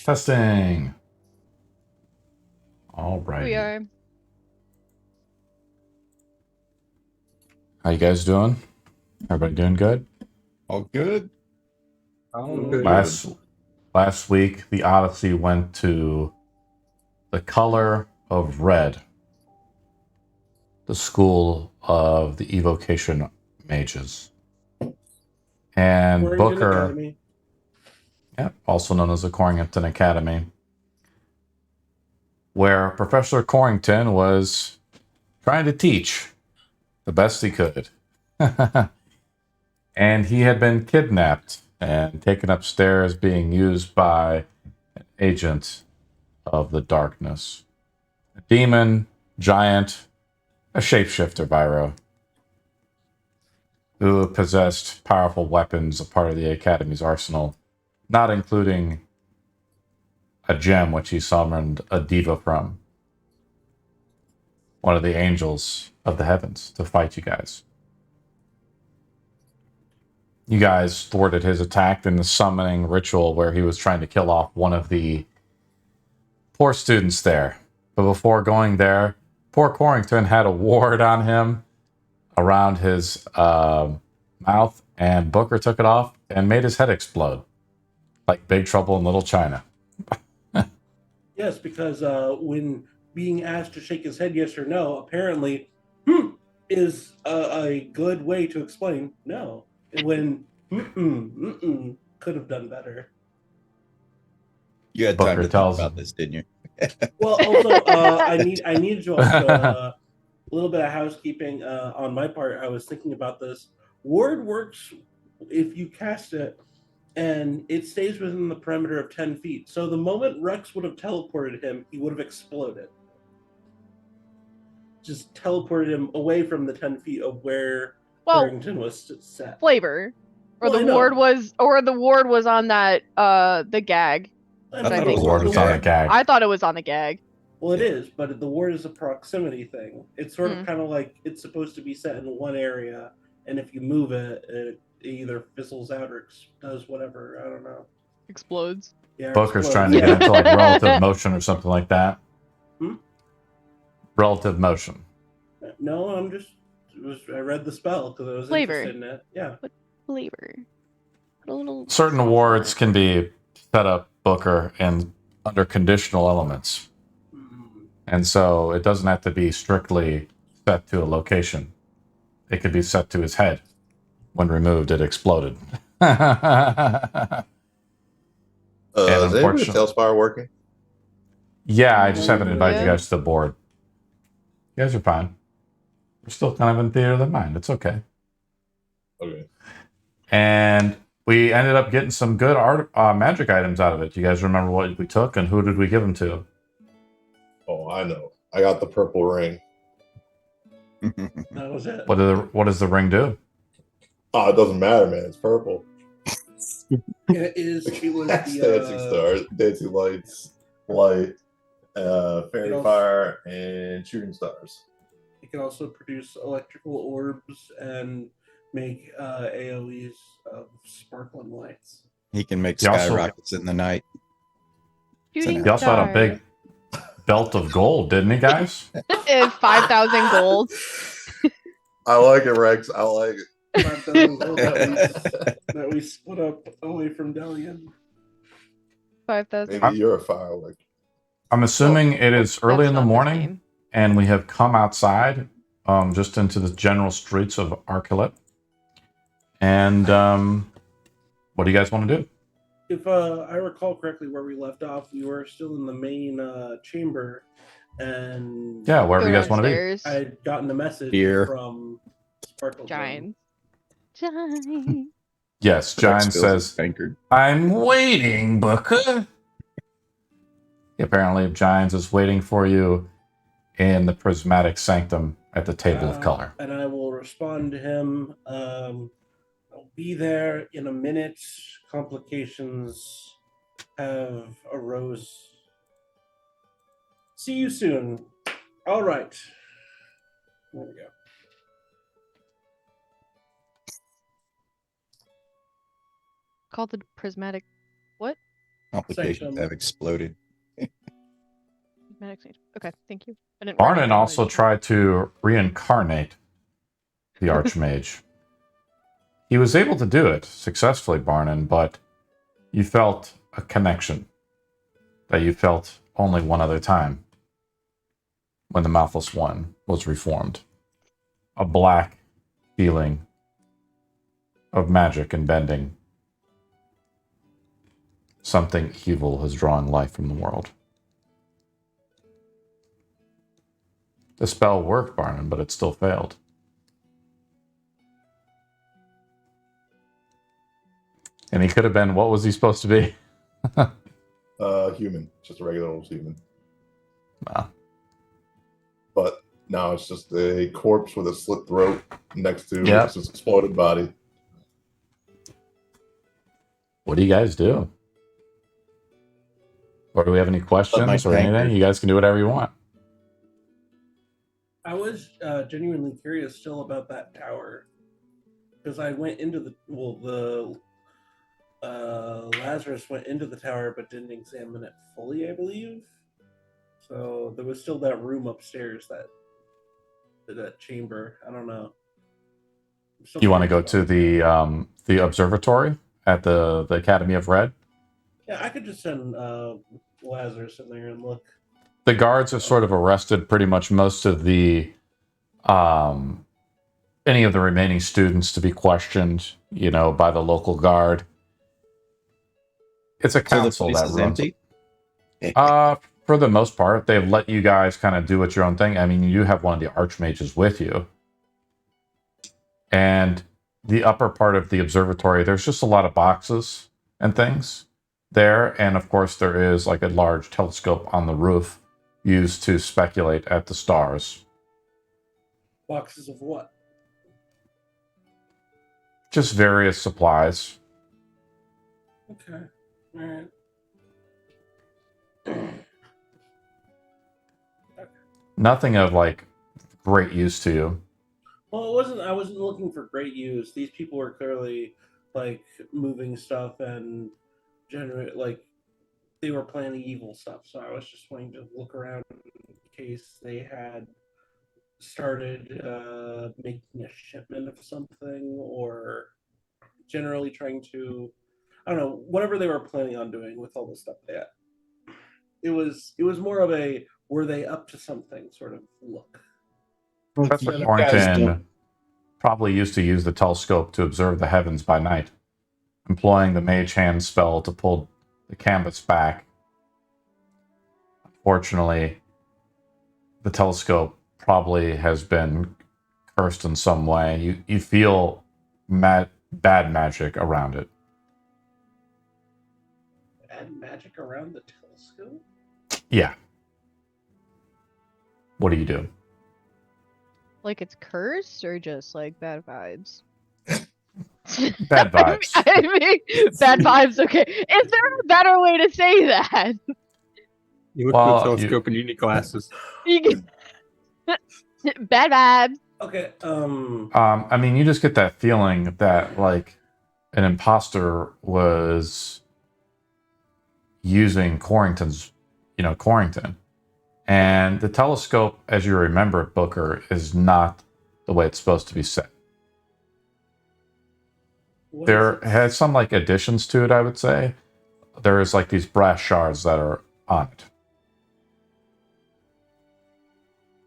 Testing. All We right. are. How you guys doing? Everybody doing good? All good. Last week, the Odyssey went to the color of red, the school of the evocation mages, and Corrington Booker, Academy. also known as the Corrington Academy, where Professor Corrington was trying to teach the best he could. And he had been kidnapped and taken upstairs, being used by an agent of the darkness. A demon, giant, a shapeshifter, Vyro, who possessed powerful weapons, a part of the Academy's arsenal, not including a gem which he summoned a diva from, one of the angels of the heavens, to fight you guys. You guys thwarted his attack in the summoning ritual where he was trying to kill off one of the poor students there. But before going there, poor Corrington had a ward on him around his mouth, and Booker took it off and made his head explode. Like Big Trouble in Little China. Yes, because when being asked to shake his head yes or no, apparently is a good way to explain no. When could have done better. You had Booker time to tells think about him. this, didn't you? Well, also I needed to also a little bit of housekeeping on my part. I was thinking about this. Ward works if you cast it and it stays within the perimeter of 10 feet. So the moment Rex would have teleported him, he would have exploded. Just teleported him away from the 10 feet of where Corrington was set. Flavor. Or Well, the ward was on that the gag. I The thought it was ward was on the gag. I thought it was on the gag. Well, it is, but the ward is a proximity thing. It's sort of kind of like it's supposed to be set in one area, and if you move it, it either fizzles out or does whatever. I don't know. Explodes. Yeah, Booker's trying to get into like relative motion or something like that. Relative motion. No, I read the spell because I was interested in it. Yeah. What flavor? Put a little Certain wards can be set up, Booker, and under conditional elements. And so it doesn't have to be strictly set to a location. It could be set to his head. When removed, it exploded. Is anybody Tailspire working? Yeah, I just haven't invited you guys to the board. You guys are fine. We're still kind of in theater of the mind. It's okay. Okay. And we ended up getting some good art magic items out of it. Do you guys remember what we took and who did we give them to? Oh, I know. I got the purple ring. That was it. What does the ring do? Oh, it doesn't matter, man. It's purple. It was Dancing stars, dancing lights, light, fairy fire, and shooting stars. It can also produce electrical orbs and make AoEs of sparkling lights. He can make He also- skyrockets in the night. Shooting He also had a big belt of gold, didn't he, guys? 5,000 gold. I like it, Rex. I like it. 5,000 gold that we split up away from Delian. 5,000. Maybe you're a firework. I'm assuming it is early in the not his morning, name. and we have come outside, just into the general streets of Arcalet. And what do you guys want to do? If I recall correctly, where we left off, we were still in the main chamber, and Yeah, wherever you guys want to be. Downstairs. I had gotten a message Here. from Sparklegem. Jynes. Jynes. Yes, Jynes says, anchored. I'm waiting, Booker. Apparently, Jynes is waiting for you in the prismatic sanctum at the table of color. And I will respond to him. I'll be there in a minute. Complications have arose. See you soon. All right. There we go. Called the prismatic. What? Complications Sanctum. have exploded. Okay, thank you. I didn't write Barnon anything also down. tried to reincarnate the Archmage. He was able to do it successfully, Barnon, but you felt a connection that you felt only one other time when the Mouthless One was reformed. A black feeling of magic and bending. Something evil has drawn life from the world. The spell worked, Barnon, but it still failed. And he could have been, what was he supposed to be? Human, just a regular old human. Nah. But now it's just a corpse with a slit throat next to Yep. his exploded body. What do you guys do? Or do we have any questions or anything? You guys can do whatever you want. I was genuinely curious still about that tower because I went into the Lazarus went into the tower but didn't examine it fully, I believe. So there was still that room upstairs, that chamber. I don't know. You want to go to the observatory at the Academy of Red? Yeah, I could just send Lazarus in there and look. The guards have sort of arrested pretty much most of the any of the remaining students to be questioned, by the local guard. It's a council that runs. Empty? For the most part, they've let you guys kind of do what your own thing. I mean, you have one of the archmages with you. And the upper part of the observatory, there's just a lot of boxes and things there. And of course, there is like a large telescope on the roof used to speculate at the stars. Boxes of what? Just various supplies. Okay. All right. Nothing of like great use to you. Well, I wasn't looking for great use. These people were clearly like moving stuff and they were planning evil stuff. So I was just wanting to look around in case they had started making a shipment of something, or generally trying to, I don't know, whatever they were planning on doing with all the stuff they had. It was more of a, were they up to something sort of look. Professor Thornton probably used to use the telescope to observe the heavens by night, employing the mage hand spell to pull the canvas back. Unfortunately, the telescope probably has been cursed in some way. You feel bad magic around it. Bad magic around the telescope? Yeah. What do you do? Like it's cursed or just like bad vibes? Bad vibes. I mean, bad vibes. Okay. Is there a better way to say that? You look through the telescope and you need glasses. Bad vibes. Okay. I mean, you just get that feeling that like an imposter was using Corrington's, Corrington. And the telescope, as you remember it, Booker, is not the way it's supposed to be set. There has some like additions to it, I would say. There is like these brass shards that are on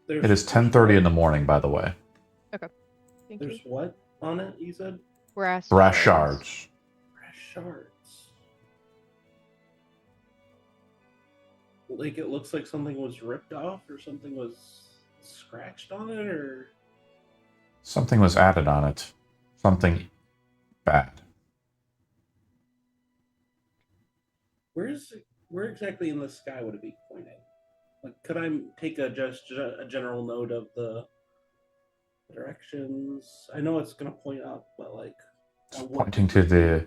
it. It is 10:30 in the morning, by the way. Okay. Thank There's you. what on it, you said? Brass shards. Brass shards. Like it looks like something was ripped off or something was scratched on it, or Something was added on it. Something bad. where exactly in the sky would it be pointing? Like, could I take a general note of the directions? I know it's gonna point up, but like It's pointing to the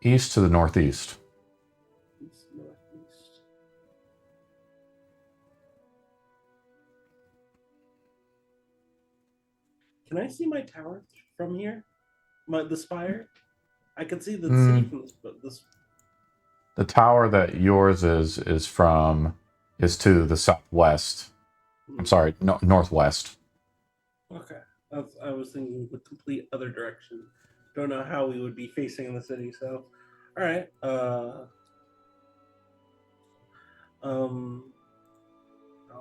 east to the northeast. East, northeast. Can I see my tower from here? The spire? I can see the city from this. The tower that yours is to the southwest. I'm sorry, northwest. Okay. I was thinking the complete other direction. Don't know how we would be facing in the city, so all right. I'll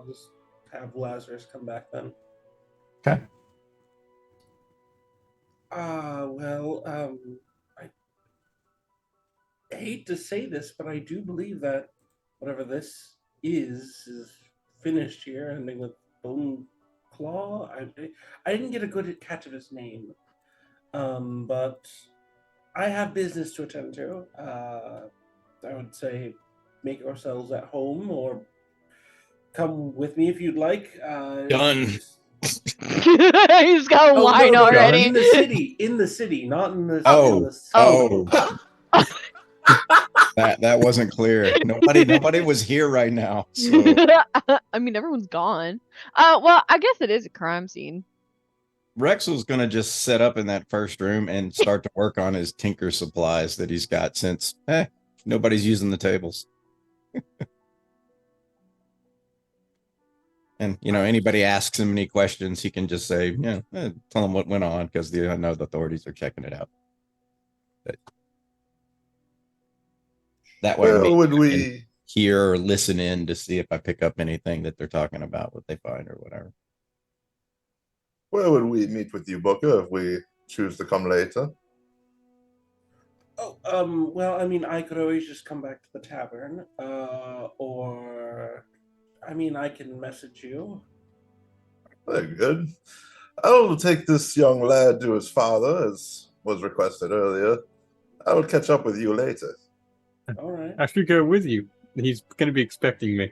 just have Lazarus come back then. Okay. Well, I hate to say this, but I do believe that whatever this is finished here, ending with Bone Claw. I didn't get a good catch of his name, but I have business to attend to. I would say make yourselves at home or come with me if you'd like. Done. He's got a line already. In the city, not in the. Oh, in the oh. That wasn't clear. Nobody was here right now. So I mean, everyone's gone. Well, I guess it is a crime scene. Rex was gonna just set up in that first room and start to work on his tinker supplies that he's got since nobody's using the tables. And anybody asks him any questions, he can just say, tell them what went on because I know the authorities are checking it out. But that way, Where would I we can hear or listen in to see if I pick up anything that they're talking about, what they find or whatever. Where would we meet with you, Booker, if we choose to come later? Oh, well, I mean, I could always just come back to the tavern, or, I mean, I can message you. Very good. I will take this young lad to his father, as was requested earlier. I will catch up with you later. All right. I should go with you. He's going to be expecting me.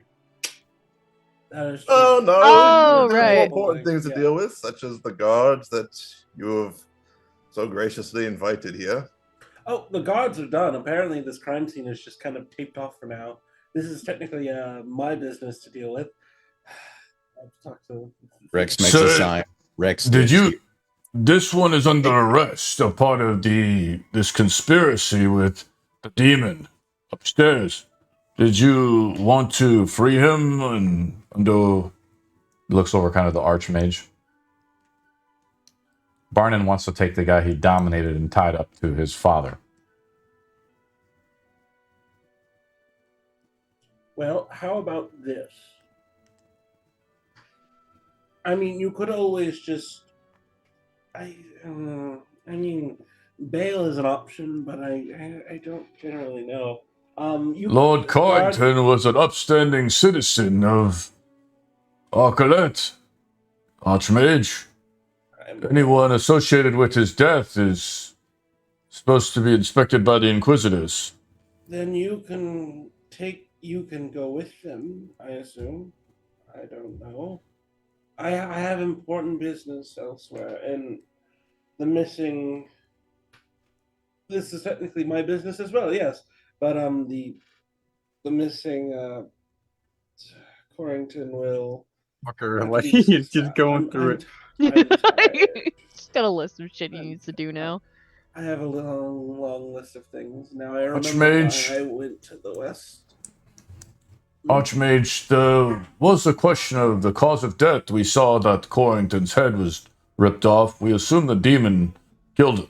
That is true. Oh, no. Oh, There are right. more important things to Yeah. deal with, such as the guards that you have so graciously invited here. Oh, the guards are done. Apparently, this crime scene is just kind of taped off for now. This is technically my business to deal with. I've talked to Rex makes So, a sign. Rex, Did you? This one is under arrest, a part of this conspiracy with the demon upstairs. Did you want to free him? And looks over kind of the archmage. Barnon wants to take the guy he dominated and tied up to his father. Well, how about this? I mean, you could always just. I mean, bail is an option, but I don't generally know. Lord Corrington was an upstanding citizen of Arcalet, Archmage. Anyone associated with his death is supposed to be inspected by the Inquisitors. Then you can go with them, I assume. I don't know. I have important business elsewhere, and the missing. This is technically my business as well, yes. But the missing Corrington will. He's just going through it. He's got a list of shit he needs to do now. I have a long list of things. Now I remember Archmage. why I went to the west. Archmage, there was a question of the cause of death. We saw that Corrington's head was ripped off. We assume the demon killed him.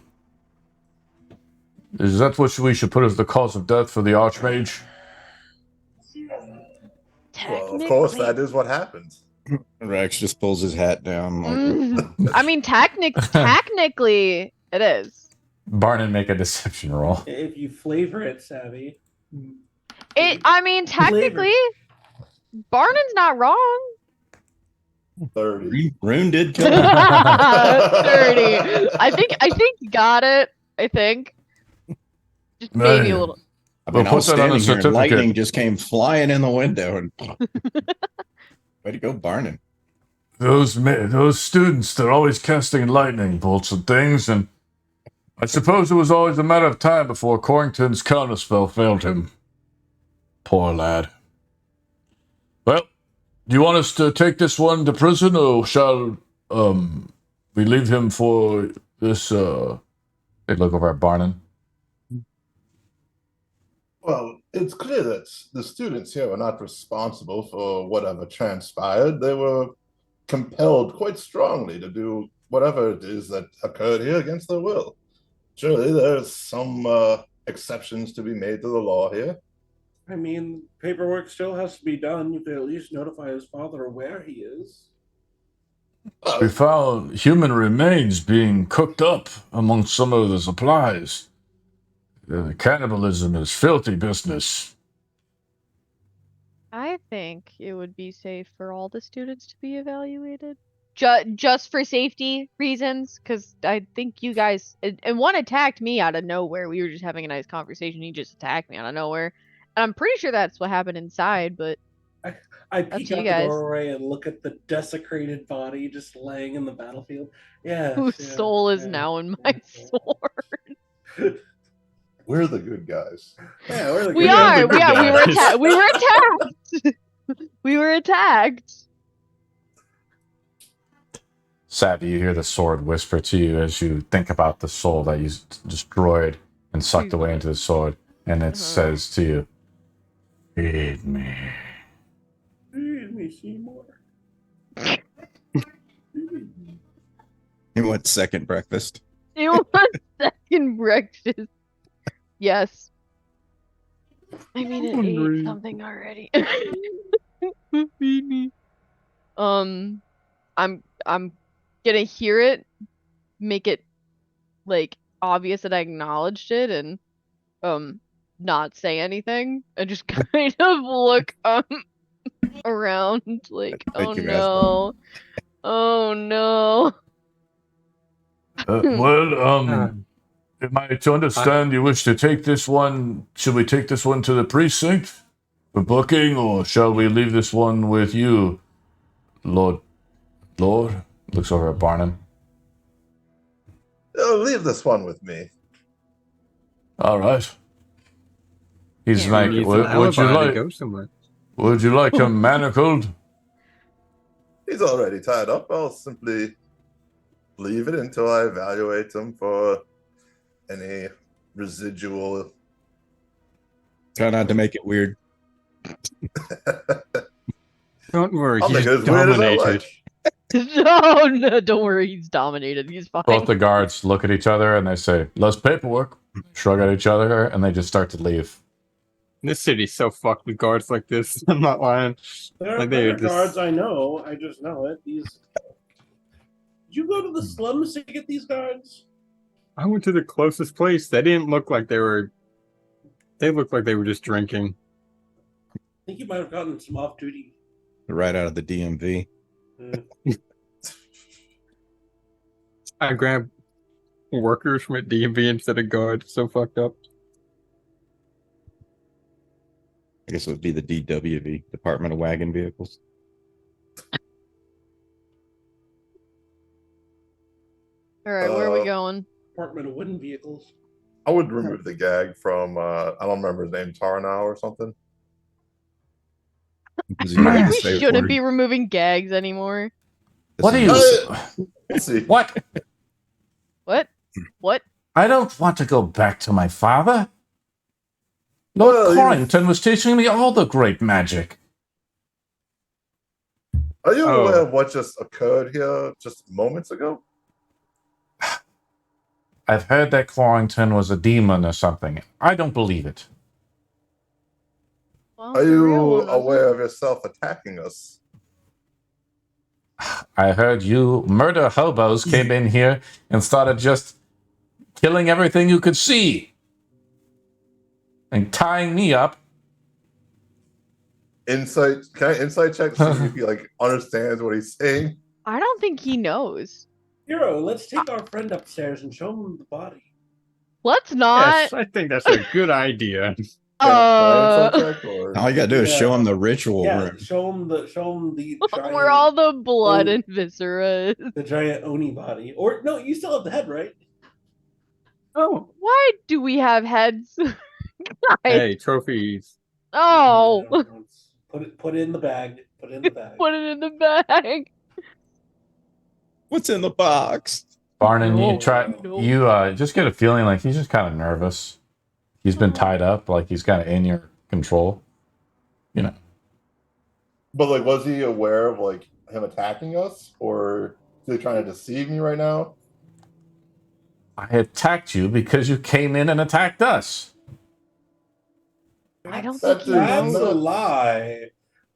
Is that what we should put as the cause of death for the Archmage? Well, of course, that is what happened. Rex just pulls his hat down. I mean, technically, it is. Barnon, make a deception roll. If you flavor it, savvy. I mean, technically, Barnon's not wrong. 30. Rune did kill him. 30. I think you got it. I think. Just maybe a little. I mean, I was put that on a standing here and certificate. lightning just came flying in the window. And way to go, Barnon. Those students, they're always casting lightning bolts and things, and I suppose it was always a matter of time before Corrington's counterspell failed him. Poor lad. Well, do you want us to take this one to prison, or shall we leave him for this? They look over at Barnon. Well, It's clear that the students here are not responsible for whatever transpired. They were compelled quite strongly to do whatever it is that occurred here against their will. Surely there's some exceptions to be made to the law here. I mean, paperwork still has to be done. You could at least notify his father of where he is. We found human remains being cooked up amongst some of the supplies. Cannibalism is filthy business. I think it would be safe for all the students to be evaluated. Just for safety reasons, because I think you guys... And one attacked me out of nowhere. We were just having a nice conversation. He just attacked me out of nowhere. And I'm pretty sure that's what happened inside, but... I peek out you the guys. doorway and look at the desecrated body just laying in the battlefield. Yeah. Whose soul is now in my sword. We're the good guys. Yeah, we're the We good are. guys. We were attacked. We were attacked. We were attacked. Savvy, you hear the sword whisper to you as you think about the soul that you destroyed and sucked away into the sword, and it says to you, "Feed me." Feed me, Seymour. He went second breakfast. You want second breakfast? Yes. I mean, it ate something already. Feed me. I'm gonna hear it, make it like obvious that I acknowledged it, and not say anything, and just kind of look around like, oh no, oh no. Am I to understand you wish to take this one? Should we take this one to the precinct for booking, or shall we leave this one with you, Lord? Looks over at Barnum. Leave this one with me. All right. He's Yeah, like, we need would an you alibi to like? go somewhere? Would you like him manacled? He's already tied up. I'll simply leave it until I evaluate him for any residual. Try not to make it weird. Don't worry, I'll he's make it as weird as I dominated. No, no, don't worry, he's dominated. He's fine. Both the guards look at each other and they say, "Less paperwork." Shrug at each other, and they just start to leave. This city's so fucked with guards like this. I'm not lying. There are Like they're better just- guards, I know. I just know it. Did you go to the slums to get these guards? I went to the closest place. They didn't look like they were. They looked like they were just drinking. I think you might have gotten some off duty. Right out of the DMV. I grabbed workers from at DMV instead of guards. So fucked up. I guess it would be the DWV, Department of Wagon Vehicles. All right, where are we going? Department of Wooden Vehicles. I would remove the gag from, I don't remember his name, Tarnow or something. Because I you might think have we to say shouldn't word. be removing gags anymore. What are you? We'll see. What? What? What? I don't want to go back to my father. Lord Well, Corrington was teaching me all the great magic. Are you Oh. aware of what just occurred here just moments ago? I've heard that Corrington was a demon or something. I don't believe it. Well, Are the real you one wasn't. aware of yourself attacking us? I heard you murder hobos came in here and started just killing everything you could see and tying me up. Insight? Can I insight check to see if he like understands what he's saying? I don't think he knows. Hero, let's take our friend upstairs and show him the body. Let's not. Yes, I think that's a good idea. Can I insight Uh, check or? All you gotta do is show him the ritual Yeah, room. show him the giant, where all the blood and viscera is. the giant Oni body. Or no, you still have the head, right? Oh, Why do we have heads? Guys, hey, trophies. oh, Put it in the bag. Put it in the bag. put it in the bag. What's in the box? Barnon, No, you try. no. You just get a feeling like he's just kind of nervous. He's been tied up, like he's kind of in your control. You know, But like, was he aware of like him attacking us, or is he trying to deceive me right now? I attacked you because you came in and attacked us. I don't That think he is That's a knows. lie.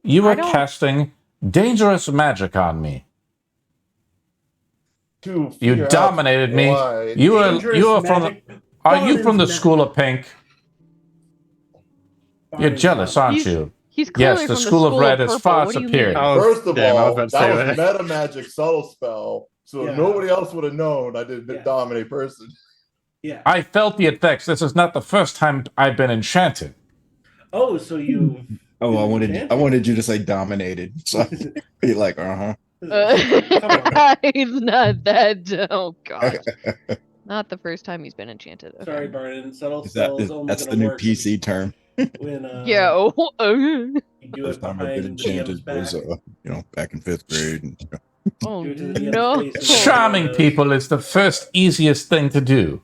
You I were don't- casting dangerous magic on me. To You figure out dominated me. why- You were Dangerous from. magic. Are you from the Barnes school of pink? You're Barnes jealous, not- aren't He's- you? He's clearly Yes, the from school the of school red of is purple. far What do you superior. mean? Oh, First of damn, I was all, about to that say was that. meta magic subtle spell, so Yeah. nobody else would have known I didn't Yeah. dominate person. Yeah. I felt the effects. This is not the first time I've been enchanted. Oh, so you. Oh, I wanted you to say dominated. So be like, Uh, Come on. he's not that. Oh God. Not the first time he's been enchanted. Okay. Sorry, Barton. Subtle spell is only That's going the to new work PC term. when Yeah. you do First it time I've been behind DM's enchanted back. was, back in 5th grade. And, Oh Do it to the DM's no. face and Charming knows. people is the first easiest thing to do.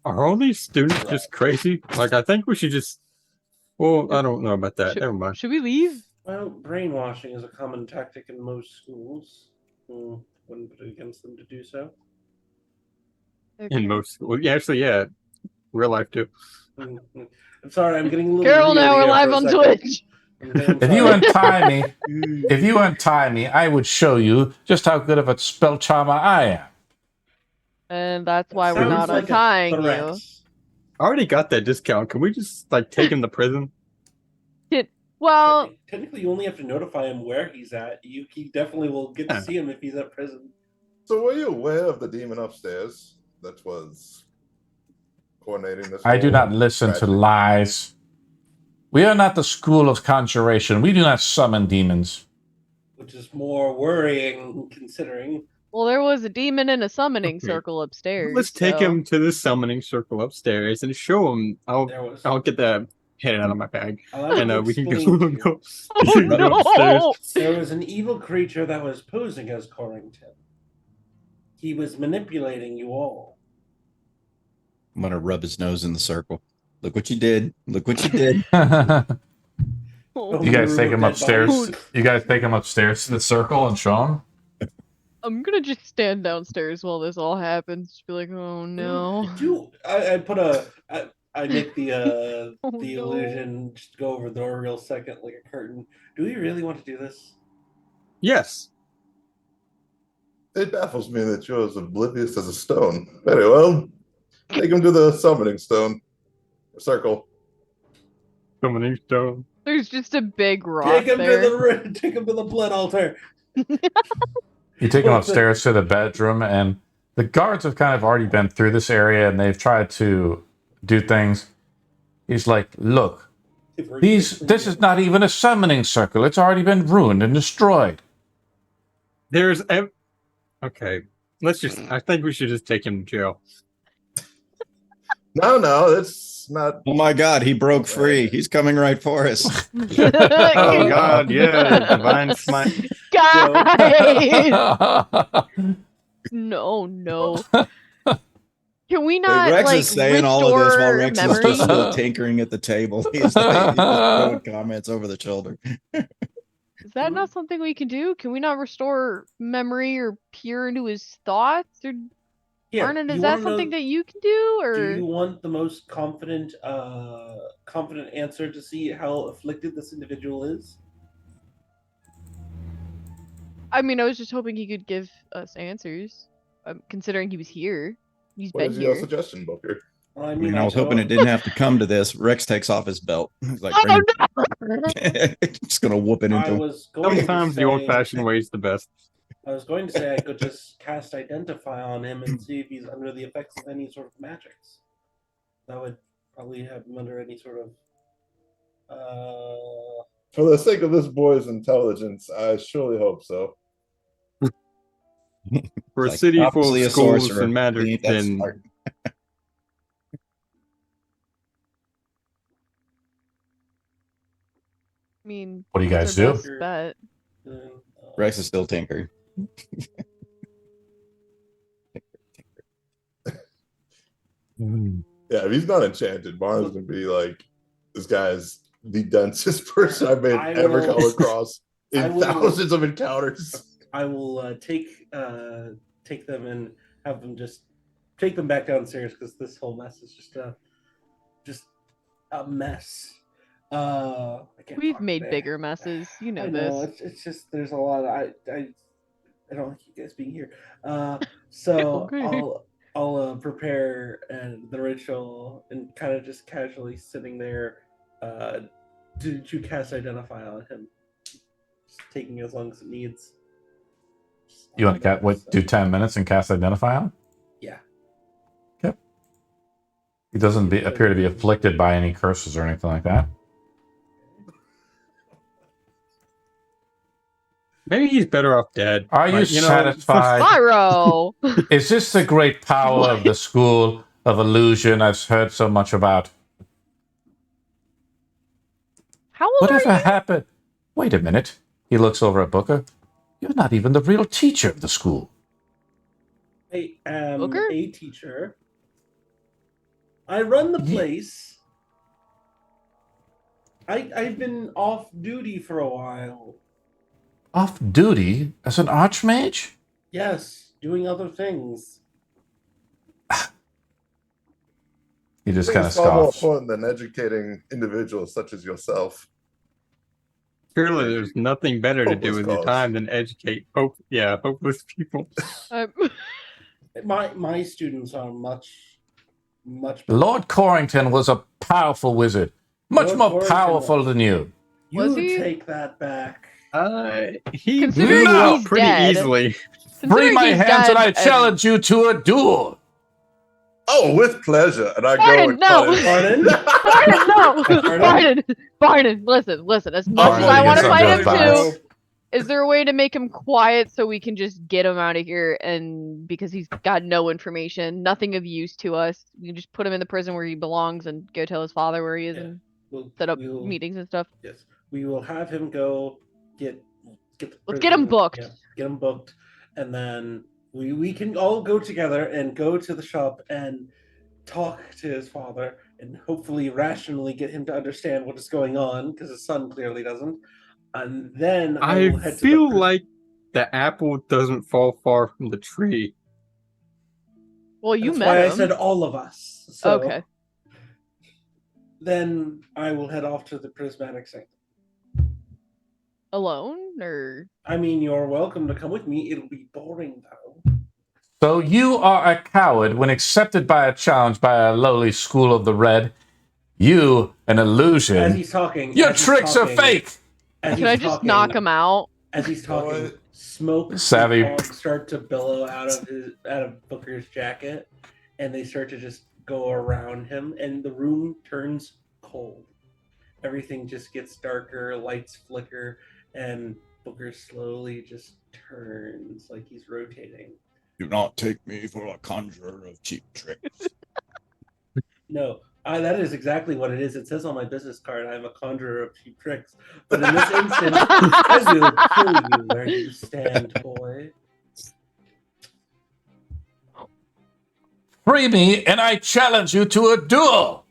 Are all these students just crazy? Like, I think we should just. Well, I don't know about that. Should- Never mind. Should we leave? Well, brainwashing is a common tactic in most schools. Wouldn't put it against them to do so. Okay. In most. Well, yeah, actually, yeah. Real life, too. Mm, mm. I'm sorry, I'm getting a little. Carol, real now we're here live for a on second. Twitch. If you untie me, I would show you just how good of a spell charmer I am. And that's why we're Sounds not like a untying threat. you. I already got that discount. Can we just, like, take him to prison? Well, Technically, you only have to notify him where he's at. He definitely will get to see him if he's at prison. So, were you aware of the demon upstairs that was coordinating this? I do whole not listen to tragedy? lies. We are not the school of conjuration. We do not summon demons. Which is more worrying considering. well, there was a demon in a summoning Okay. circle upstairs. Let's take so- him to the summoning circle upstairs and show him. There was. I'll get the head out of my bag. Allow me And to we can explain to you. go, Oh, we can go upstairs. no! There was an evil creature that was posing as Corrington. He was manipulating you all. I'm going to rub his nose in the circle. Look what you did. Look what you did. You Oh, guys take him Dead upstairs. bodies. You guys take him upstairs to the circle and show him. I'm gonna just stand downstairs while this all happens. Just be like, oh no. I put I make the Oh, the no. illusion just go over the door real second like a curtain. Do we really want to do this? Yes. It baffles me that you're as oblivious as a stone. Very well. Take him to the summoning stone. Circle. Summoning stone. There's just a big rock Take him there. to the blood altar. You take him upstairs to the bedroom, and the guards have kind of already been through this area, and they've tried to do things. He's like, look, this is not even a summoning circle. It's already been ruined and destroyed. There's. Okay. Let's just. I think we should just take him to jail. No, that's not. Oh my God, he broke free. He's coming right for us. Oh God, yeah, divine smite. Guys! No. Can we not Rex like is saying restore all of this while Rex memory? is still tinkering at the table. He's like, throwing comments over the shoulder. Is that not something we can do? Can we not restore memory or peer into his thoughts? Or Arnon, is that something that you can do? Or Do you want the most confident answer to see how afflicted this individual is? I mean, I was just hoping he could give us answers. Considering he was here, he's What been is your here. suggestion, Booker? Well, I mean, I was hoping it didn't have to come to this. Rex takes off his belt. He's like, Oh just gonna whoop it into I him. was going Sometimes to the say, old-fashioned way is the best. I was going to say I could just cast Identify on him and see if he's under the effects of any sort of magics. That would probably have him under any sort of. For the sake of this boy's intelligence, I surely hope so. For a Like, city full obviously a of schools sorcerer. and magic, Ain't that then smart? I mean, What do you guys it's our do? best bet. Rex is still tinkering. If Yeah, if he's not enchanted, Barnes gonna be like, this guy's the densest person I've ever come across in thousands of encounters. I will take them and have them just take them back downstairs because this whole mess is just a mess. We've made bigger messes, you know, I know this. it's just there's a lot. I don't like you guys being here. So Okay. I'll prepare the ritual and kind of just casually sitting there to cast identify on him. Just taking as long as it needs. You want to do 10 minutes and cast Identify on him? Yeah. Yep. He doesn't appear to be afflicted by any curses or anything like that. Maybe he's better off dead. Are you satisfied? Pyro! Is this the great power of the school of illusion I've heard so much about? How old are Whatever you? happened? Wait a minute. He looks over at Booker. You're not even the real teacher of the school. I am Booker? a teacher. I run the place. I've been off duty for a while. Off duty as an archmage? Yes, doing other things. He just kind of It's far more scoffs. fun than educating individuals such as yourself. Surely there's nothing better to do Hopeless with your cause. time than educate hopeless people. My students are much better. Lord Corrington was a powerful wizard. Much Lord more Corrington powerful was. than you. Was You he? take that back. He Considering blew out he's pretty dead. easily. Free Considering my he's hands and I dead challenge you to a duel. Oh, with pleasure. And I go Barden, and no. cut Pardon? Barden, no! Pardon? Barden, listen. As much as Barden I want to gets fight under him his too, is there a way to make him quiet so we can just get him out of here? And because he's got no information, nothing of use to us, we can just put him in the prison where he belongs and go tell his father where he is and set up meetings and stuff. Yes, we will have him go get the Let's get him prison- booked. Yeah, get him booked, and then we can all go together and go to the shop and talk to his father and hopefully rationally get him to understand what is going on because his son clearly doesn't. And then I will I head to feel the like the apple doesn't fall far from the tree. Well, you That's met why him. I said all of us. So Okay. Then I will head off to the prismatic sanctum. Alone or I mean, you're welcome to come with me. It'll be boring though. So you are a coward when accepted by a challenge by a lowly school of the red. You, an As illusion. he's talking, Your as he's tricks are talking- fake. as can I he's just talking- knock him out? As he's talking, What? smoke Savvy. and fog start to billow out of Booker's jacket, and they start to just go around him, and the room turns cold. Everything just gets darker, lights flicker, and Booker slowly just turns like he's rotating. Do not take me for a conjurer of cheap tricks. No, that is exactly what it is. It says on my business card, I'm a conjurer of cheap tricks. But in this instance, I will kill you where you stand, boy. Free me and I challenge you to a duel.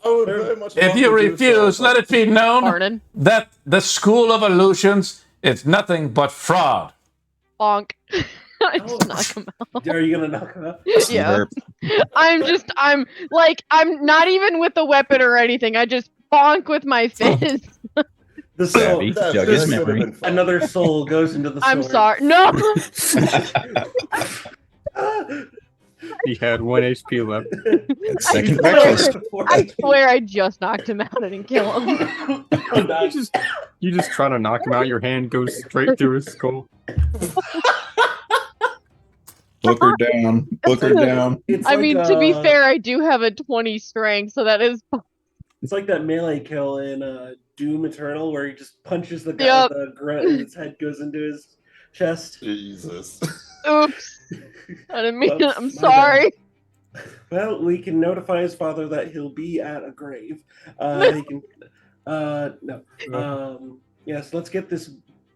I would very much If love you to do refuse, so, let it be known Barden. that the school of illusions is nothing but fraud. Bonk. I Oh. just knock him out. Are you gonna knock him out? Yeah. I'm not even with a weapon or anything. I just bonk with my fist. The soul, Savvy. That- Jug this his would have memory. been fun. another soul goes into the sword. I'm sorry. No. He had 1 HP left. Second swear. breakfast. I swear I just knocked him out. I didn't kill him. You just try to knock him out, your hand goes straight through his skull. Booker down. Booker down. It's I like, mean, to be fair, I do have a 20 strength, so that is. it's like that melee kill in Doom Eternal where he just punches the guy Yep. with the grunt and his head goes into his chest. Jesus. Oops. I didn't mean. Oops, I'm my sorry. Well, we can notify his father that he'll be at a grave. He can. No. Yes, let's get this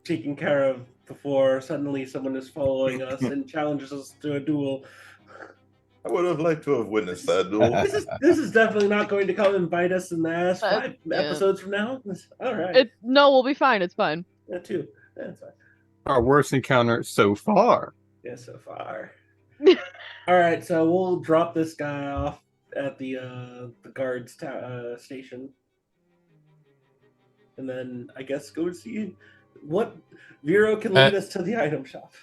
taken care of before suddenly someone is following us and challenges us to a duel. I would have liked to have witnessed that duel. This is definitely not going to come and bite us in the ass 5 yeah. episodes from now. All right. No, we'll be fine. It's fine. That too. That's fine. Our worst encounter so far. Yeah, so far. All right, so we'll drop this guy off at the guards station, and then I guess go see what Vero can lead us to the item shop.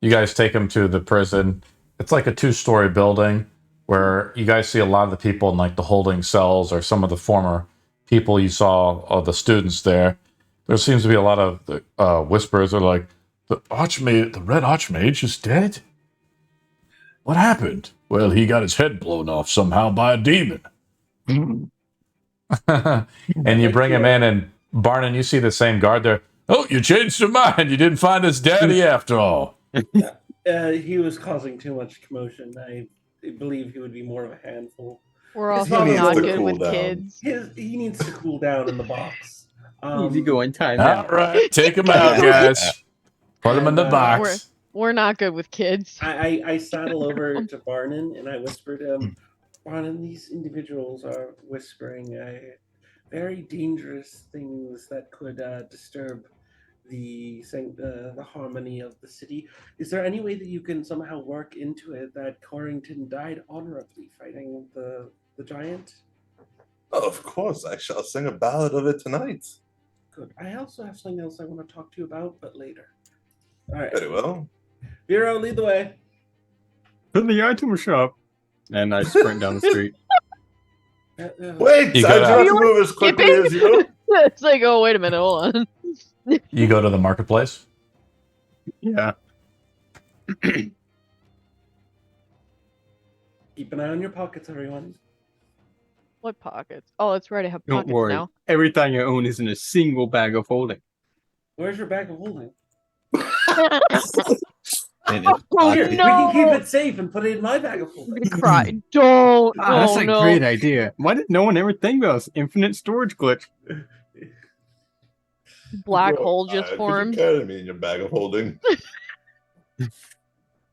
You guys take him to the prison. It's like a 2-story building where you guys see a lot of the people in like the holding cells or some of the former people you saw, the students there. There seems to be a lot of whispers. They're like, the Red Archmage is dead? What happened? Well, he got his head blown off somehow by a demon. And you bring him in, and Barnon, you see the same guard there. Oh, you changed your mind. You didn't find his daddy after all. He was causing too much commotion. I believe he would be more of a handful. We're He also needs not to good cool with down. kids. He needs to cool down in the box. Need to go in time All now. right, take him out, guys. Put him in the box. We're not good with kids. I saddle over to Barnon and I whisper to him, Barnon, these individuals are whispering very dangerous things that could disturb the harmony of the city. Is there any way that you can somehow work into it that Corrington died honorably fighting the giant? Of course, I shall sing a ballad of it tonight. Good. I also have something else I want to talk to you about, but later. All right. Very well. Vero, lead the way. To the item shop. And I sprint down the street. Wait, You I got try out. to move as quickly as you. It's like, oh, wait a minute, hold on. You go to the marketplace. Yeah. Keep an eye on your pockets, everyone. What pockets? Oh, that's right, I have Don't pockets worry. now. Everything I own is in a single bag of holding. Where's your bag of holding? And it's Oh, Here, pocket- we no. can keep it safe and put it in my bag of I'm holding. gonna cry. Don't. That's Oh, a no. great idea. Why did no one ever think about this infinite storage glitch? Black Bro, hole just could formed. you carry me in your bag of holding?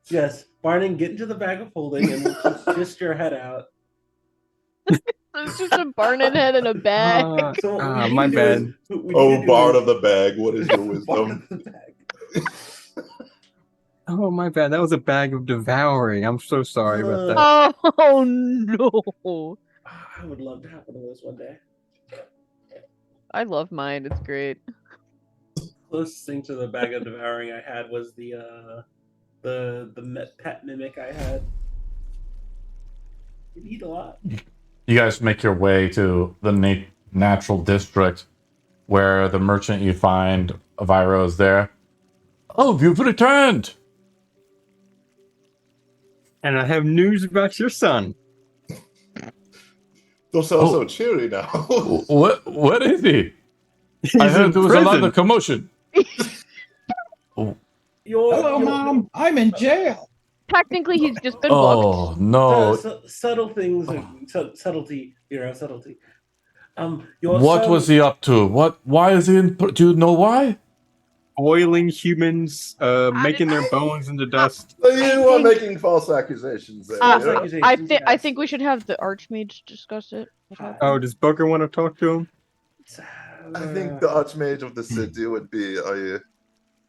Yes, Barnon, get into the bag of holding and we'll just your head out. It's just a Barnon head in a bag. So what we need My to do bad. is- what we need Oh, to do bard is- of the bag, what is your Bard wisdom? of the bag. Oh, my bad. That was a bag of devouring. I'm so sorry about that. Oh no. I would love to have one of those one day. I love mine. It's great. Closest thing to the bag of devouring I had was the pet mimic I had. It eat a lot. You guys make your way to the natural district where the merchant you find, Viro, is there. Oh, you've returned. And I have news about your son. Don't sound Oh. so cheery now. What is he? He's I heard in there was a lot prison. of commotion. Hello, Mom. I'm in jail. Technically, he's just been Oh booked. no! Subtle things, subtlety, subtlety. Your What son- was he up to? What? Why is he in? Do you know why? Boiling humans, making their bones into dust. So you I are think- making false accusations there. Uh, yeah? accusations, I yes. think we should have the Archmage discuss it. Oh, does Booker want to talk to him? I think the Archmage of the city would be a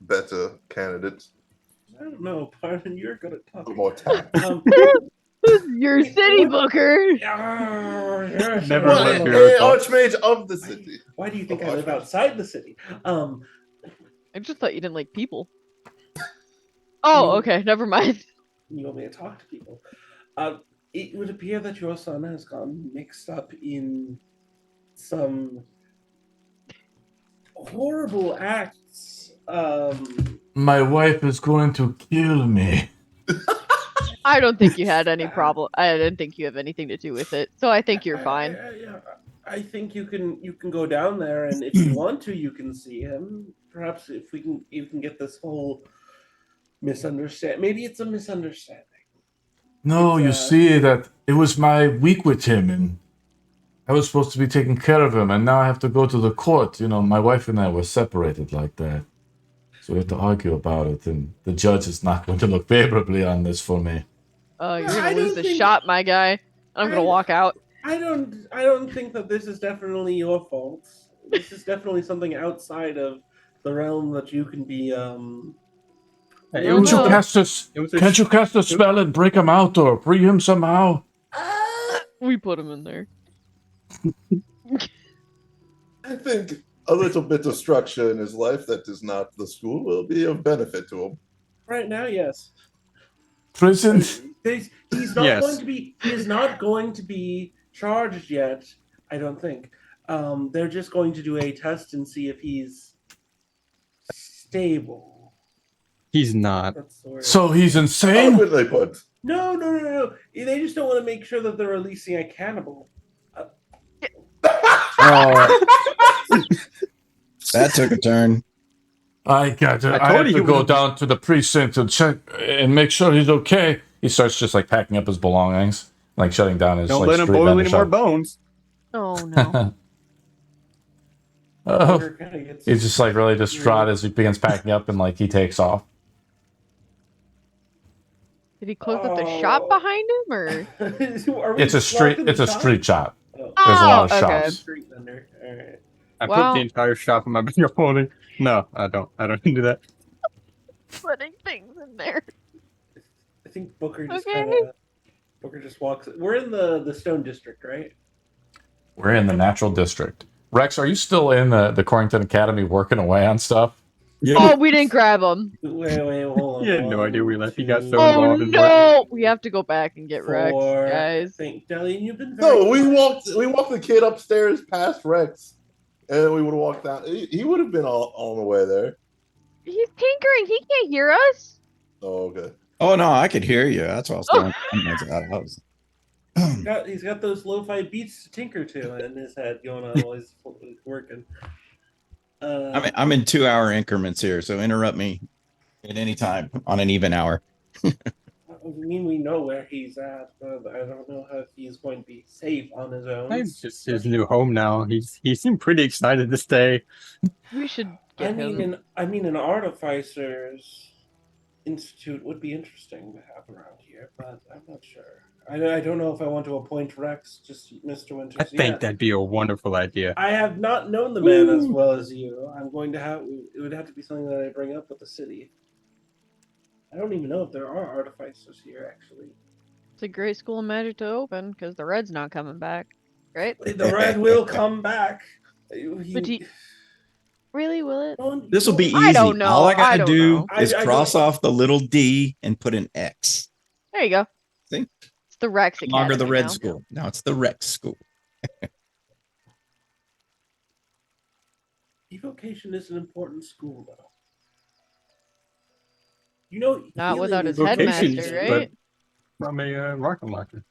better candidate. I don't know, Pardon, you're good at talking. More tact. Your city, Booker. Never What? let A Bureau talk. Archmage of the city. Why do you think Oh, I live Archmage. outside the city? I just thought you didn't like people. Oh, okay. Never mind. You want me to talk to people? It would appear that your son has gone mixed up in some horrible acts. My wife is going to kill me. I don't think you had any problem. I didn't think you have anything to do with it. So I think you're fine. I think you can go down there, and if you want to, you can see him. Perhaps if you can get this whole misunderstanding. Maybe it's a misunderstanding. No, It's, you uh, see that it was my week with him, and I was supposed to be taking care of him, and now I have to go to the court. You know, my wife and I were separated like that, so we have to argue about it, and the judge is not going to look favorably on this for me. You're I gonna lose don't the think- shot, my guy. I'm gonna walk out. I don't think that this is definitely your fault. This is definitely something outside of the realm that you can be It No, Can't was you no. cast this? It was a Can't you cast a spell and break him out or free him somehow? We put him in there. I think a little bit of structure in his life that is not the school will be of benefit to him. right now. Yes. Prison? He's not Yes. going to be. He is not going to be charged yet. I don't think. They're just going to do a test and see if he's stable. He's not. That's the word. So he's How insane? would they put? No. They just don't want to make sure that they're releasing a cannibal. That took a turn. I I have told you to he go was- down to the precinct and check and make sure he's okay. He starts just like packing up his belongings, like shutting down his Don't like let him street boil vendor any more shop. bones. Oh no. Oh, Booger kinda gets- he's just like really distraught as he begins packing up and like he takes off. Did he close up the shop behind him, or? Are we It's a street. locked in the It's a shop? street shop. Oh, There's a lot of okay. shops. street vendor. All right. I Well- put the entire shop in my bag of holding. No, I don't. I don't do that. Putting things in there. I think Booker just Okay. kind of. Booker just walks. We're in the Stone District, right? We're in the natural district. Rex, are you still in the Corrington Academy working away on stuff? Yeah. Oh, we didn't grab him. Wait, hold on. You had no idea we left. He got so Oh involved in no! We have to go back and get Rex, Four. guys. Think, Delian, you've been very No, we walked the kid upstairs past Rex, and we would walk down. He would have been all on the way there. He's tinkering. He can't hear us. Oh, okay. Oh no, I could hear you. That's what I was doing. I was- He's got those lo-fi beats to tinker to in his head going on while he's working. I'm in 2-hour increments here, so interrupt me at any time on an even hour. I mean, we know where he's at, but I don't know how he's going to be safe on his own. It's just his new home now. He seemed pretty excited to stay. We should get him. An Artificers Institute would be interesting to have around here, but I'm not sure. I don't know if I want to appoint Rex, just Mr. Winters. I think that'd be a wonderful idea. I have not known the man as well as you. I'm going to have. It would have to be something that I bring up with the city. I don't even know if there are artificers here, actually. It's a great school of magic to open because the red's not coming back, right? The red will come back. But really, will it? This will be easy. I don't know. All I I gotta don't do know. is I cross don't- off the little D and put an X. There you go. See? It's the Rex No Academy longer the red now. school. Now it's the Rex school. Evocation is an important school, though. You know, Not healing without is his Vocations, headmaster, but right? from a rocket launcher.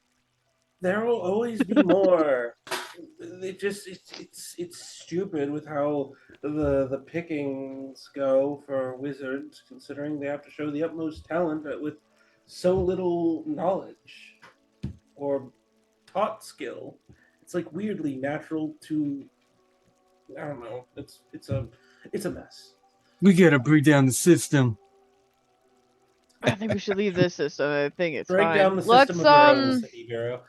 There will always be more. It's stupid with how the pickings go for wizards, considering they have to show the utmost talent, but with so little knowledge or taught skill. It's like weirdly natural to. I don't know. It's a mess. We gotta break down the system. I think we should leave this system. I think it's Break fine. down the Let's system of your own city, Bureau.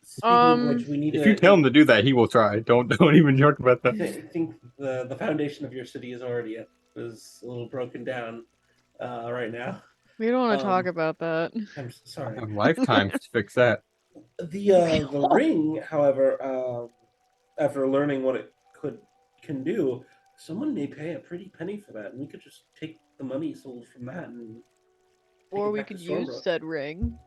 Speaking of which, we need If to. you tell him to do that, he will try. Don't even joke about I that. think the foundation of your city is already is a little broken down right now. We don't want to talk Um, about that. I'm sorry. I have lifetimes to fix that. The ring, however, after learning what it can do, someone may pay a pretty penny for that, and we could just take the money sold from that and. take Or it we back to could use Stormbrook. said ring.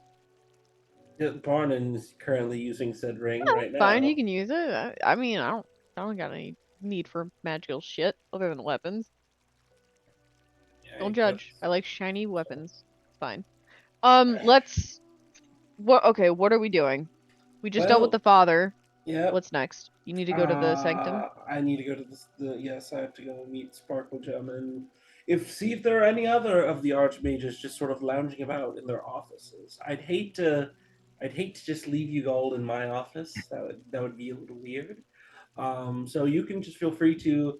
Barnon is currently using said ring Oh, right now. fine, he can use it. I mean, I don't got any need for magical shit other than weapons. Yeah, Don't he judge. could. I like shiny weapons. It's fine. Let's. What? Okay, what are we doing? We just dealt with Well, the father. Yeah. What's next? You need to go to the sanctum. I need to go to yes, I have to go meet Sparklegem and see if there are any other of the archmages just sort of lounging about in their offices. I'd hate to just leave you all in my office. That would be a little weird. So you can just feel free to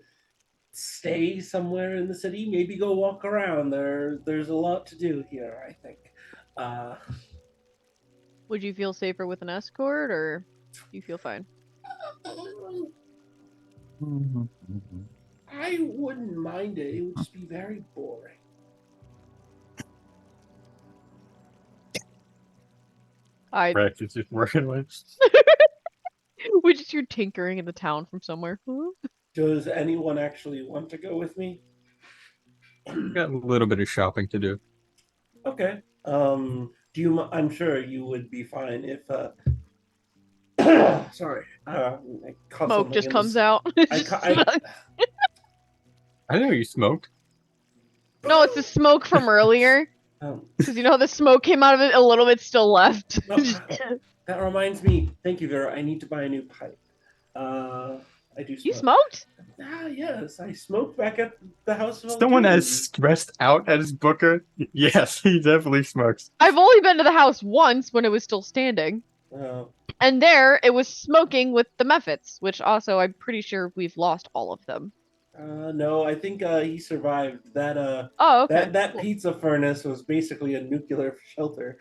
stay somewhere in the city. Maybe go walk around. There's a lot to do here, I think. Would you feel safer with an escort, or you feel fine? I wouldn't mind it. It would just be very boring. I Rex is just working with. we just hear tinkering in the town from somewhere. Does anyone actually want to go with me? Got a little bit of shopping to do. Okay. Do you? I'm sure you would be fine if. Sorry. I caught Smoke something just in comes this- out. I know you smoked. No, it's the smoke from earlier. Um, Because you know the smoke came out of it, a little bit still left. No, that reminds me. Thank you, Vera. I need to buy a new pipe. I do. Smoke. You smoked? Ah, yes. I smoked back at the house of. Someone Elgin. as stressed out as Booker. Yes, he definitely smokes. I've only been to the house once when it was still standing. And there it was smoking with the Mephits, which also I'm pretty sure we've lost all of them. No, I think he survived. That Oh, okay. that pizza furnace was basically a nuclear shelter.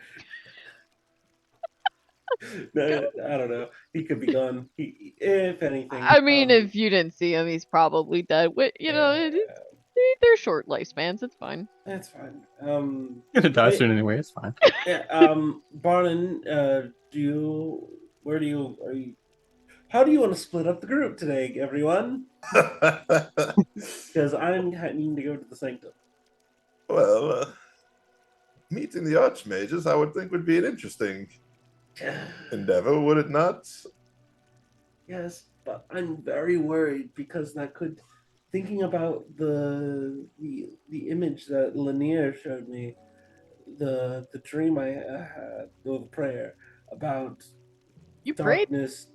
No, I don't know. He could be gone. If anything. I mean, if you didn't see him, he's probably dead. You know, they're short lifespans. It's fine. That's fine. You're gonna die soon anyway. It's fine. Yeah. Barnon, how do you want to split up the group today, everyone? Because I'm needing to go to the sanctum. Well, meeting the Archmages, I would think, would be an interesting endeavor, would it not? Yes, but I'm very worried because thinking about the image that Lanier showed me, the dream I had, or the prayer about You prayed? darkness.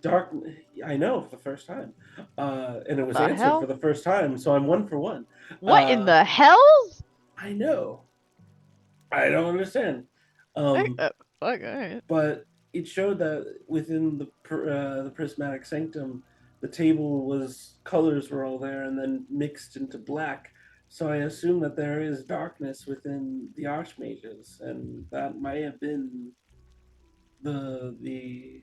I know, for the first time, and it was The answered hell? for the first time. So I'm 1 for 1. What in the hells? I know. I don't understand. Fuck, alright. But it showed that within the prismatic sanctum, the colors were all there and then mixed into black. So I assume that there is darkness within the Archmages, and that might have been the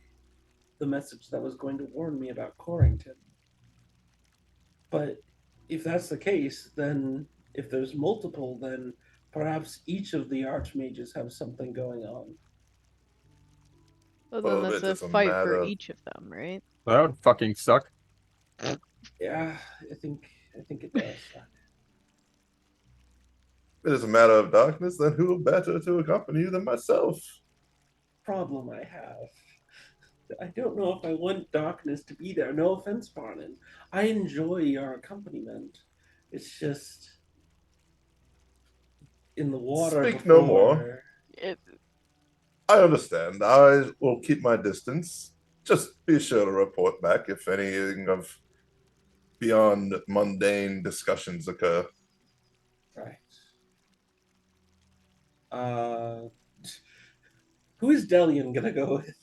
message that was going to warn me about Corrington. But if that's the case, then if there's multiple, then perhaps each of the Archmages have something going on. Well, Well, then it that's a doesn't fight for matter. each of them, right? That would fucking suck. Yeah, I think it does. If it is a matter of darkness, then who better to accompany you than myself? Problem I have. I don't know if I want darkness to be there. No offense, Barnon. I enjoy your accompaniment. It's just in the water. Speak no more. I understand. I will keep my distance. Just be sure to report back if anything of beyond mundane discussions occur. Right. Who is Delian gonna go with?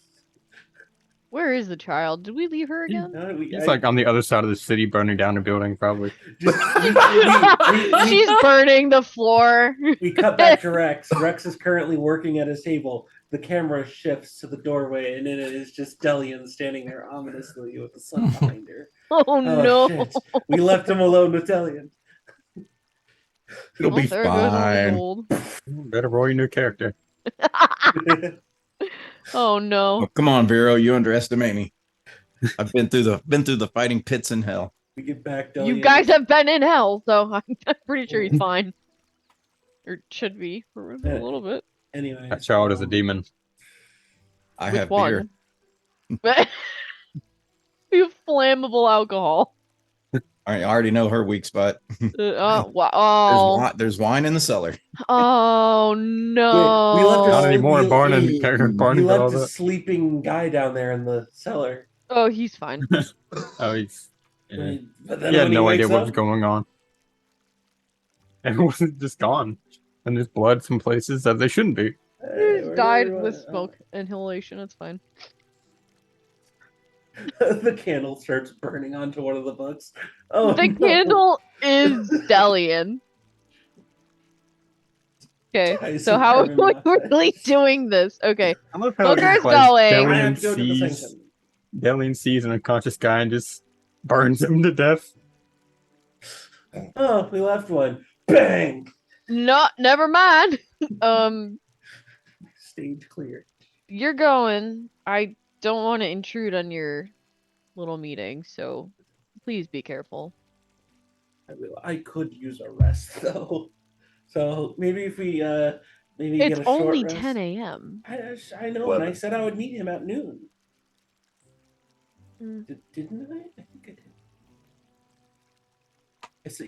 Where is the child? Did we leave her again? He's like on the other side of the city, burning down a building, probably. She's burning the floor. We cut back to Rex. Rex is currently working at his table. The camera shifts to the doorway, and in it is just Delian standing there ominously with the sun behind her. Oh no! Shit. We left him alone with Delian. It'll be there goes fine. old. Better roll your new character. Oh no! Oh, come on, Vero, you underestimate me. I've been through the fighting pits in hell. We get back Delian. You guys have been in hell, so I'm pretty sure he's fine. Or should be for a little bit. Anyway, That child is a demon. I Which have one? beer. You have flammable alcohol. I already know her weak spot. Oh wow! There's wine in the cellar. Oh no! We left Not anymore. Barnum we got all left a that. sleeping guy down there in the cellar. Oh, he's fine. Oh, he's. Yeah. But then He had when no idea wakes what up- was going on. And it wasn't just gone. And there's blood some places that they shouldn't be. Hey, He's where died everyone- with smoke inhalation. It's fine. The candle starts burning onto one of the books. Oh, The no. candle is Delian. Okay, Guys, so how are determined we not to- really doing this? Okay, I love how Booker's just, like, going. I Delian have to go to the sees sanctum. Delian sees an unconscious guy and just burns him to death. Oh, we left one. Bang! Never mind. Stage clear. You're going. I don't want to intrude on your little meeting, so please be careful. I will. I could use a rest though. So maybe if we maybe It's get a short only rest. 10 a.m. I know, and I said I would meet him at noon. Mm. Didn't I? I think I did.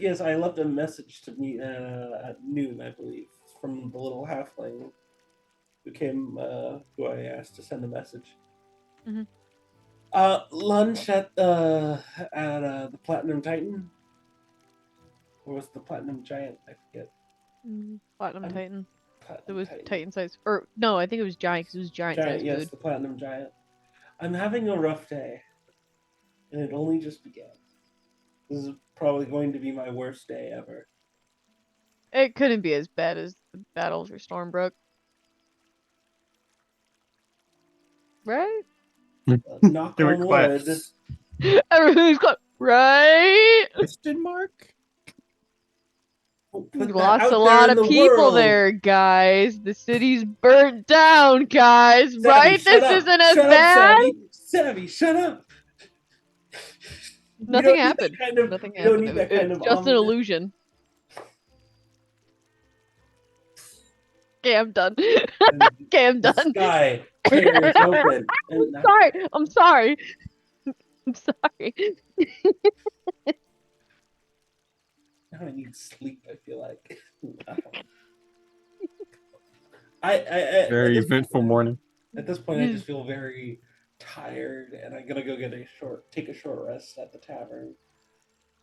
Yes, I left a message to meet at noon, I believe, from the little halfling who came, who I asked to send a message. Mhm. Lunch at the Platinum Titan, or was it the Platinum Giant? I forget. Platinum I'm- Titan. Platinum It was Titan. Titan size. Or, no, I think it was giant because it was giant size Yes, food. the Platinum Giant. I'm having a rough day, and it only just began. This is probably going to be my worst day ever. It couldn't be as bad as the Battle for Stormbrook. Right? Knock Do it, on claps. wood. Everything's good. Right? Question mark? Put We that lost out a there lot in of the people world. there, guys. The city's burnt down, guys. Savvy, Right? shut This up. isn't as Shut bad. up, Savvy, shut up. We Nothing don't need that happened. kind of- Nothing we don't happened. need that kind It's of just an ominous- illusion. Okay, I'm done. And Okay, I'm the done. sky tears open. And Sorry. I'm sorry. I'm sorry. now I need sleep, I feel like. I Very eventful morning. At this point, I just feel very tired, and I'm gonna go take a short rest at the tavern.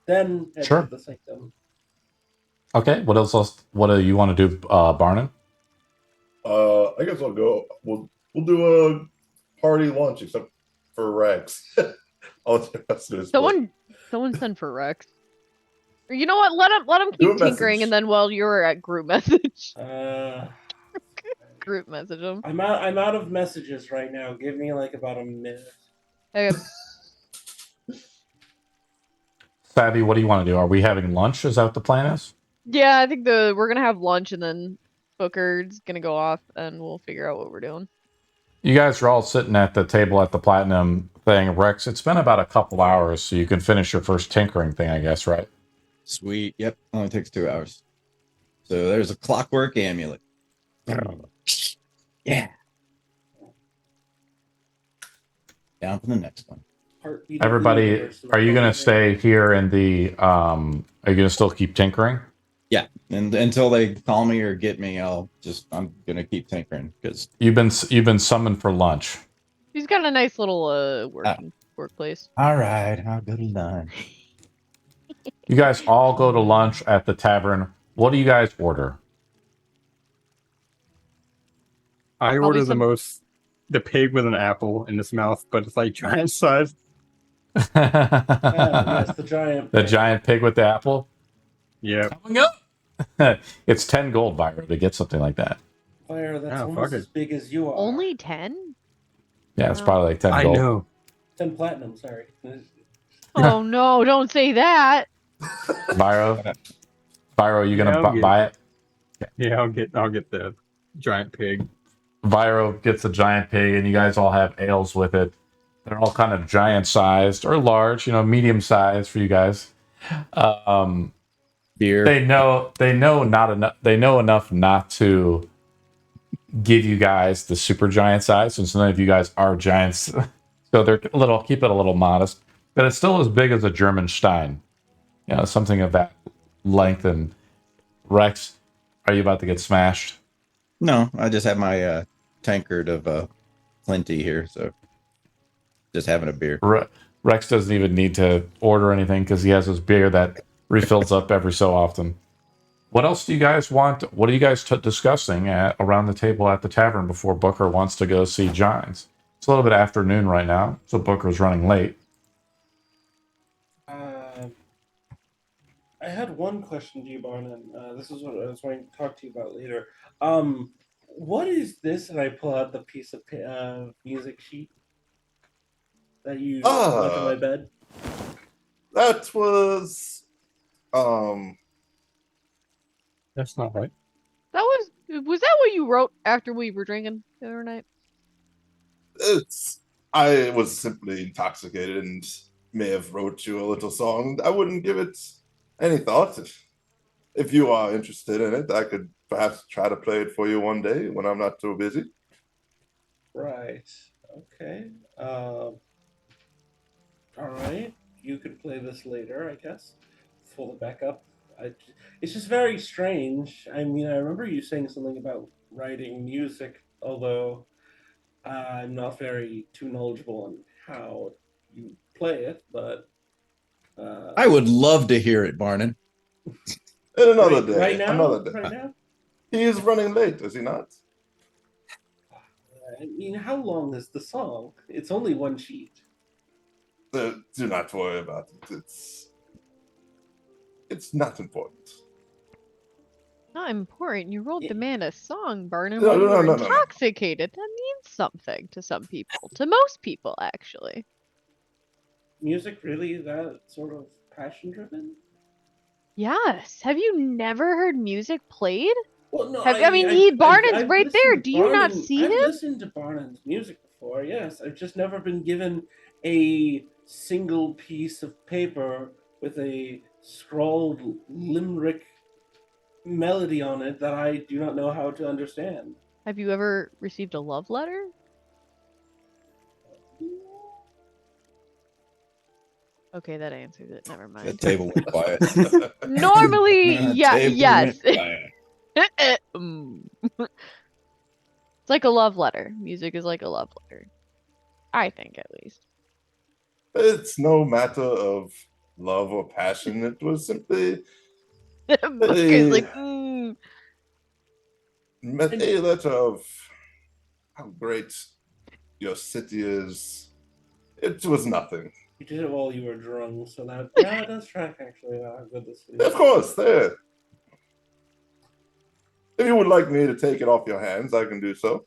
Then head Sure. to the sanctum. Okay. What else? What do you want to do, Barnon? I guess I'll go. We'll do a party lunch, except for Rex. All the rest of his Someone send for Rex. Or you know what? Let him Do keep a tinkering, message. and then while you're at group message, group message him. I'm out of messages right now. Give me like about a minute. Okay. Savvy, what do you want to do? Are we having lunch? Is that what the plan is? Yeah, I think we're gonna have lunch, and then Booker's gonna go off, and we'll figure out what we're doing. You guys are all sitting at the table at the Platinum thing. Rex, it's been about a couple hours, so you can finish your first tinkering thing, I guess, right? Sweet. Yep. Only takes 2 hours. So there's a clockwork amulet. Yeah. Down for the next one. Heartbeat of the Everybody, universe is are you going going to stay here in the, are you going to still keep tinkering? Yeah. And until they call me or get me, I'm gonna keep tinkering because You've been summoned for lunch. He's got a nice little workplace. all right, I'll go to lunch. You guys all go to lunch at the tavern. What do you guys order? I Probably order some- the pig with an apple in its mouth, but it's like giant size. Yes, the giant. The giant pig with the apple? Yeah. Coming up. It's 10 gold, Byron, to get something like that. Fire that's Oh, almost fuck it. as big as you are. Only 10? Yeah, it's probably like 10 I gold. know. 10 platinum. Sorry. Oh no! Don't say that. Byro, you Yeah, gonna I'll buy it? Yeah, I'll get the giant pig. Byro gets a giant pig, and you guys all have ales with it. They're all kind of giant sized or large, medium sized for you guys. Beer. They know not enough. They know enough not to give you guys the super giant size, since none of you guys are giants. So they're keep it a little modest, but it's still as big as a German Stein. Something of that length. And Rex, are you about to get smashed? No, I just have my tankard of plenty here, so just having a beer. Rex doesn't even need to order anything because he has his beer that refills up every so often. What else do you guys want? What are you guys discussing around the table at the tavern before Booker wants to go see Jynes? It's a little bit afternoon right now, so Booker's running late. I had one question to you, Barnon. This is what I was going to talk to you about later. What is this? And I pull out the piece of music sheet that you left on my Ah, bed. that was That's not right. Was that what you wrote after we were drinking the other night? it's I was simply intoxicated and may have wrote you a little song. I wouldn't give it any thought. If you are interested in it, I could perhaps try to play it for you one day when I'm not too busy. Right. Okay. All right. You could play this later, I guess. Pull it back up. It's just very strange. I mean, I remember you saying something about writing music, although I'm not very too knowledgeable on how you play it, but I would love to hear it, Barnon. In another day, right now, another day. right now. He is running late, is he not? I mean, how long is the song? It's only one sheet. Do not worry about it. It's not important. Not important. You rolled demand a song, Barnum, No, while no, you no, were no, no. intoxicated. That means something to some people. To most people, actually. Music really that sort of passion driven? Yes. Have you never heard music played? Well, no, I mean, Barnon's I've right listened there. to Do you not Barnon- see I've him? listened to Barnon's music before. Yes, I've just never been given a single piece of paper with a scrawled limerick melody on it that I do not know how to understand. Have you ever received a love letter? Okay, that answers it. Never The mind. table went quiet. Normally, yeah, Table yes. went quiet. Mm. It's like a love letter. Music is like a love letter. I think, at least. It's no matter of love or passion. It was simply Booker's like, a letter of how great your city is. It was nothing. You did it while you were drunk, so that yeah, it does track actually how good this is. Of course, there. If you would like me to take it off your hands, I can do so.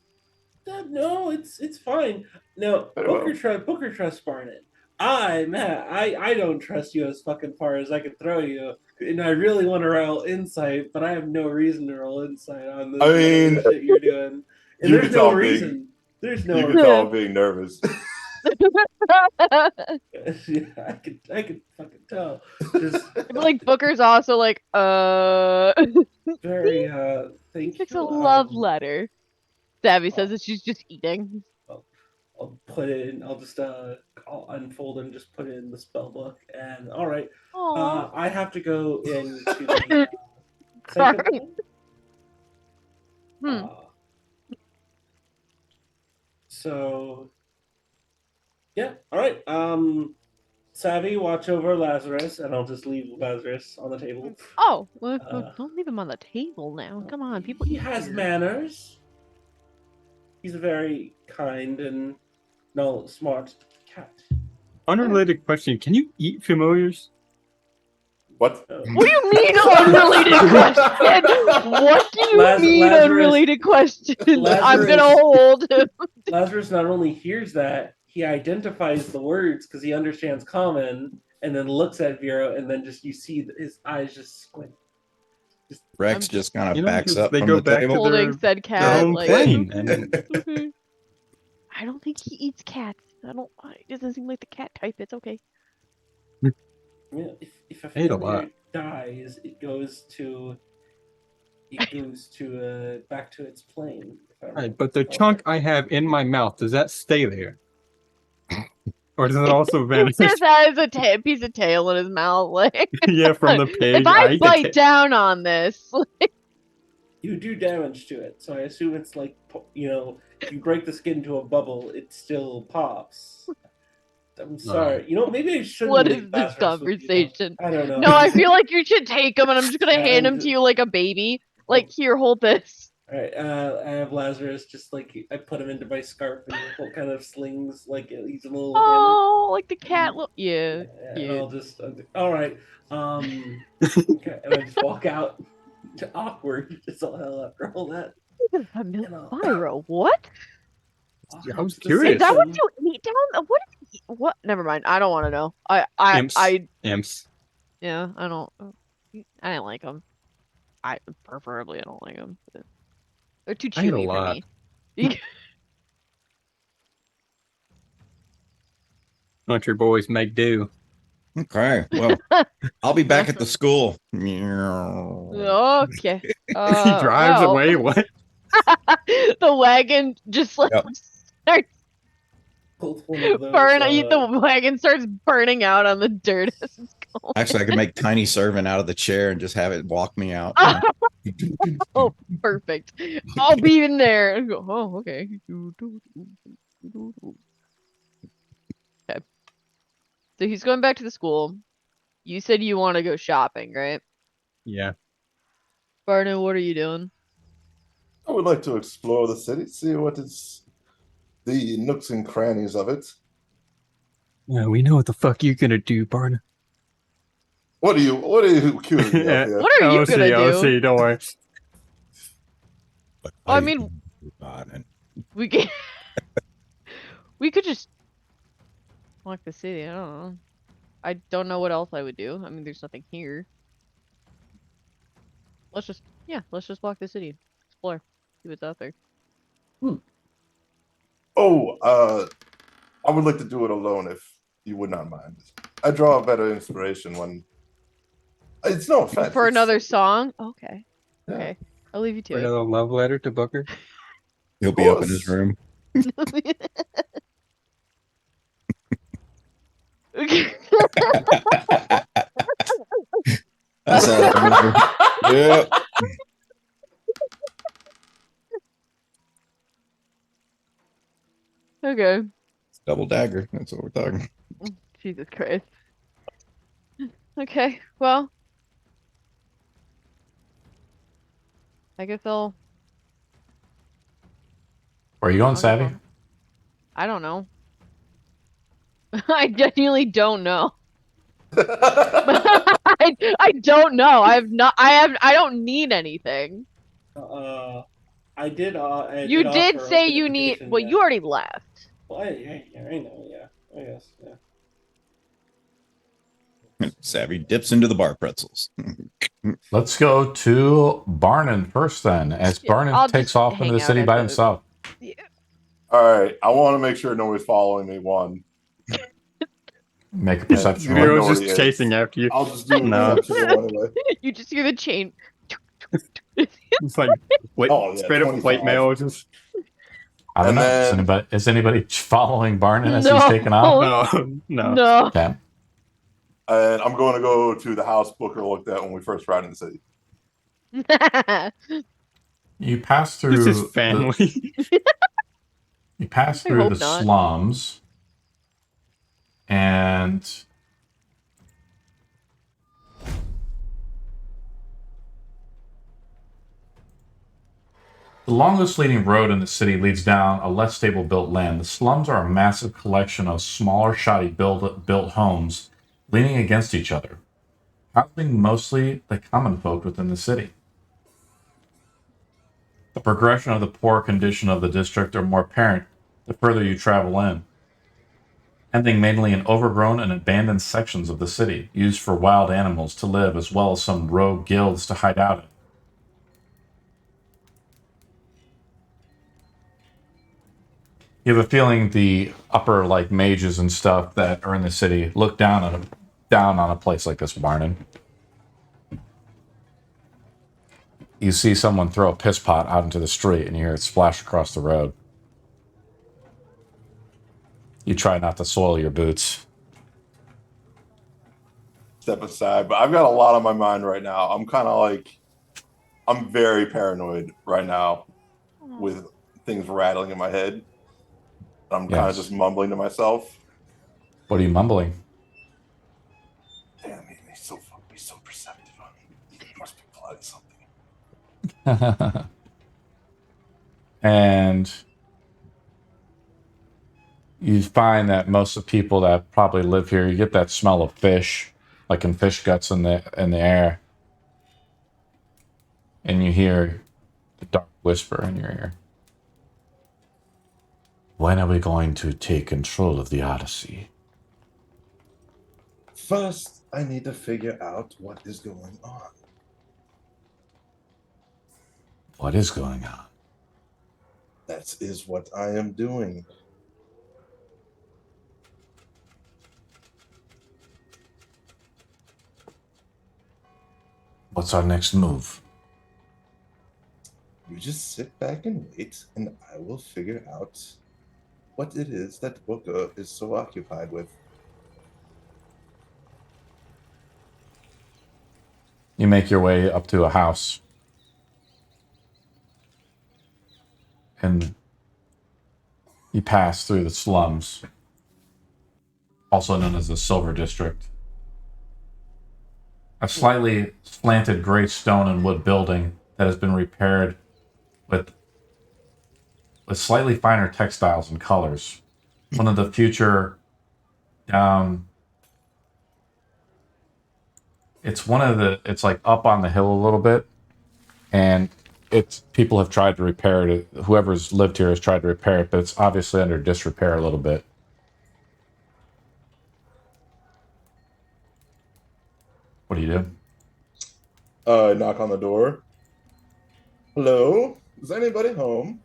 No, it's fine. No, Very well. Booker trust Barnett. I don't trust you as fucking far as I can throw you, and I really want to roll insight, but I have no reason to roll insight on this. I mean, shit you're doing, and you there's can no tell reason. There's no. You can tell I'm being nervous. Yeah, I could fucking tell. Just like Booker's also like, very thank It's you. a love letter. Savvy says that she's just eating. I'll put it in. I'll just I'll unfold and just put it in the spell book. And all right, I have to go into the second one. So yeah, all right. Savvy, watch over Lazarus, and I'll just leave Lazarus on the table. Oh, well, don't leave him on the table now. Come on, people. He has manners. He's a very kind and smart cat. Unrelated question. Can you eat familiars? What? What do you mean unrelated question? What do you mean unrelated question? I'm gonna hold him. Lazarus not only hears that, he identifies the words because he understands common, and then looks at Vero, and then just you see his eyes just squint. Rex just kind of backs because up they from go the back table. to Holding said cat. home Like, plane. And I don't think he eats cats. It doesn't seem like the cat type. It's okay. Yeah, if a Ate a familiar lot. dies, it goes to back to its plane. right, but the chunk I have in my mouth, does that stay there? Or does it also vanish? He just has a piece of tail in his mouth. Like, Yeah, from the pig. if I eat the bite down on this, you do damage to it, so I assume it's like, if you break the skin to a bubble, it still pops. I'm sorry. Maybe I shouldn't. what leave is this Lazarus with you. conversation? I don't know. No, I feel like you should take him, and I'm just gonna hand him to you like a baby. Like, here, hold this. All right, I have Lazarus. Just like I put him into my scarf and what kind of slings, like he's a little hammer. Oh, like the cat. Yeah. And I'll just all right. Okay, and I just walk out. Awkward as all hell after all that. Pyro, what? I was To curious. Is that what some- you eat down? What? What? Never mind. I don't want to know. I. Imps. Yeah. I don't. I didn't like them. I preferably I don't like them. They're too I ate a chewy for lot. me. Country boys make do. Okay. Well, I'll be back at the school. Meow. Okay. He drives well, away. What? the wagon just like Yep. starts Both one of those, burning. The wagon starts burning out on the dirt as it's going. Actually, I could make Tiny Servant out of the chair and just have it walk me out. Oh, perfect. I'll be in there. And go, oh, okay. Okay. So he's going back to the school. You said you want to go shopping, right? Yeah. Barney, what are you doing? I would like to explore the city, see what is the nooks and crannies of it. Yeah, we know what the fuck you're gonna do, Barney. What are you accusing me of here? What are you gonna do? I'll see, don't worry. I mean, we can. We could just walk the city. I don't know. I don't know what else I would do. I mean, there's nothing here. Let's just walk the city, explore, see what's out there. Oh, I would like to do it alone if you would not mind. I draw a better inspiration when it's no offense. For it's- another song? Okay. Yeah. Okay. I'll leave you to Another love letter to Booker. He'll be up in his room. it. Okay. That's all I remember. Yeah. Okay. Double dagger. That's what we're talking. Jesus Christ. Okay, well. I guess I'll. Where are you going, I'll go Savvy? home. I don't know. I genuinely don't know. I don't know. I don't need anything. I did. You did say you need. Well, you already left. Well, I know. Yeah. I guess. Yeah. Savvy dips into the bar pretzels. Let's go to Barnon first then, as Yeah, Barnon I'll takes just off hang into the out city at by the- himself. All right, I want to make sure nobody's following me. One, Make a perception Yeah. roll. Vero's just Minority chasing after you. I'll just do a No. perception roll anyway. You just hear the chain. It's like plate, Oh, yeah, straight up plate 25. mail. Just I don't And know. then- Is anybody following Barnon as No. he's taking off? no. No. Okay. And I'm going to go to the house Booker looked at when we first arrived in the city. You pass through. This is family. You pass I through hope the not. slums, and the longest leading road in the city leads down a less stable built land. The slums are a massive collection of smaller, shoddy built homes leaning against each other, housing mostly the common folk within the city. The progression of the poor condition of the district are more apparent the further you travel in, ending mainly in overgrown and abandoned sections of the city, used for wild animals to live as well as some rogue guilds to hide out in. You have a feeling the upper mages and stuff that are in the city look down on a place like this, Barnon. You see someone throw a piss pot out into the street and you hear it splash across the road. You try not to soil your boots. Step aside, but I've got a lot on my mind right now. I'm very paranoid right now with things rattling in my head. I'm kind of Yes. just mumbling to myself. What are you mumbling? Damn, he's so perceptive. He must be plotting something. And you find that most of the people that probably live here, you get that smell of fish, like in fish guts in the air. And you hear the dark whisper in your ear. When are we going to take control of the Odyssey? First, I need to figure out what is going on. What is going on? That is what I am doing. What's our next move? You just sit back and wait, and I will figure out what it is that Booker is so occupied with. You make your way up to a house. And you pass through the slums, also known as the Silver District. A slightly slanted gray stone and wood building that has been repaired with slightly finer textiles and colors. One of the future it's like up on the hill a little bit, and people have tried to repair it. Whoever's lived here has tried to repair it, but it's obviously under disrepair a little bit. What do you do? Knock on the door. Hello? Is anybody home?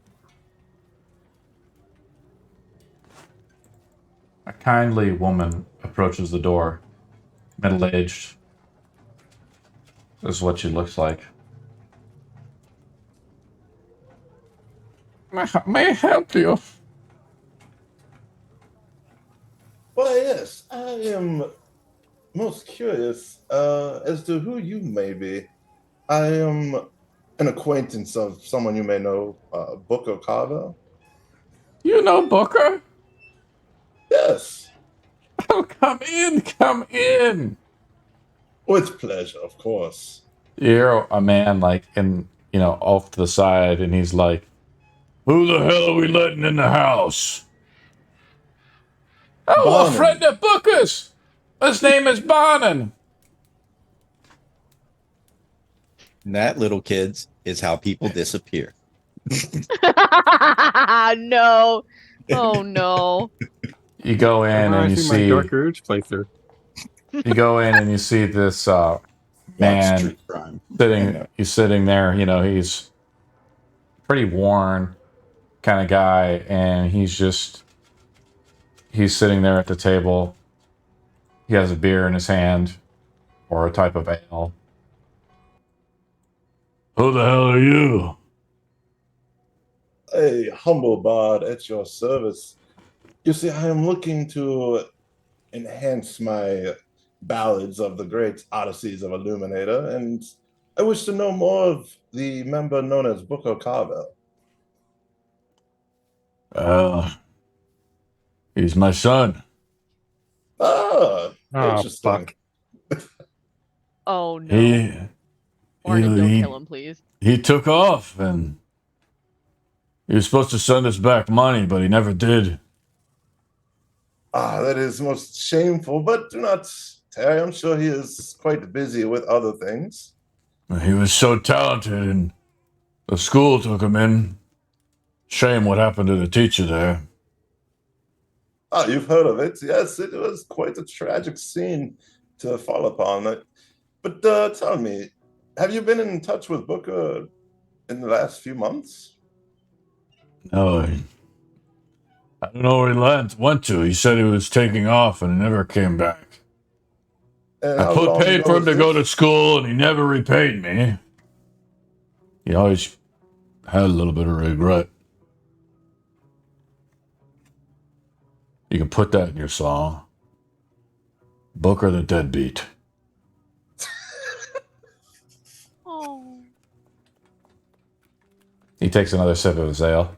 A kindly woman approaches the door, middle-aged. This is what she looks like. May I help you? Why, yes, I am most curious as to who you may be. I am an acquaintance of someone you may know, Booker Carver. You know Booker? Yes, Oh, come in, come in. with pleasure, of course. You hear a man off to the side, and he's like, "Who the hell are we letting in the house?" "Oh, Barnum. a friend of Booker's. His name is Barnum." And that, little kids, is how people disappear. No. Oh no. You go in and you Reminds me of my see Dark Urge playthrough. this Watch man True Crime. I know. he's sitting there, he's pretty worn kind of guy, and he's sitting there at the table. He has a beer in his hand, or a type of ale. "Who the hell are you?" A humble bard at your service. You see, I am looking to enhance my ballads of the great Odysseys of Illuminator, and I wish to know more of the member known as Booker Carver. He's my son. Ah, Oh, interesting. fuck. Oh no. he- Barnum, don't kill him, please. He took off, and he was supposed to send us back money, but he never did. Ah, that is most shameful, but do not tarry. I'm sure he is quite busy with other things. He was so talented, and the school took him in. Shame what happened to the teacher there. Ah, you've heard of it. Yes, it was quite a tragic scene to fall upon. But tell me, have you been in touch with Booker in the last few months? No, I don't know where he went to. He said he was taking off and never came back. And I how long paid ago for him was to go to this? school, and he never repaid me. He always had a little bit of regret. You can put that in your song. Booker the Deadbeat. Oh. He takes another sip of his ale.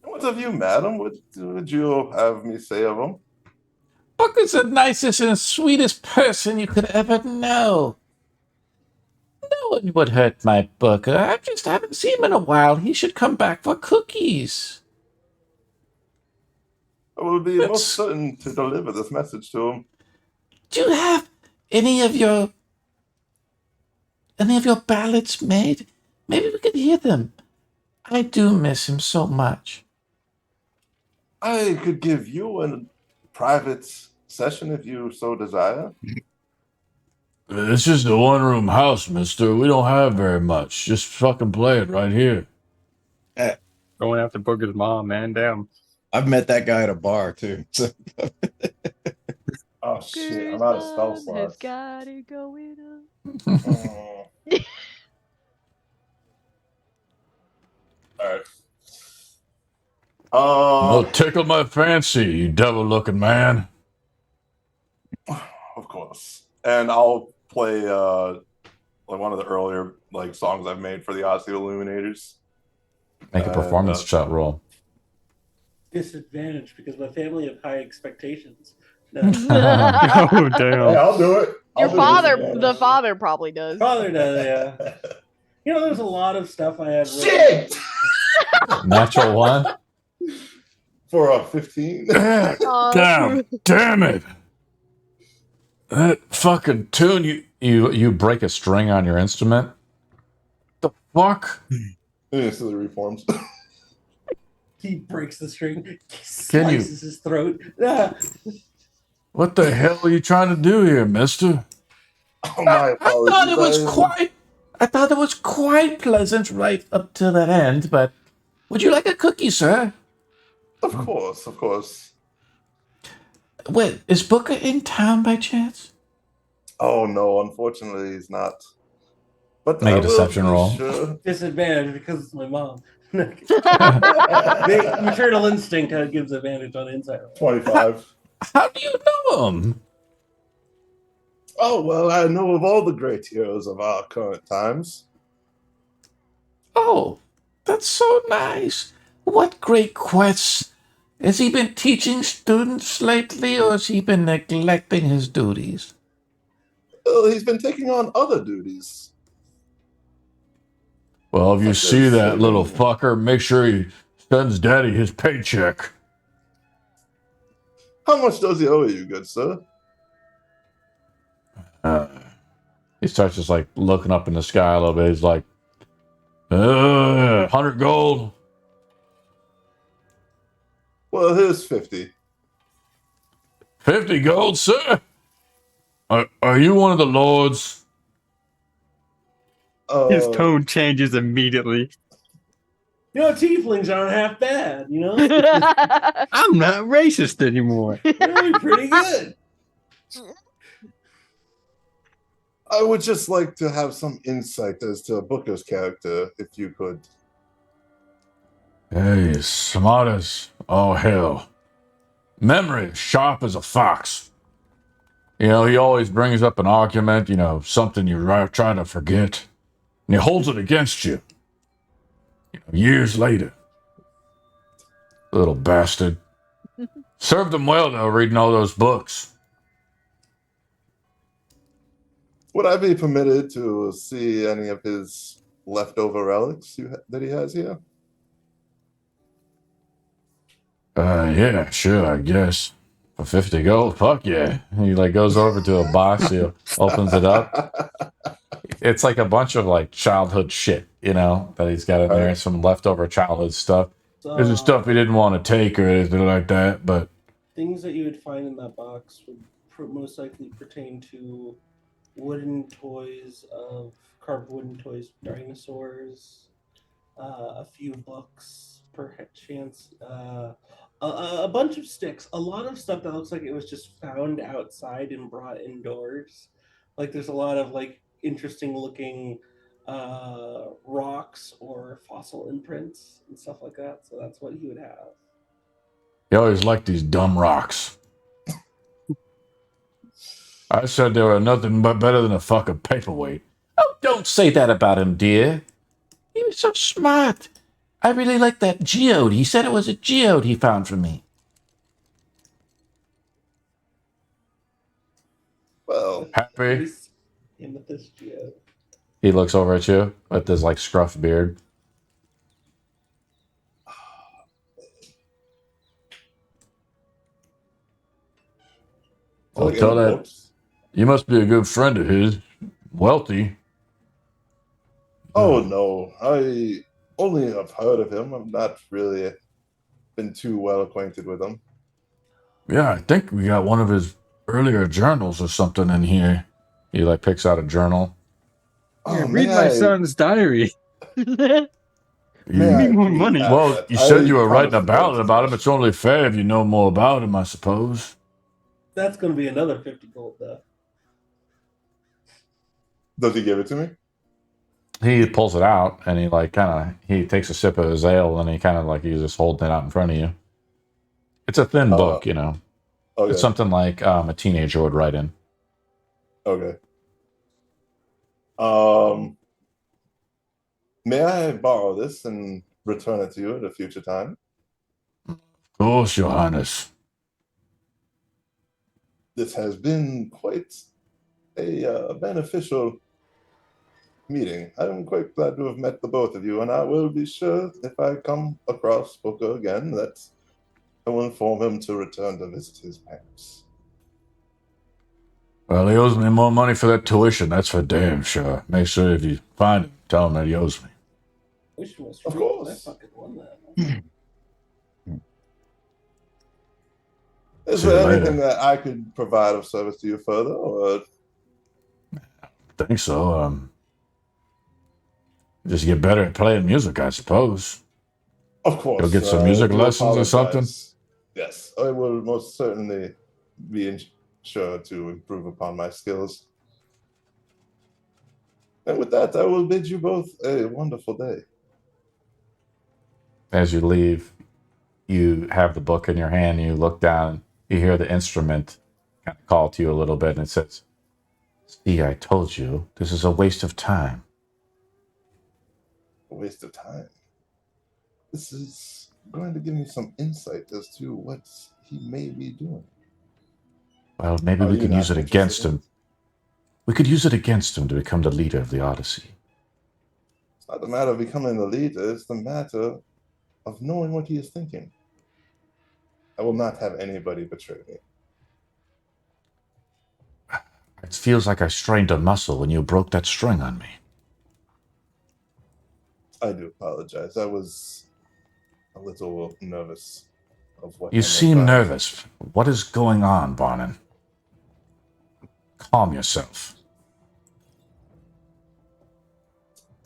What of you, madam? What would you have me say of him? Booker's the nicest and sweetest person you could ever know. No one would hurt my booker. I just haven't seen him in a while. He should come back for cookies. I will be That's- most certain to deliver this message to him. Do you have any of your ballads made? Maybe we could hear them. I do miss him so much. I could give you a private session if you so desire. It's just a one-room house, mister. We don't have very much. Just fucking play it right here. Going after Booger's mom, man. Damn. I've met that guy at a bar too. So Oh shit! I'm out of spell Has slots. got it going on. Oh. All right. Oh, tickle my fancy, you devil-looking man. Of course. And I'll play like one of the earlier like songs I've made for the Odyssey of Illuminators. Make a performance shot roll. Disadvantage because my family have high expectations. No. Oh, Hey, damn. I'll do it. Your I'll do father, this. the father probably does. Father does, yeah. You know, there's a lot of stuff I had. Shit! Natural one. For a 15. God damn it! That fucking tune. You break a string on your instrument. The fuck? Instantly reforms. He breaks the string, Can you- slices his throat. Ah. What the hell are you trying to do here, mister? Oh, my I thought it was apologies. quite pleasant right up to that end, but would you like a cookie, sir? Of course, of course. Wait, is Booker in town by chance? Oh no, unfortunately he's not. But Make a I will deception be roll. Sure. Disadvantage because it's my mom. Maternal instinct gives advantage on insight. 25. How do you know him? Oh well, I know of all the great heroes of our current times. Oh, that's so nice. What great quests. Has he been teaching students lately, or has he been neglecting his duties? Well, he's been taking on other duties. Well, if you Like see this, that little saving- fucker, make sure he sends Daddy his paycheck. How much does he owe you, good sir? He starts just like looking up in the sky a little bit. He's like, 100 gold. Well, here's 50. 50 gold, sir? Are you one of the lords? His tone changes immediately. You know, tieflings aren't half bad, you know? I'm not racist anymore. They're pretty good. I would just like to have some insight as to Booker's character, if you could. Hey, smart as oh hell. Memory sharp as a fox. You know, he always brings up an argument, you know, something you're trying to forget. And he holds it against you. You know, years later. Little bastard. Served him well, though, reading all those books. Would I be permitted to see any of his leftover relics that he has here? Yeah, sure, I guess. For 50 gold, fuck yeah. He like goes over to a box, he opens it up. It's like a bunch of like childhood shit, you know, that he's got in there. Some leftover childhood stuff. There's some stuff he didn't want to take or anything like that, but Things that you would find in that box would most likely pertain to wooden toys carved wooden toys, dinosaurs, a few books, perchance, a bunch of sticks, a lot of stuff that looks like it was just found outside and brought indoors. Like there's a lot of like interesting looking rocks or fossil imprints and stuff like that. So that's what he would have. he always liked these dumb rocks. I said they were nothing but better than a fucking paperweight. Oh, don't say that about him, dear. He was so smart. I really like that geode. He said it was a geode he found for me. Well, Happy? Amethyst geo. He looks over at you with his like scruff beard. I'll Like tell any that books? you must be a good friend of his. Wealthy. Oh no, I only have heard of him. I've not really been too well acquainted with him. Yeah, I think we got one of his earlier journals or something in here. He like picks out a journal. Here, Oh, read my son's diary. may Give me I more please money. have Well, that? you said I you were writing a promised to ballad write about him. such. It's only fair if you know more about him, I suppose. That's going to be another 50 gold, though. Does he give it to me? He pulls it out and he like he takes a sip of his ale and he kind of like he's just holding it out in front of you. It's a thin book, you know. Okay. It's something like a teenager would write in. Okay. May I borrow this and return it to you at a future time? Of course, Your Highness. This has been quite a beneficial meeting. I'm quite glad to have met the both of you, and I will be sure if I come across Booker again that I will inform him to return to visit his parents. Well, he owes me more money for that tuition, that's for damn sure. Make sure if you find him, tell him that he owes me. Wish it was Of free. course. I fucking won that. Is See you there later. anything that I could provide of service to you further, or I think so. Just get better at playing music, I suppose. of course, Go get some I music do lessons or something? apologize. Yes, I will most certainly be sure to improve upon my skills. And with that, I will bid you both a wonderful day. As you leave, you have the book in your hand, and you look down, you hear the instrument kind of call to you a little bit, and it says, "See, I told you, this is a waste of time." A waste of time. This is going to give me some insight as to what he may be doing. Well, maybe Are we you could not use it interested against in him. it? We could use it against him to become the leader of the Odyssey. It's not the matter of becoming the leader, it's the matter of knowing what he is thinking. I will not have anybody betray me. It feels like I strained a muscle when you broke that string on me. I do apologize. I was a little nervous of what You I may seem find. nervous. What is going on, Barnon? Calm yourself.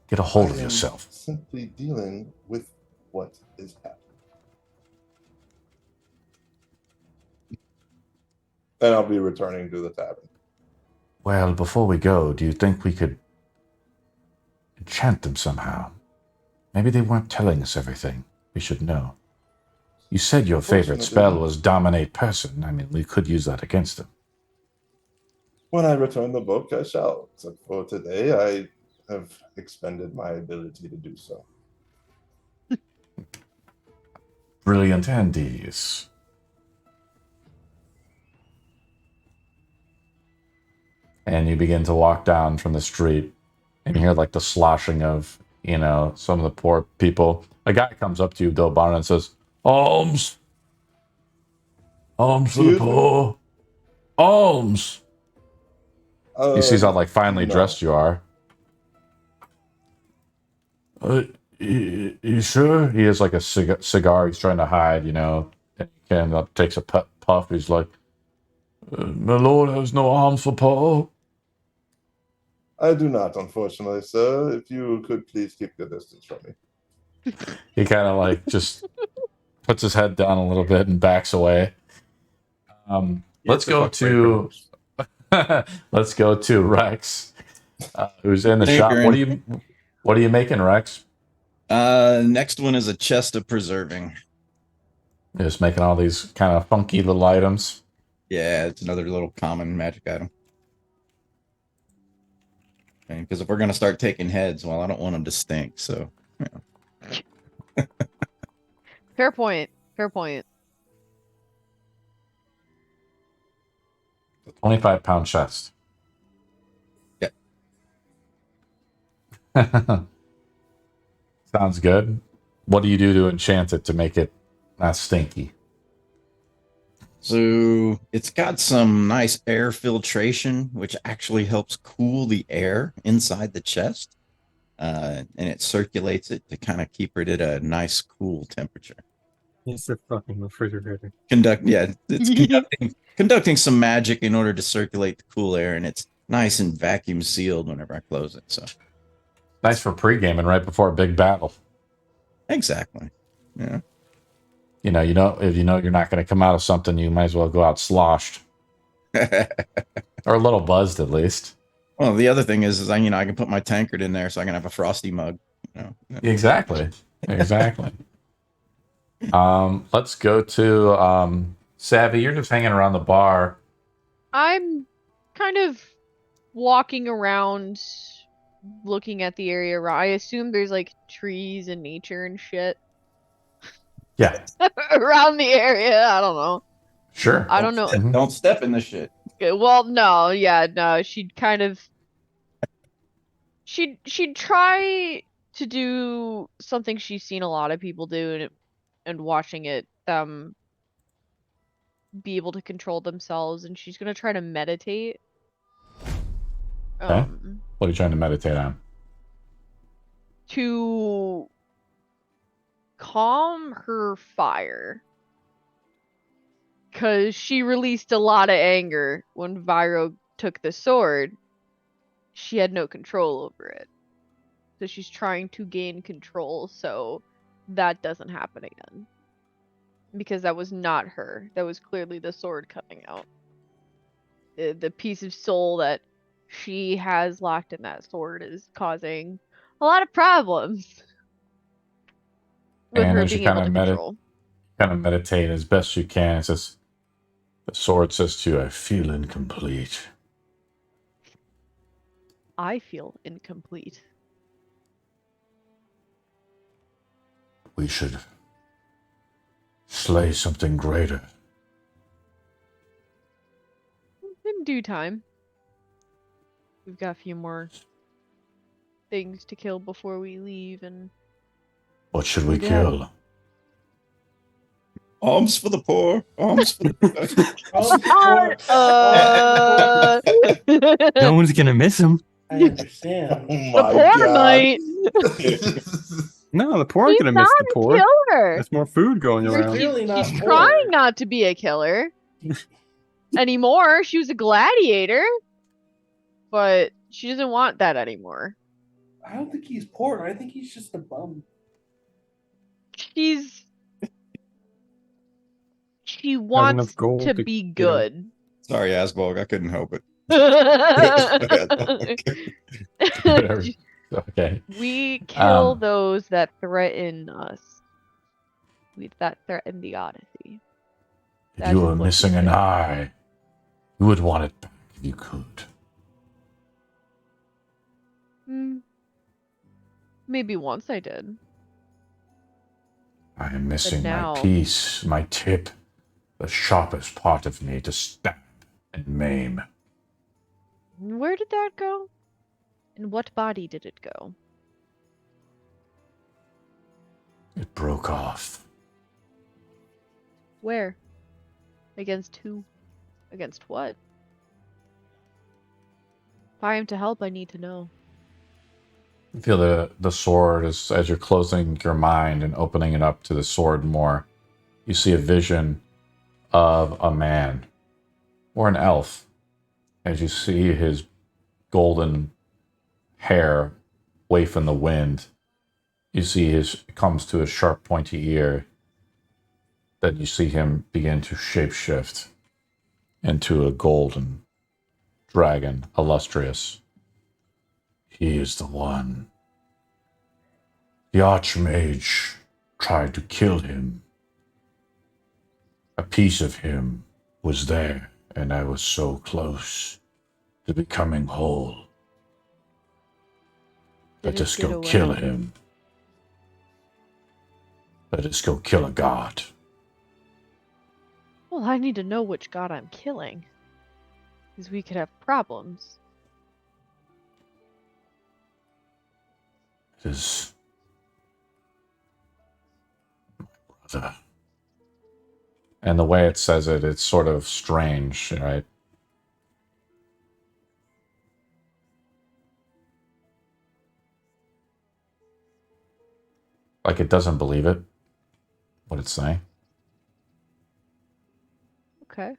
Get a hold of I am yourself. simply dealing with what is happening. And I'll be returning to the tavern. Well, before we go, do you think we could enchant them somehow? Maybe they weren't telling us everything we should know. You said your favorite spell Unfortunately- was dominate person. I mean, we could use that against them. When I return the book, I shall. Except for today, I have expended my ability to do so. Brilliant and devious. And you begin to walk down from the street, and you hear like the sloshing of, some of the poor people. A guy comes up to you, though, Barnon, and says, "Alms! Alms for the Excuse me? poor! Alms!" He sees how like finely No. dressed you are. You sure? He has like a cigar he's trying to hide, and he kind of takes a puff. He's like, "My lord has no alms for poor." I do not, unfortunately, sir. If you could please keep your distance from me. He kind of like just puts his head down a little bit and backs away. Let's go to let's go to Rex, who's in the shop. What are you making, Rex? Next one is a chest of preserving. Just making all these kind of funky little items. Yeah, it's another little common magic item. Because if we're gonna start taking heads, well, I don't want them to stink. So, Fair point. Fair point. A 25-pound chest. Yeah. Sounds good. What do you do to enchant it to make it not stinky? So it's got some nice air filtration, which actually helps cool the air inside the chest. And it circulates it to kind of keep it at a nice, cool temperature. It's a fucking refrigerator. It's conducting some magic in order to circulate the cool air, and it's nice and vacuum sealed whenever I close it. So Nice for pre-gaming right before a big battle. exactly, yeah. If you know you're not going to come out of something, you might as well go out sloshed or a little buzzed at least. Well, the other thing is I can put my tankard in there, so I can have a frosty mug. Exactly. Let's go to Savvy. You're just hanging around the bar. I'm kind of walking around, looking at the area around. I assume there's like trees and nature and shit Yeah, around the area. I don't know. sure. I don't know. Don't step in the shit. Okay, well, no, yeah, no. She'd try to do something she's seen a lot of people do, and watching them be able to control themselves, and she's gonna try to meditate. Okay. What are you trying to meditate on? To calm her fire. Because she released a lot of anger when Vyro took the sword. She had no control over it. So she's trying to gain control so that doesn't happen again. Because that was not her. That was clearly the sword coming out. The piece of soul that she has locked in that sword is causing a lot of problems. With And her as you being able to control. kind of meditate as best you can. It says, the sword says to you, I feel incomplete. I feel incomplete. We should slay something greater. In due time. We've got a few more things to kill before we leave, and What should we Yeah. kill? Alms for the poor. Alms for the poor. No one's gonna miss him. I understand. Oh the my poor God. might. No, the poor aren't He's gonna not miss the a poor. killer. There's more food going He's around. clearly not She's poor. trying not to be a killer anymore. She was a gladiator, but she doesn't want that anymore. I don't think he's poor. I think he's just a bum. She wants enough gold to to be get him. good. Sorry, Asbolg, I couldn't help it. Whatever. Okay. We kill Um, those that threaten us. That threaten the Odyssey. If That you is were what we missing an do. eye, you would want it back if you could. Maybe once I did. I am missing now- my piece, my tip, the sharpest part of me to stab and maim. Where did that go? In what body did it go? It broke off. Where? Against who? Against what? If I am to help, I need to know. You feel the sword as you're closing your mind and opening it up to the sword more. You see a vision of a man or an elf as you see his golden hair waif in the wind. You see it comes to a sharp pointy ear. Then you see him begin to shapeshift into a golden dragon, illustrious. He is the one. The Archmage tried to kill him. A piece of him was there, and I was so close to becoming whole. Did Let it us get go away? kill him. Let us go kill a god. Well, I need to know which god I'm killing. Because we could have problems. It is my brother. And the way it says it, it's sort of strange, right? Like it doesn't believe it, what it's saying. Okay.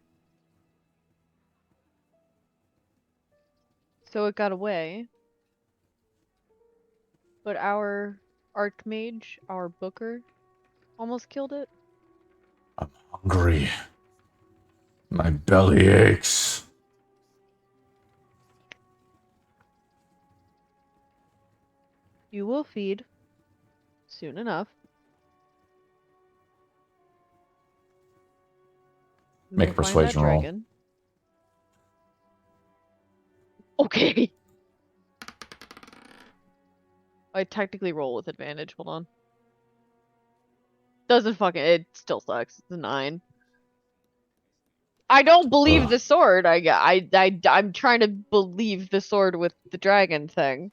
So it got away. But our Archmage, our Booker, almost killed it. I'm hungry. My belly aches. You will feed soon enough. We Make a will find that persuasion roll. dragon. Okay. I technically roll with advantage. Hold on. Doesn't fucking. It still sucks. It's a 9. I don't believe Ugh. the sword. I'm trying to believe the sword with the dragon thing.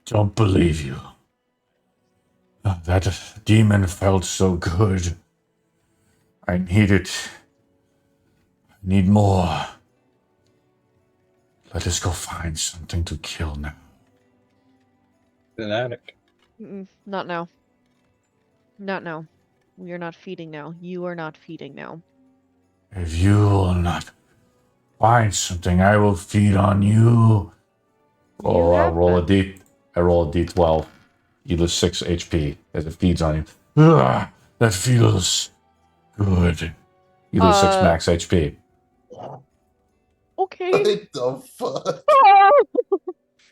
Don't believe you. That demon felt so good. I need it. I need more. Let us go find something to kill now. An attic. Not now. Not now. We are not feeding now. You are not feeding now. If you will not find something, I will feed on you. Oh, I have roll a been. d12. You lose 6 HP as it feeds on you. Ugh, that feels good. You lose 6 max HP. Okay. What the fuck?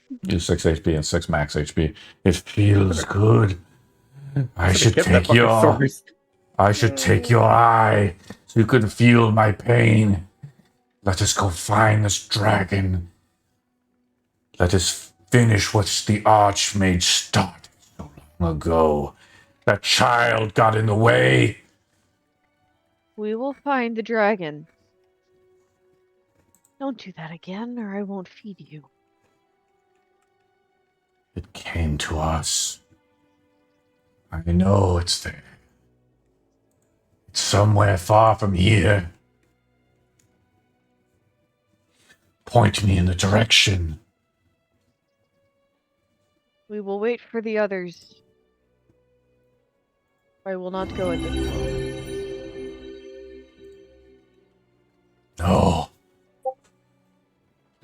You lose 6 HP and 6 max HP. It feels good. I should take your... I should take your eye so you can feel my pain. Let us go find this dragon. Let us finish what the Archmage started so long ago. That child got in the way. We will find the dragon. Don't do that again, or I won't feed you. It came to us. I know it's there. It's somewhere far from here. Point me in the direction. We will wait for the others. I will not go at this moment. No.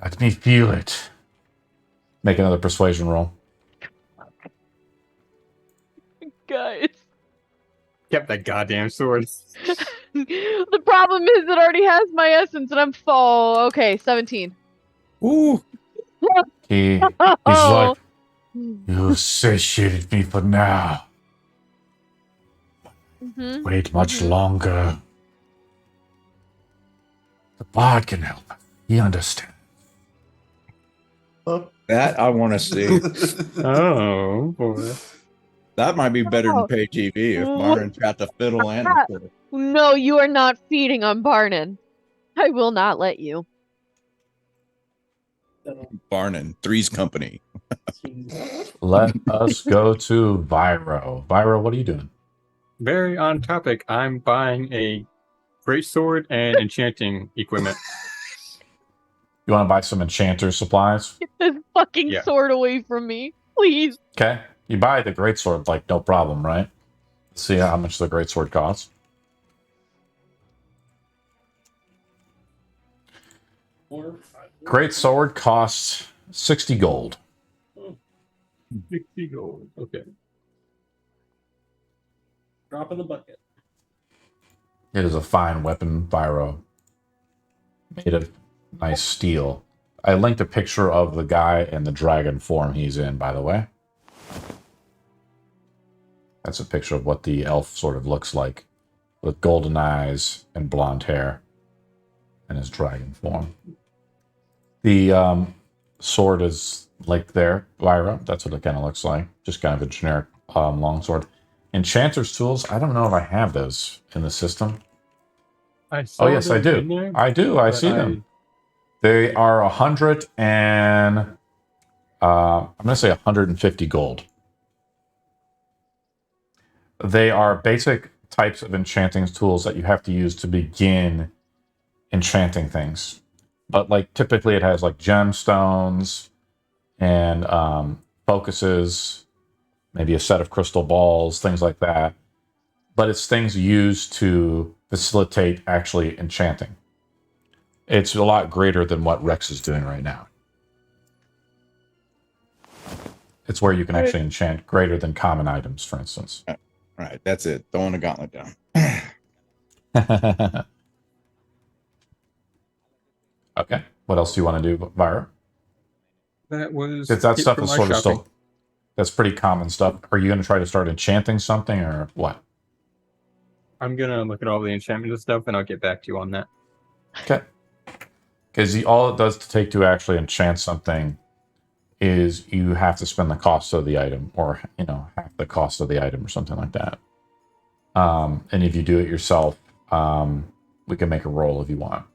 Let me feel it. Make another persuasion roll. Guys. Kept that goddamn sword. The problem is it already has my essence and I'm full. Okay, 17. Ooh. He's like, you satiated me for now. Mm-hmm. Wait much longer. The bard can help. He understands. That I want to see. Oh boy. That might be better than Oh. pay TV if Byron's got the fiddle and the fiddle. No, you are not feeding on Barnon. I will not let you. Barnon, Three's Company. Let us go to Vyro. Vyro, what are you doing? Very on topic. I'm buying a great sword and enchanting equipment. You want to buy some enchanter supplies? Get this fucking Yeah. sword away from me, please. Okay. You buy the greatsword, like, no problem, right? Let's see how much the greatsword costs. Greatsword costs 60 gold. 60 gold. Okay. Drop in the bucket. It is a fine weapon, Vyro. Made of nice steel. I linked a picture of the guy and the dragon form he's in, by the way. That's a picture of what the elf sort of looks like, with golden eyes and blonde hair, and his dragon form. The sword is like there, Vyra. That's what it kind of looks like. Just kind of a generic longsword. Enchanter's tools, I don't know if I have those in the system. I saw Oh, yes, I them in do. there, I do. I see them. They are 100 and... I'm going to say 150 gold. They are basic types of enchanting tools that you have to use to begin enchanting things. But like typically it has like gemstones and focuses, maybe a set of crystal balls, things like that. But it's things used to facilitate actually enchanting. It's a lot greater than what Rex is doing right now. It's where you can actually enchant greater than common items, for instance. Right, that's it. Throwing the gauntlet down. Okay. What else do you want to do, Vira? That was Because that it stuff for is my sort of shopping. still, that's pretty common stuff. Are you going to try to start enchanting something or what? I'm gonna look at all the enchantment and stuff, and I'll get back to you on that. Okay. Because all it does to take to actually enchant something is you have to spend the cost of the item, or half the cost of the item, or something like that. And if you do it yourself, we can make a roll if you want.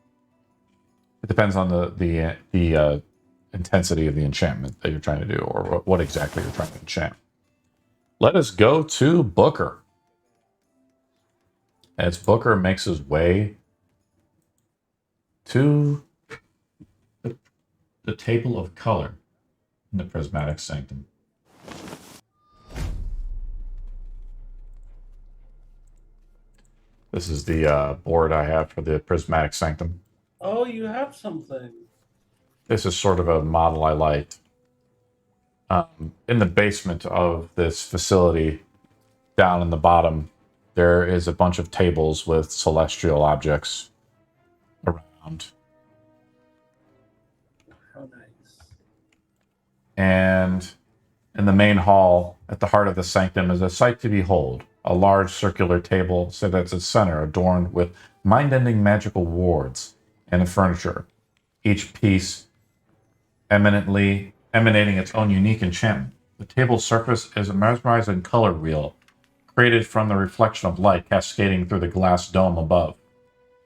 It depends on the intensity of the enchantment that you're trying to do, or what exactly you're trying to enchant. Let us go to Booker. As Booker makes his way to the table of color in the prismatic sanctum. This is the board I have for the prismatic sanctum. Oh, you have something. This is sort of a model I liked. In the basement of this facility, down in the bottom, there is a bunch of tables with celestial objects around. How nice. And in the main hall, at the heart of the sanctum, is a sight to behold. A large circular table set at its center, adorned with mind-ending magical wards and furniture, each piece emanating its own unique enchantment. The table's surface is a mesmerizing color wheel, created from the reflection of light cascading through the glass dome above,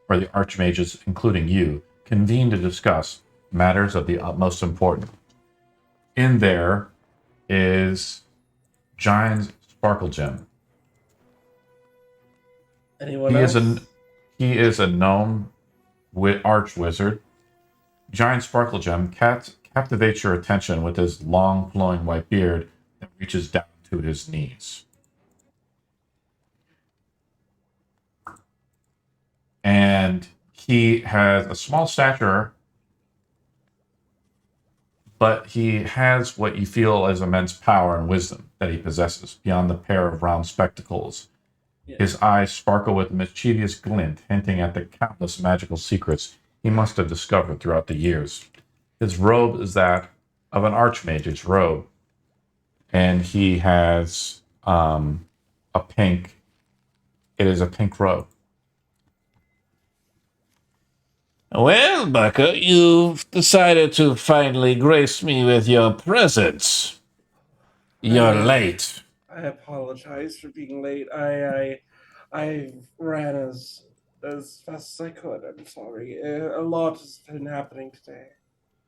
where the archmages, including you, convene to discuss matters of the utmost importance. In there is Jynes Sparklegem. Anyone He else? he is a gnome arch wizard. Jynes Sparklegem captivates your attention with his long, flowing white beard that reaches down to his knees. And he has a small stature, but he has what you feel as immense power and wisdom that he possesses, beyond the pair of round spectacles. Yeah. His eyes sparkle with mischievous glint, hinting at the countless magical secrets he must have discovered throughout the years. His robe is that of an archmage's robe, and he has it is a pink robe. Well, Bucker, you've decided to finally grace me with your presence. You're late. I apologize for being late. I ran as fast as I could. I'm sorry. A lot has been happening today.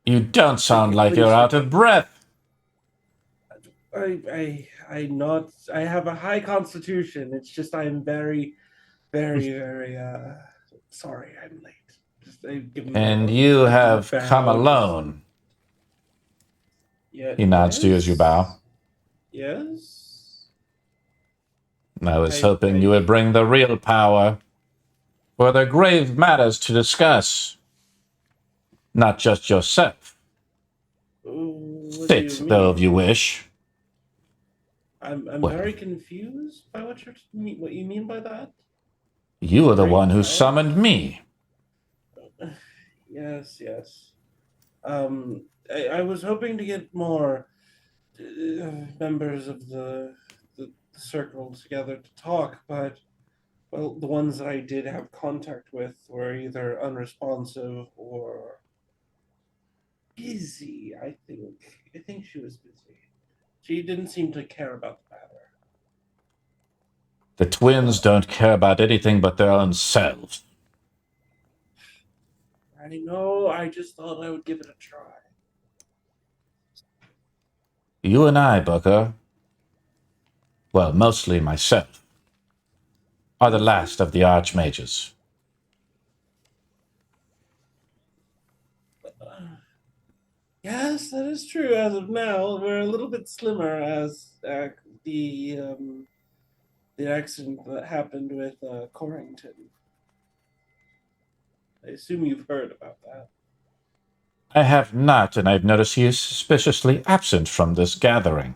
You don't sound like you're out of breath. I have a high constitution. It's just I'm very, very, very sorry I'm late. And you have come alone. Yeah. He nods to you as you bow. Yes. I was hoping you would bring the real power, for there are grave matters to discuss. Not just yourself. Sit, though, if you wish. I'm very confused by what you mean by that. You are the one who summoned me. Yes. I was hoping to get more members of the circle together to talk, but well, the ones that I did have contact with were either unresponsive or busy. I think she was busy. She didn't seem to care about the matter. The twins don't care about anything but their own selves. I know, I just thought I would give it a try. You and I, Booker. Well, mostly myself. are the last of the archmages. Yes, that is true. As of now, we're a little bit slimmer as the accident that happened with Corrington. I assume you've heard about that. I have not, and I've noticed he is suspiciously absent from this gathering.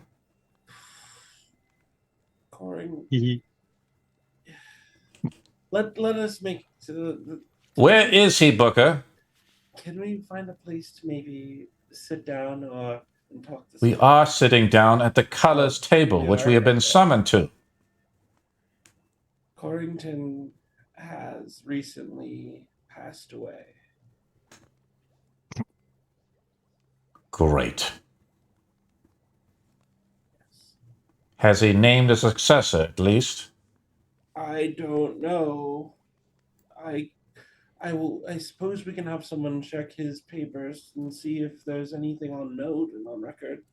Corrington. Let us make. Where is he, Booker? Can we find a place to maybe sit down and talk to? We are sitting down at the colors table, we which are? we have been Okay. summoned to. Corrington has recently passed away. Great. Has he named a successor, at least? I don't know. I suppose we can have someone check his papers and see if there's anything on note and on record.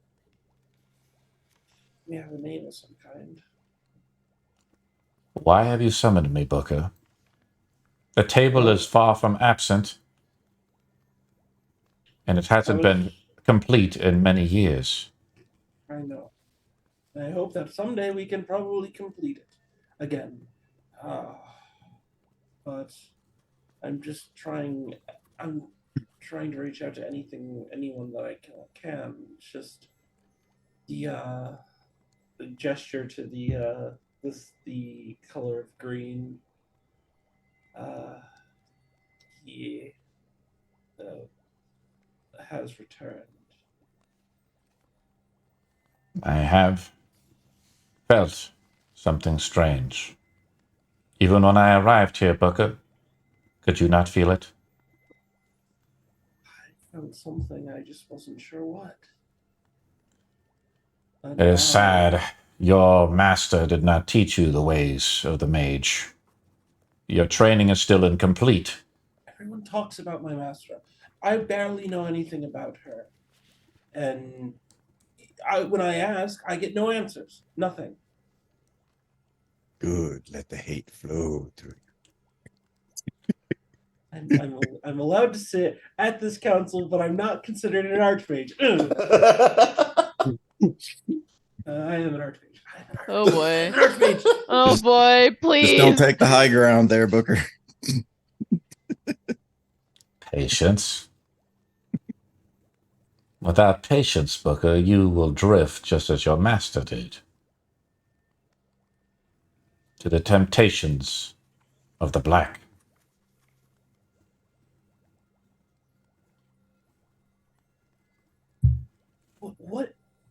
We have a name of some kind. Why have you summoned me, Booker? The table is far from absent, and it hasn't been complete in many years. I know. I hope that someday we can probably complete it again. But I'm just trying. I'm trying to reach out to anyone that I can. It's just the gesture to the color of green. He has returned. I have felt something strange. Even when I arrived here, Booker, could you not feel it? I felt something, I just wasn't sure what. It is sad. Your master did not teach you the ways of the mage. Your training is still incomplete. Everyone talks about my master. I barely know anything about her. And when I ask, I get no answers. Nothing. Good. Let the hate flow through. I'm allowed to sit at this council, but I'm not considered an archmage. I am an archmage. Oh boy. I'm an archmage. Oh boy, please. Just don't take the high ground there, Booker. Patience. Without patience, Booker, you will drift just as your master did. To the temptations of the black.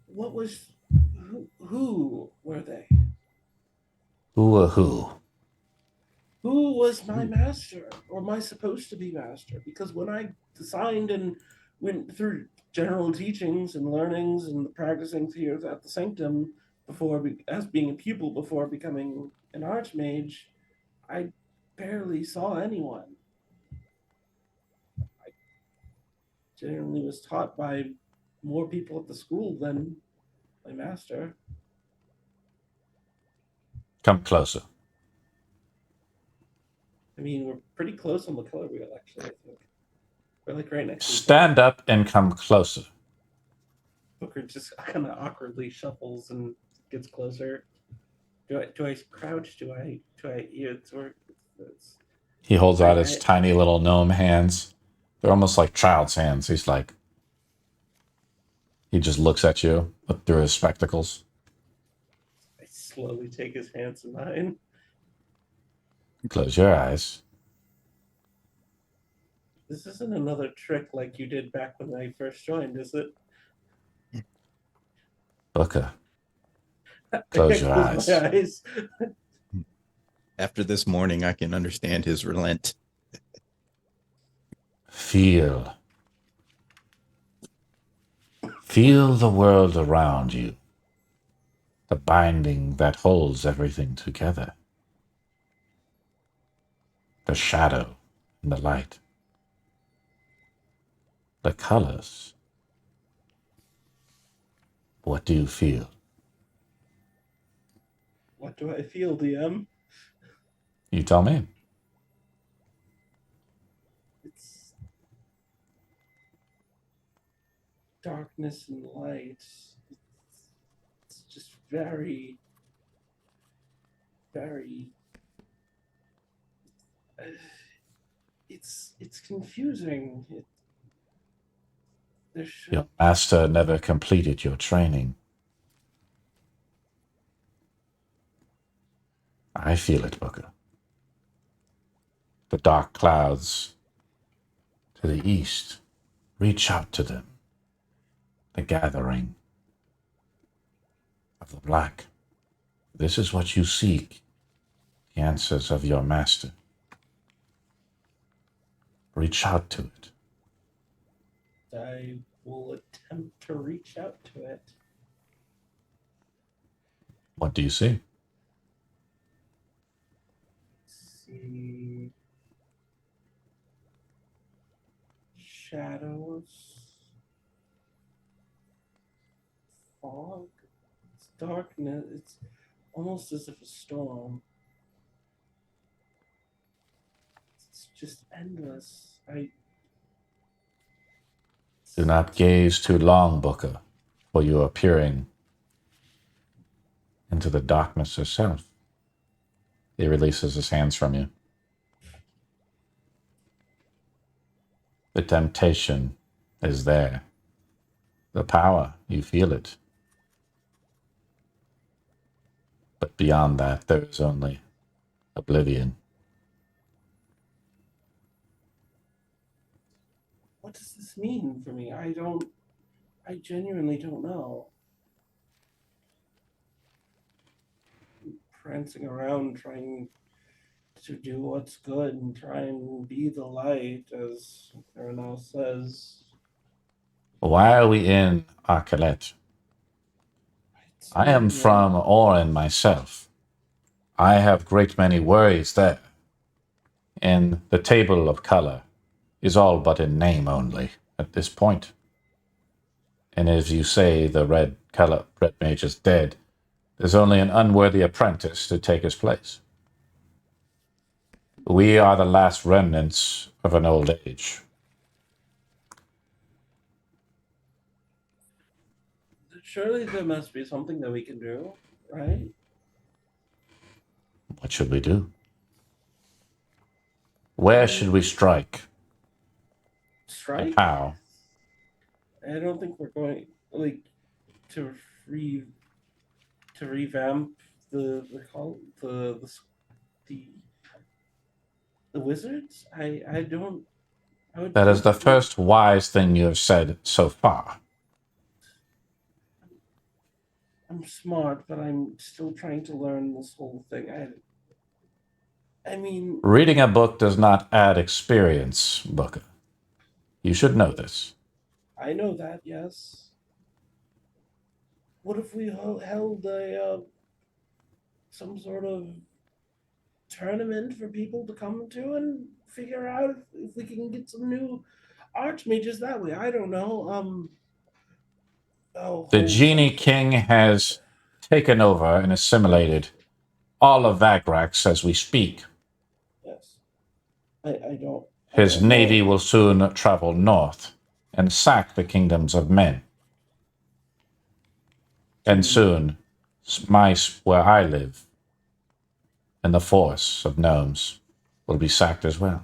What was, who were they? Who or who? Who was my master, or my supposed to be master? Because when I signed and went through general teachings and learnings and practicing here at the sanctum as being a pupil before becoming an archmage, I barely saw anyone. I generally was taught by more people at the school than my master. Come closer. I mean, we're pretty close on the color wheel, actually, I think. We're like right next to each other. Stand up and come closer. Booker just kind of awkwardly shuffles and gets closer. Do I crouch? Do I He holds out his tiny little gnome hands. They're almost like child's hands. He just looks at you through his spectacles. I slowly take his hands in mine. Close your eyes. This isn't another trick like you did back when I first joined, is it? Booker. Close your eyes. My eyes. After this morning, I can understand his relent. Feel the world around you. The binding that holds everything together. The shadow and the light. The colors. What do you feel? What do I feel, DM? You tell me. It's darkness and light. It's just very, very. It's confusing. There should. Your master never completed your training. I feel it, Booker. The dark clouds to the east. Reach out to them. The gathering of the black. This is what you seek. The answers of your master. Reach out to it. I will attempt to reach out to it. What do you see? See shadows, fog, it's darkness. It's almost as if a storm. It's just endless. Do not gaze too long, Booker, for you are peering into the darkness herself. He releases his hands from you. The temptation is there. The power, you feel it. But beyond that, there is only oblivion. What does this mean for me? I genuinely don't know. Prancing around trying to do what's good and try and be the light, as Ernal says. Why are we in Arcalet? I am from Orin myself. I have great many worries there. And the table of color is all but in name only at this point. And as you say, the red mage is dead. There's only an unworthy apprentice to take his place. We are the last remnants of an old age. Surely there must be something that we can do, right? What should we do? Where should we strike? Strike? And how? I don't think we're going to revamp the wizards. I don't. I would That is the think first wise thing you have said so far. I'm smart, but I'm still trying to learn this whole thing. I mean, Reading a book does not add experience, Booker. You should know this. I know that, yes. What if we held some sort of tournament for people to come to and figure out if we can get some new archmages that way? I don't know. The Genie King has taken over and assimilated all of Vagrax as we speak. Yes. I don't. His navy will soon travel north and sack the kingdoms of men. And soon, where I live, and the force of gnomes will be sacked as well.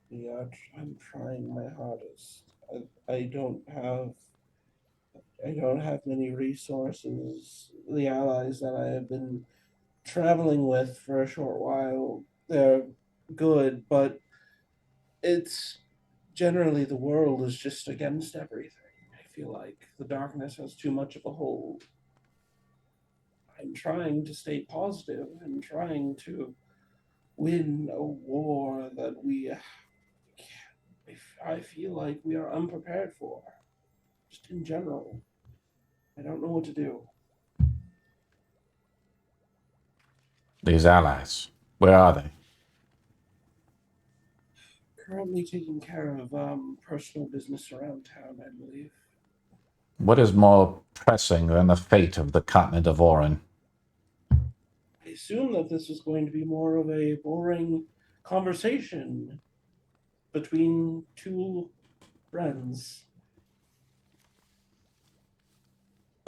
Yeah, I'm trying my hardest. I don't have many resources. The allies that I have been traveling with for a short while, they're good, but it's generally the world is just against everything. I feel like the darkness has too much of a hold. I'm trying to stay positive and trying to win a war that I feel like we are unprepared for, just in general. I don't know what to do. These allies, where are they? Currently taking care of personal business around town, I believe. What is more pressing than the fate of the continent of Orin? assumed that this was going to be more of a boring conversation between two friends.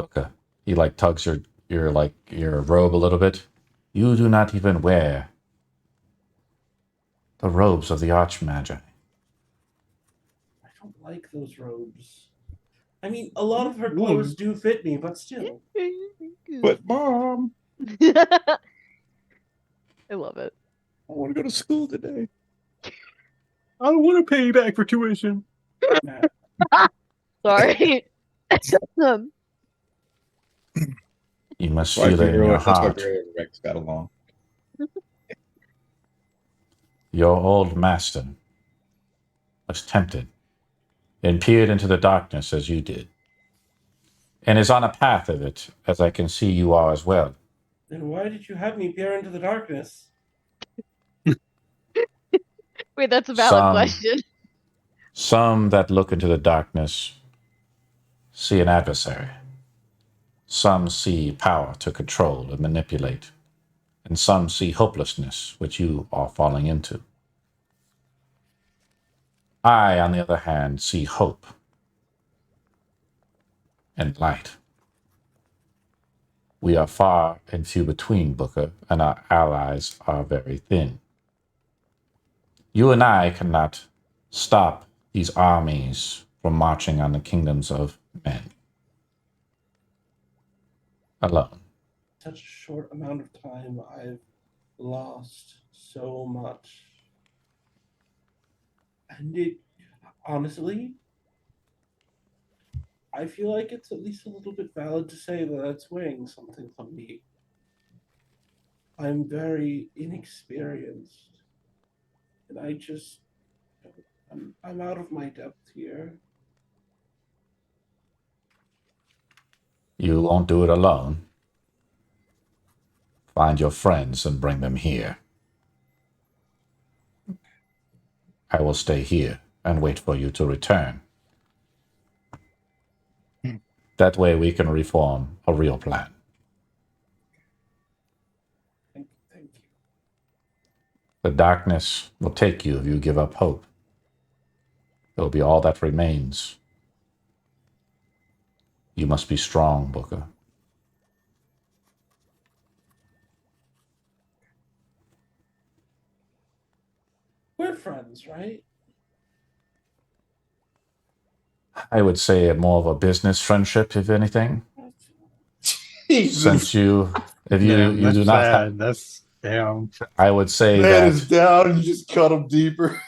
Okay. He like tugs your robe a little bit. You do not even wear the robes of the Archmagi. I don't like those robes. I mean, a lot of her clothes do fit me, but still. But mom, I love it. I want to go to school today. I don't want to pay you back for tuition. Sorry. You must That's feel it in your That's why heart. Gorilla and Rex got along. Your old master was tempted and peered into the darkness as you did, and is on a path of it, as I can see you are as well. Then why did you have me peer into the darkness? Wait, that's a valid question. Some that look into the darkness see an adversary. Some see power to control and manipulate, and some see hopelessness, which you are falling into. I, on the other hand, see hope and light. We are far and few between, Booker, and our allies are very thin. You and I cannot stop these armies from marching on the kingdoms of men alone. Such a short amount of time, I've lost so much. And it, honestly, I feel like it's at least a little bit valid to say that it's weighing something on me. I'm very inexperienced. And I'm out of my depth here. You won't do it alone. Find your friends and bring them here. I will stay here and wait for you to return. That way we can reform a real plan. Thank you. The darkness will take you if you give up hope. It will be all that remains. You must be strong, Booker. We're friends, right? I would say more of a business friendship, if anything. Jesus. Since you, if you, Damn, you do that's not sad. have, That's damn. I would say Man is that down and you just cut him deeper.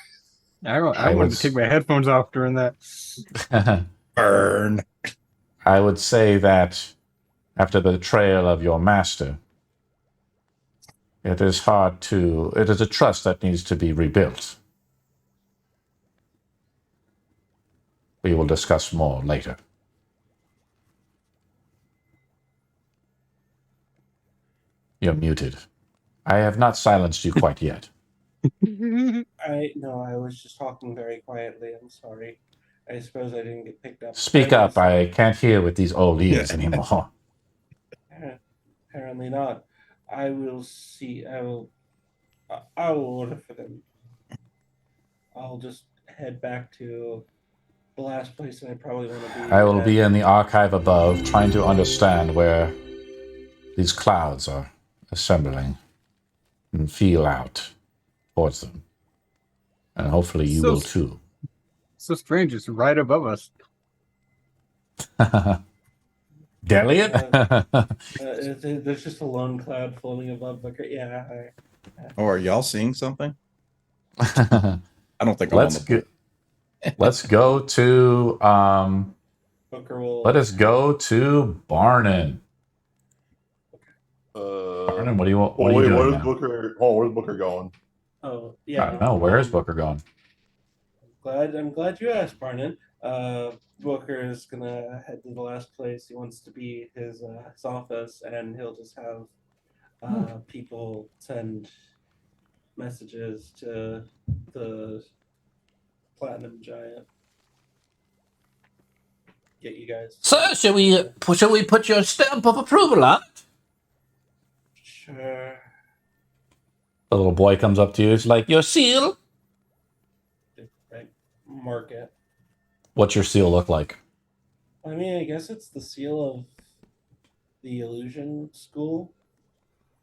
I I wanted was- to take my headphones off during that. Burn. I would say that after the betrayal of your master, it is a trust that needs to be rebuilt. We will discuss more later. You're muted. I have not silenced you quite yet. I was just talking very quietly. I'm sorry. I suppose I didn't get picked up. Speak up. I can't hear with these old ears anymore. Apparently not. I will see. I will order for them. I'll just head back to the last place that I probably want to be. I will be in the archive above, trying to understand where these clouds are assembling and feel out towards them. And hopefully you will too. So strange. It's right above us. Delian? There's just a lone cloud floating above. Yeah. Oh, are y'all seeing something? I don't think Let's I'm on the go. Let's go to Booker will. let us go to Barnon. Barnon, what do you want? What are you doing where's now? Booker? Oh, where's Booker going? Oh, I yeah. don't know. Where is Booker going? I'm glad you asked, Barnon. Booker is gonna head to the last place he wants to be, his office, and he'll just have people send messages to the Platinum Giant. Get you guys. Sir, shall we put your stamp of approval on it? Sure. The little boy comes up to you. He's like, "Your seal." Right. Mark it. What's your seal look like? I mean, I guess it's the seal of the illusion school,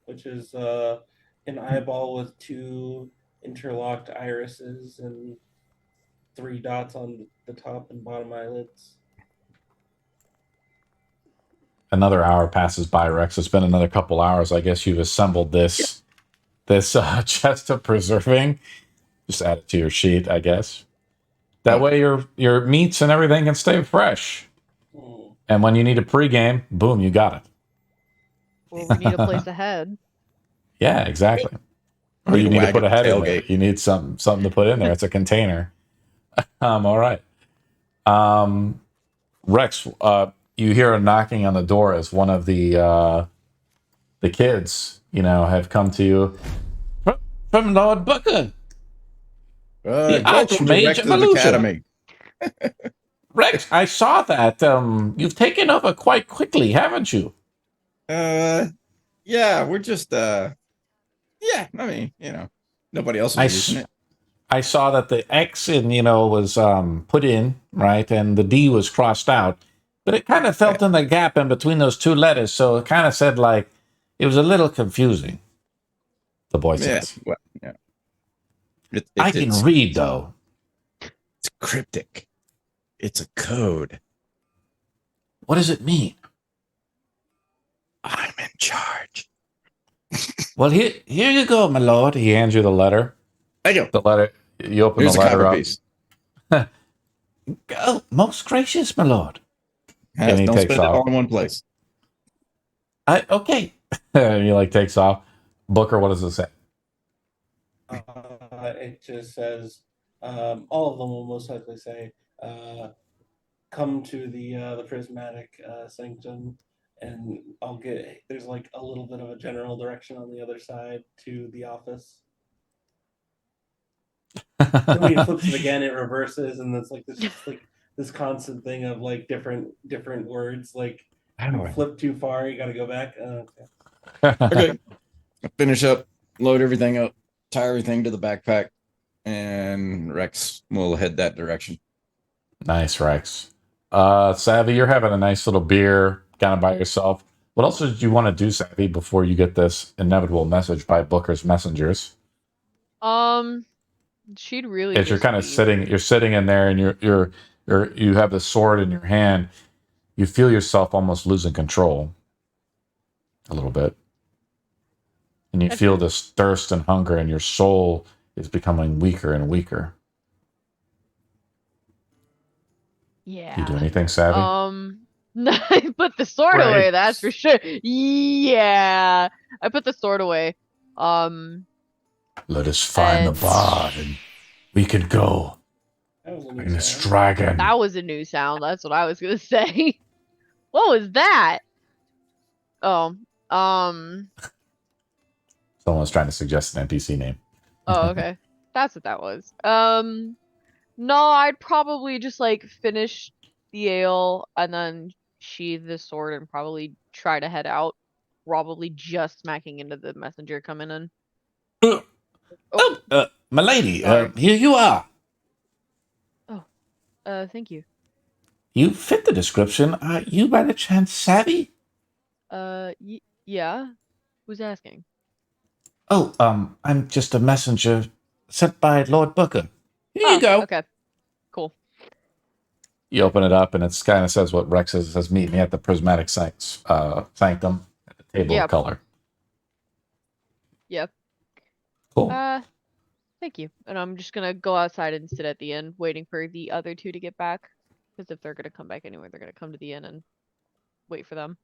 which is an eyeball with 2 interlocked irises and 3 dots on the top and bottom eyelids. Another hour passes by, Rex. It's been another couple hours. I guess you've assembled this chest of preserving. Just add it to your sheet, I guess. That way your meats and everything can stay fresh. And when you need a pregame, boom, you got it. Or we need a place ahead. Yeah, exactly. Or you need to put a head in there. tailgate. You need something to put in there. It's a container. All right. Rex, you hear a knocking on the door as one of the kids, have come to you from Lord Booker. The Archmage of Illusion. Academy. Rex, I saw that. You've taken over quite quickly, haven't you? Yeah, we're just yeah, I mean, nobody else is using it. I saw that the X was put in, right, and the D was crossed out, but it kind of felt in the gap in between those 2 letters, so it kind of said like it was a little confusing. The boy says, Well, yeah. I can read though. It's cryptic. It's a code. What does it mean? I'm in charge. Well, here you go, my lord. He hands you the letter. Thank you. The letter. You open Here's the letter up. piece. Oh, most gracious, my lord. And he don't takes spend it off. all in one place. Okay. And he takes off. Booker, what does it say? It just says, all of them will most likely say, come to the prismatic sanctum, and there's like a little bit of a general direction on the other side to the office. And when he flips it again, it reverses, and it's like this constant thing of like different words. Like you flip too far, you got to go back. Okay. Finish up, load everything up, tie everything to the backpack, and Rex will head that direction. Nice, Rex. Savvy, you're having a nice little beer kind of by yourself. What else did you want to do, Savvy, before you get this inevitable message by Booker's messengers? She'd really. As you're kind of sitting in there, and you have the sword in your hand. You feel yourself almost losing control a little bit, and you feel this thirst and hunger, and your soul is becoming weaker and weaker. Yeah. You do anything, Savvy? I put the sword away, that's for sure. Yeah. I put the sword away. Let us find the bard and we can go. In this dragon. That was a new sound. That's what I was gonna say. What was that? Oh, Someone's trying to suggest an NPC name. Oh, okay. That's what that was. No, I'd probably just finish the ale and then sheathe the sword and probably try to head out. Probably just smacking into the messenger coming in. My lady, here you are. Thank you. You fit the description. Are you by the chance savvy? Yeah. Who's asking? Oh, I'm just a messenger sent by Lord Booker. Here you go. Okay. Cool. You open it up, and it kind of says what Rex says. It says, meet me at the prismatic sanctum at the table of color. Yep. Cool. Thank you. And I'm just gonna go outside and sit at the inn, waiting for the other 2 to get back. Because if they're gonna come back anyway, they're gonna come to the inn and wait for them.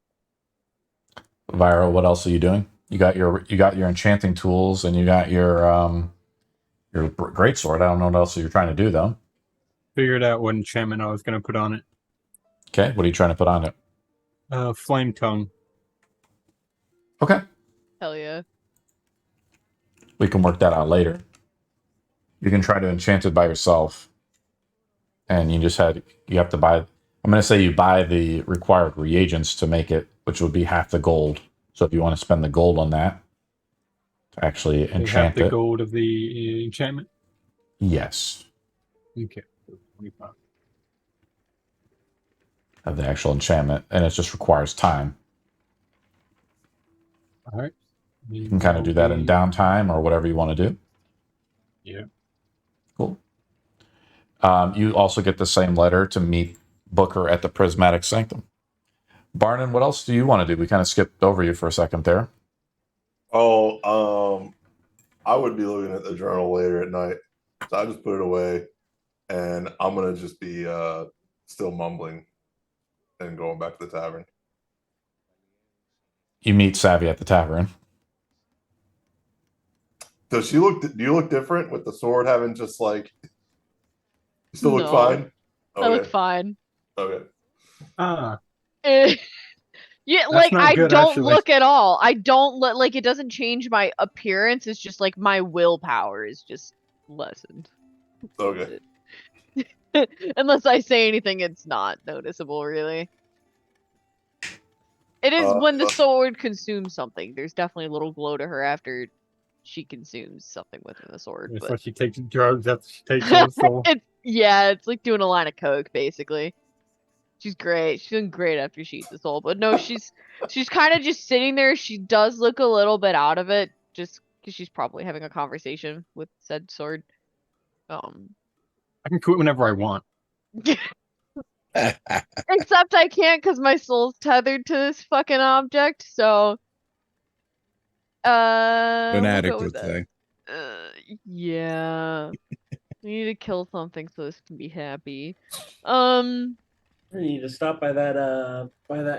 Vira, what else are you doing? You got your enchanting tools, and you got your greatsword. I don't know what else you're trying to do though. Figured out what enchantment I was going to put on it. Okay, what are you trying to put on it? Flame tongue. Okay. Hell yeah. We can work that out later. You can try to enchant it by yourself. And you have to buy, I'm going to say you buy the required reagents to make it, which would be half the gold. So if you want to spend the gold on that, to actually They have enchant the it. gold of the enchantment. Yes. Okay. 25. Of the actual enchantment, and it just requires time. All right. You can kind of do that in downtime or whatever you want to do. Yeah. Cool. You also get the same letter to meet Booker at the Prismatic Sanctum. Barnon, what else do you want to do? We kind of skipped over you for a second there. Oh, I would be looking at the journal later at night, so I just put it away, and I'm gonna just be still mumbling and going back to the tavern. You meet Savvy at the tavern. Does she look? Do you look different with the sword having just like? You still look No. fine. I look fine. Okay. Yeah, That's like not I good, don't actually. look at all. I don't look like it doesn't change my appearance. It's just like my willpower is just lessened. Okay. Unless I say anything, it's not noticeable, really. It is when the sword consumes something. There's definitely a little glow to her after she consumes something within the sword. That's But why she takes drugs after she takes on soul. it's like doing a line of coke, basically. She's great. She's doing great after she eats the soul. But no, she's kind of just sitting there. She does look a little bit out of it, just because she's probably having a conversation with said sword. I can quit whenever I want. Except I can't because my soul's tethered to this fucking object. So, An we'll addict go with would that. say. Yeah. We need to kill something so this can be happy. We need to stop by that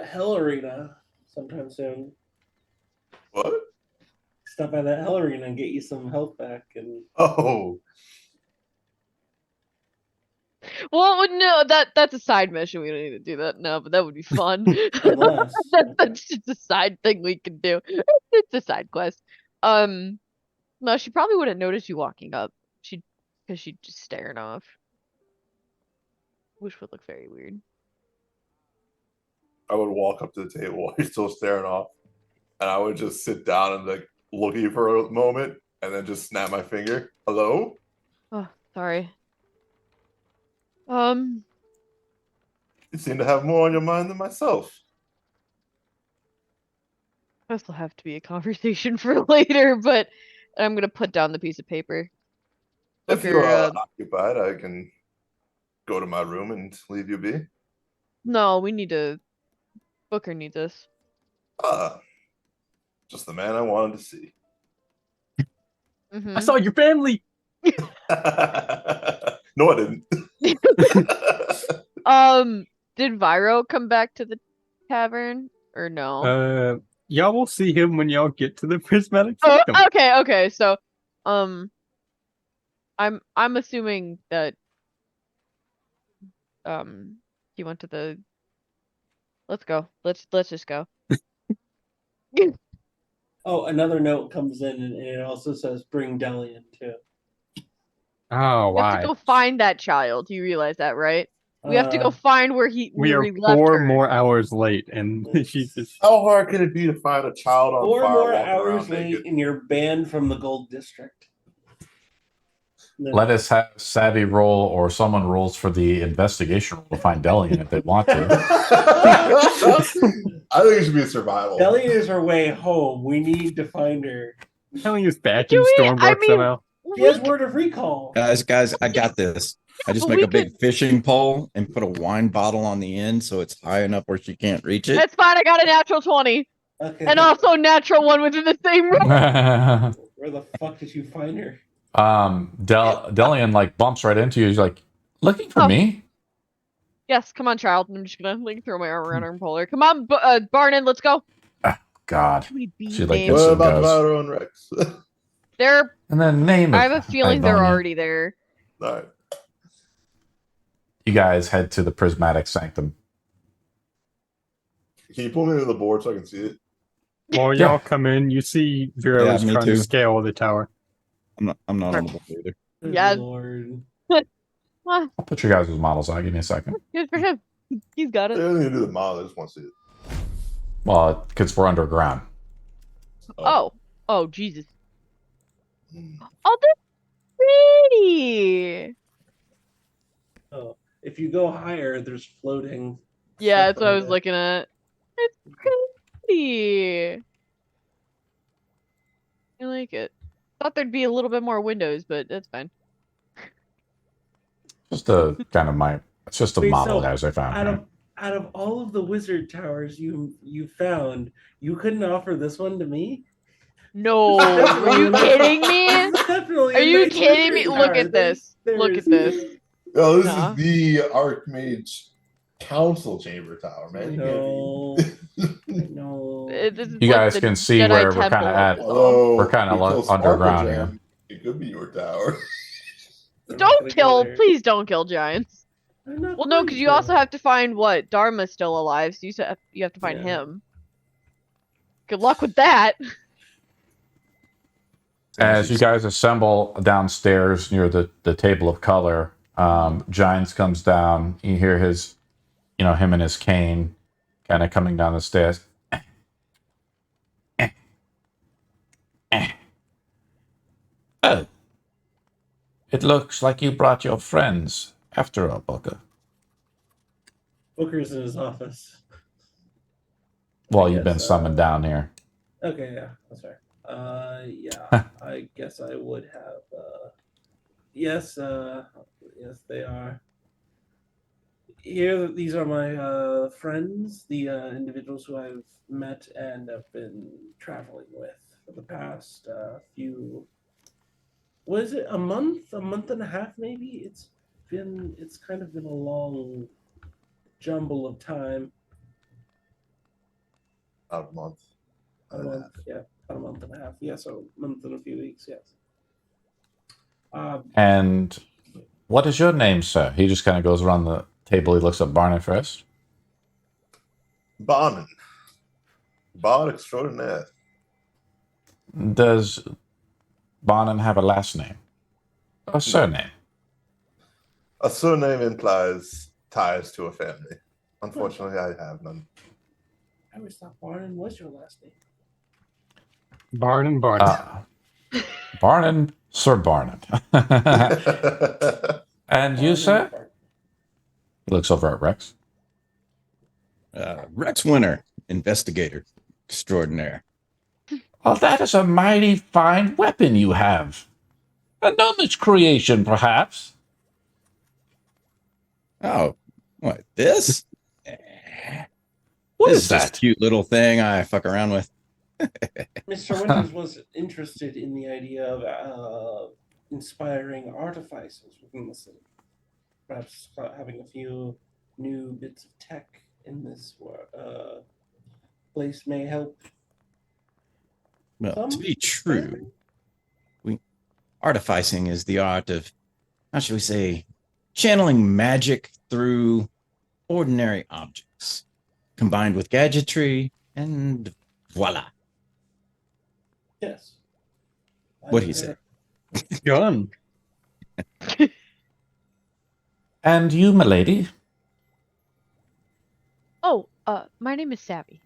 hell arena sometime soon. What? Stop by that hell arena and get you some health back. And Oh. Well, no, that's a side mission. We don't need to do that now, but that would be fun. unless That's just a side thing we can do. It's a side quest. No, she probably wouldn't notice you walking up. Because she'd just staring off. Which would look very weird. I would walk up to the table while you're still staring off, and I would just sit down and like look at you for a moment, and then just snap my finger. Hello? Oh, sorry. You seem to have more on your mind than myself. This will have to be a conversation for later, but I'm gonna put down the piece of paper. If Booker, you're occupied, I can go to my room and leave you be. No, we need to. Booker needs us. Just the man I wanted to see. Mm-hmm. I saw your family. No, I didn't. Did Viro come back to the tavern or no? Y'all will see him when y'all get to the prismatic Oh, sanctum. okay. So, I'm assuming that he went to the. Let's go. Let's just go. oh, another note comes in and it also says bring Delian too. Oh, We have why? to go find that child. You realize that, right? We have to go find where We are we left 4 her. more hours late, and she's just. How hard can it be to find a child on 4 fire more walking hours around late naked? and you're banned from the Gold District. Let us have Savvy roll, or someone rolls for the investigation roll to find Delian if they want to. I think it should be a survival. Delian is her way home. We need to find her. Telling us back Do in we? Stormbrook I mean, somehow. She has word of recall. Guys, I got this. I just We make a big fishing pole and put a wine bottle on the end so it's high enough where she can't reach it. That's fine. I got a natural 20. Okay. And also natural 1 within the same room. Where the fuck did you find her? Delian like bumps right into you. He's like, looking for me? Yes, come on, child. I'm just gonna like throw my arm around her and pull her. Come on, Barnon, let's go. God. Too many bee She, like, names. gets- What about goes. Valero and Rex? They're. And then name it. I have a feeling they're already there. All right. You guys head to the Prismatic Sanctum. Can you pull me to the board so I can see it? While Yeah. y'all come in, you see Vero Yeah, is me trying too. to scale the tower. I'm not on the board either. Good Yeah. Lord. I'll put your guys' models out. Give me a second. Good for him. He's got I it. don't need to do the model. I just want to see it. Well, because we're underground. Oh, Jesus. Oh, they're pretty. Oh, if you go higher, there's floating. Yeah, stuff that's what I on was it. looking at. It's pretty. I like it. Thought there'd be a little bit more windows, but that's fine. Just a kind of my. It's just a Wait, model, so guys. I found. out Right? of out of all of the wizard towers you found, you couldn't offer this one to me? No, are you kidding me? This is definitely Are a you nice kidding me? wizard Look tower. at this. Look at There's- this. Oh, this Nah. is the Archmage Council Chamber Tower, man. No, no. This is You like guys the can see Jedi where we're temple kind of at. is all. Although We're kinda you kill underground here. Sparklegem, it could be your tower. I'm not Don't gonna go kill, there. please don't kill giants. I'm not Well, no, going because you to. also have to find what? Dharma's still alive, so you have to find Yeah. him. Good luck with that. As you guys assemble downstairs near the table of color, Jynes comes down. You hear his, him and his cane kind of coming down the stairs. Oh, it looks like you brought your friends after all, Booker. Booker's in his office. Well, you've been Yes, summoned down here. Okay, yeah, that's fair. Yeah, I guess I would have. Yes, yes, they are. Here, these are my friends, the individuals who I've met and have been traveling with for the past few. Was it a month and a half? Maybe it's kind of been a long jumble of time. About a month. A month, yeah, about a month and a half. Yeah, so a month and a few weeks. Yes. And what is your name, sir? He just kind of goes around the table. He looks at Barney first. Barnon. Bard extraordinaire. Does Barnum have a last name? A surname? A surname implies ties to a family. Unfortunately, I have none. I always thought Barnon was your last name. Barnon. Barnum, Sir Barnum. And you, sir? He looks over at Rex. Rex Winter, investigator extraordinaire. Oh, that is a mighty fine weapon you have. A gnomish creation, perhaps. Oh, what, this? What This is just that? a cute little thing I fuck around with. Mr. Winters was interested in the idea of inspiring artificers within the city. Perhaps having a few new bits of tech in this place may help. Well, to be true, artificing is the art of, how should we say, channeling magic through ordinary objects, combined with gadgetry, and voila. Yes. What'd he say? Gun. And you, milady? Oh, my name is Savvy.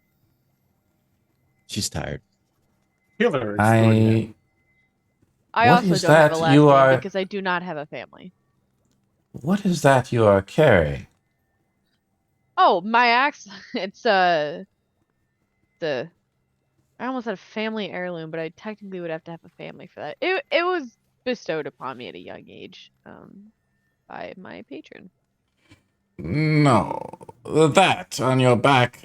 She's tired. Killer extraordinaire. I What also is don't have a that last you name are- because I do not have a family. What is that you are carrying? Oh, my axe. It's I almost had a family heirloom, but I technically would have to have a family for that. It was bestowed upon me at a young age, by my patron. No. That on your back.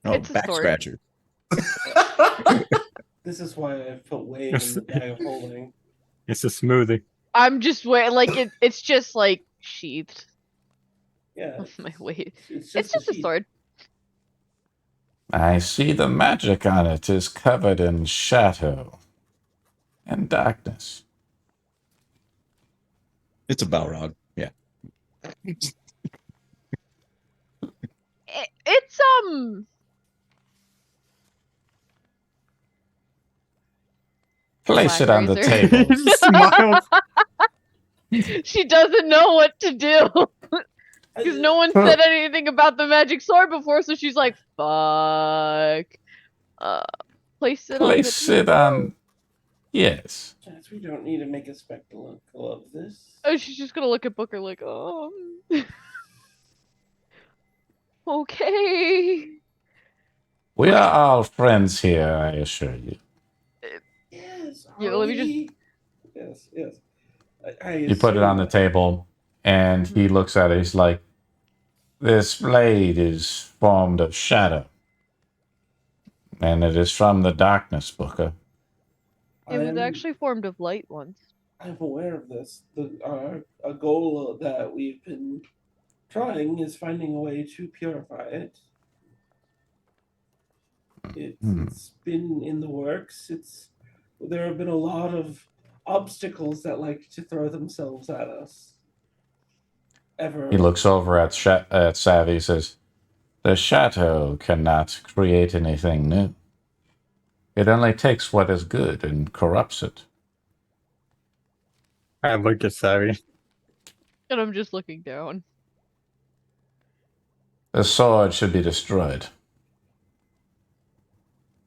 Oh, It's a back sword. scratcher. This is why I put Wade in the bag of holding. It's a smoothie. I'm just like it's just like sheathed. Yeah. My weight. It's It's just a sheath. sword. I see the magic on it is covered in shadow and darkness. It's a Balrog. Yeah. It's Place Black it on the razor. table. He smiles. she doesn't know what to do because no one said anything about the magic sword before, so she's like, "Fuck." Place it on the Place it on Yes. Chance, we don't need to make a spectacle of this. Oh, she's just gonna look at Booker like, okay. We are all friends here, I assure you. Yes, Yeah, are let me just- we? Yes. I You put it on the table, and he looks at it. He's like, this blade is formed of shadow, and it is from the darkness, Booker. It was actually formed of light once. I'm aware of this. A goal that we've been trying is finding a way to purify it. It's been in the works. There have been a lot of obstacles that like to throw themselves at us. He looks over at Savvy. He says, the shadow cannot create anything new. It only takes what is good and corrupts it. I look at Savvy. And I'm just looking down. The sword should be destroyed.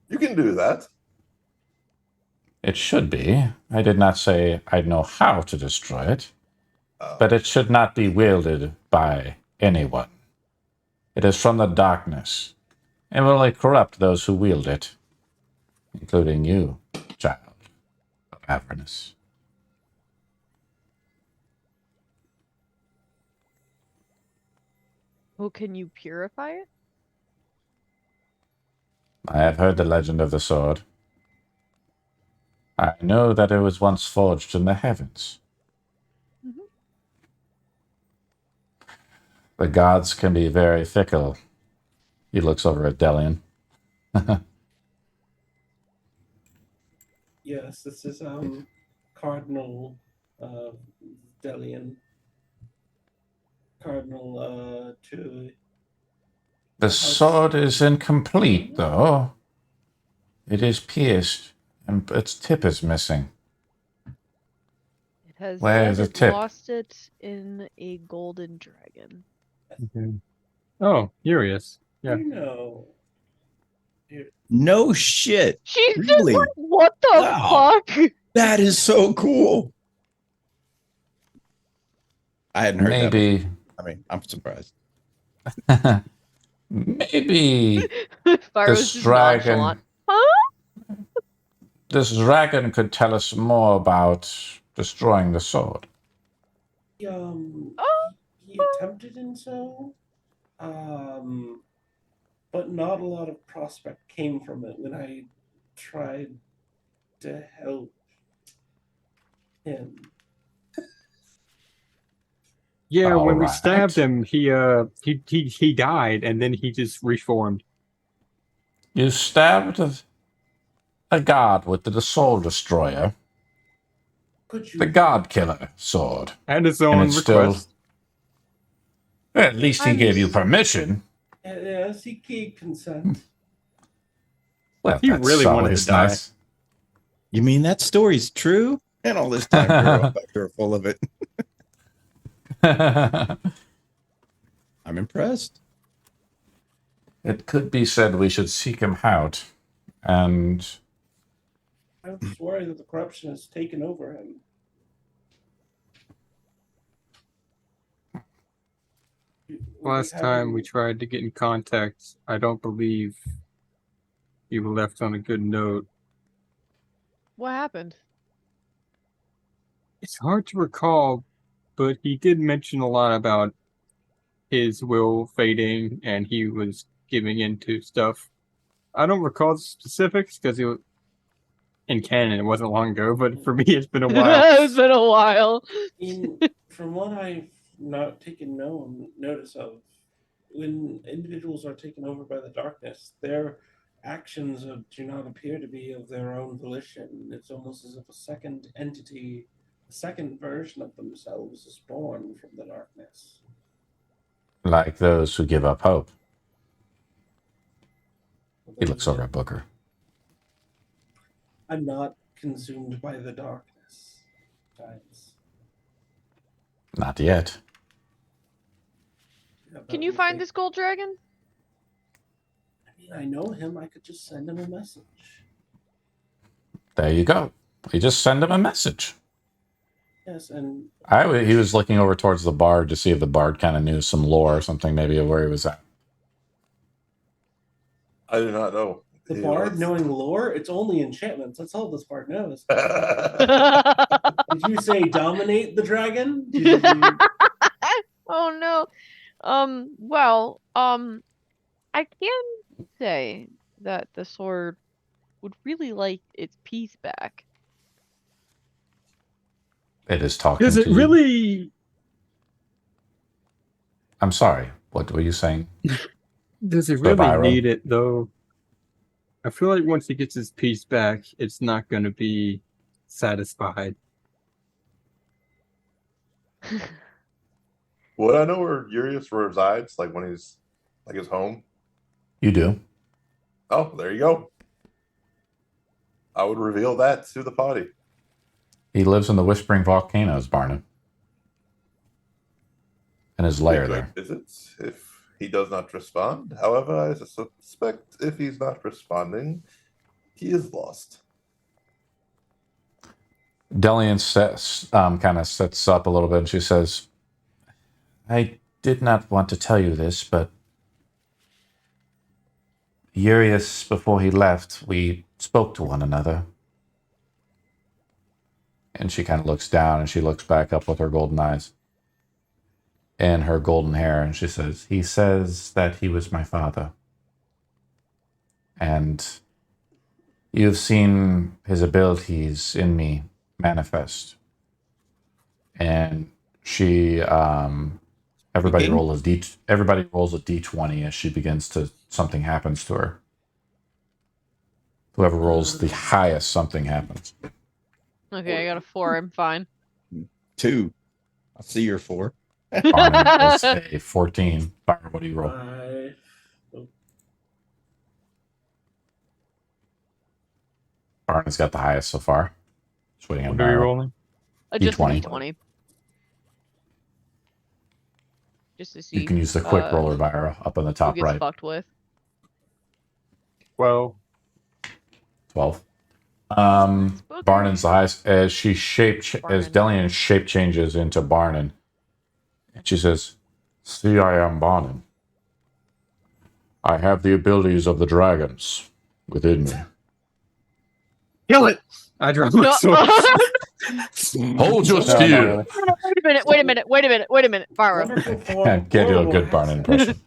You can do that. It should be. I did not say I know how to destroy it, but it should not be wielded by anyone. It is from the darkness, and will only corrupt those who wield it, including you, child of Avernus. Oh, can you purify it? I have heard the legend of the sword. I know that it was once forged in the heavens. Mhm. The gods can be very fickle. He looks over at Delian. Yes, this is Cardinal Delian. Cardinal to The sword is incomplete, though. It is pierced, and its tip is missing. It has Where is said the it tip? lost it in a golden dragon. Okay. Oh, here he is. Yeah. you know. No shit. She's just Really? like, what the Wow. fuck? That is so cool. I hadn't heard that. Maybe, Before. I mean, I'm surprised. maybe Fire was this just dragon, nonchalant. Huh? this dragon could tell us more about destroying the sword. He, Oh. he attempted and so, but not a lot of prospect came from it when I tried to help him. Yeah, when we Alright. stabbed him, he died, and then he just reformed. You stabbed a god with the soul destroyer, Could you? the god killer sword. At his own it's still- request. At least he I'm gave you s- permission. Yes, he gave consent. Well, He that's really wanted always to die. nice. You mean that story's true? And all this time, you're full of it. I'm impressed. It could be said we should seek him out, and I'm just worried that the corruption has taken over him. Last time we tried to get in contact, I don't believe you were left on a good note. What happened? It's hard to recall, but he did mention a lot about his will fading and he was giving into stuff. I don't recall the specifics because it was in canon. It wasn't long ago, but for me, it's been a while. It's been a while. From what I've not taken notice of, when individuals are taken over by the darkness, their actions do not appear to be of their own volition. It's almost as if a second entity, a second version of themselves is born from the darkness. like those who give up hope. He looks over at Booker. I'm not consumed by the darkness, Jynes. Not yet. Can you find this gold dragon? I mean, I know him. I could just send him a message. There you go. You just send him a message. Yes, and He was looking over towards the bard to see if the bard kind of knew some lore or something, maybe of where he was at. I do not know. the He bard was- knowing lore, it's only enchantments. That's all this bard knows. I Did you say dominate the dragon? Did you... Oh no. Well, I can say that the sword would really like its piece back. It is talking Does to it you. really? I'm sorry. What were you saying? Does it So really Byron? need it though? I feel like once he gets his piece back, it's not going to be satisfied. Would I know where Urius resides? Like when he's like his home? You do. Oh, there you go. I would reveal that to the party. He lives in the Whispering Volcanoes, Barnum. In his lair We there. could visit if he does not respond. However, I suspect if he's not responding, he is lost. Delian kind of sits up a little bit and she says, I did not want to tell you this, but Urius, before he left, we spoke to one another. And she kind of looks down and she looks back up with her golden eyes and her golden hair. And she says, he says that he was my father. And you've seen his abilities in me manifest. And she, everybody Speaking? rolls a d20 as she begins to, something happens to her. Whoever rolls the highest, something happens. Okay, I got a 4. I'm fine. 2. I see your 4. Barnum is a 14. Byron, what do you roll? Barnum's got the highest so far. Just waiting on What are you Byron. rolling? Just a D20. D20. Just to see. You can use the quick roller, Byron, up on the who top gets right. fucked with. Well, 12. Spooky. Barnum's the highest. As Barnum. Delian shape changes into Barnum, and she says, see, I am Barnum. I have the abilities of the dragons within me. kill it! I dropped my sword. Hold your No, steel. no. Wait a minute, Byron. Wonderful form. Can't do a horrible good Barnum accent. impression.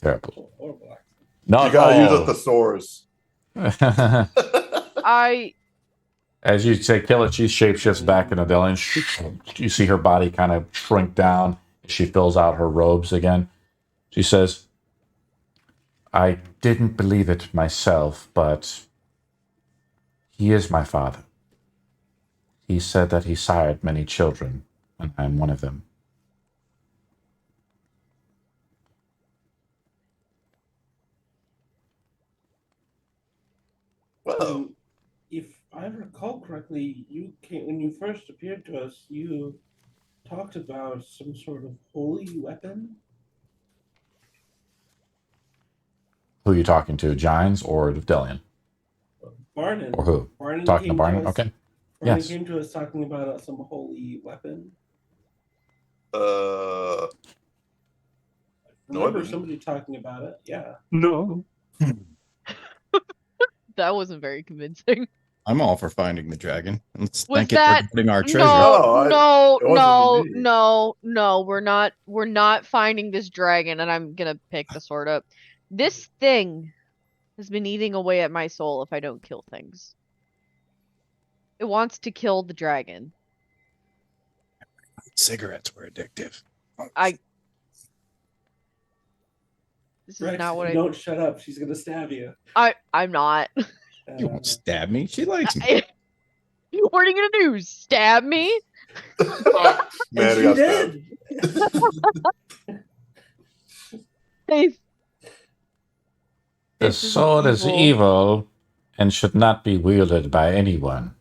Terrible. Horrible accent. Not You gotta use all. a thesaurus. As you say, kill it, she shapeshifts back into Delian. You see her body kind of shrink down. She fills out her robes again. She says, I didn't believe it myself, but he is my father. He said that he sired many children, and I am one of them. Well, If I recall correctly, you came when you first appeared to us. You talked about some sort of holy weapon. Who are you talking to, Jynes or Delian? Barnon. Or who? Barnon Talking to came Barnum? us- Okay. Barnon Yes. came to us talking about some holy weapon. no, I Remember didn't. somebody talking about it? Yeah. No. That wasn't very convincing. I'm all for finding the dragon. Let's Was thank that- it for getting our treasure. No, it wasn't me. no. We're not finding this dragon, and I'm gonna pick the sword up. This thing has been eating away at my soul if I don't kill things. It wants to kill the dragon. Cigarettes were addictive. This is Rex, not if what you don't shut up, she's gonna stab you. I'm not. You won't stab me. She likes me. What are you gonna do? Stab me? Man, And he she got stabbed. did. Hey, The This is sword is evil. evil and should not be wielded by anyone,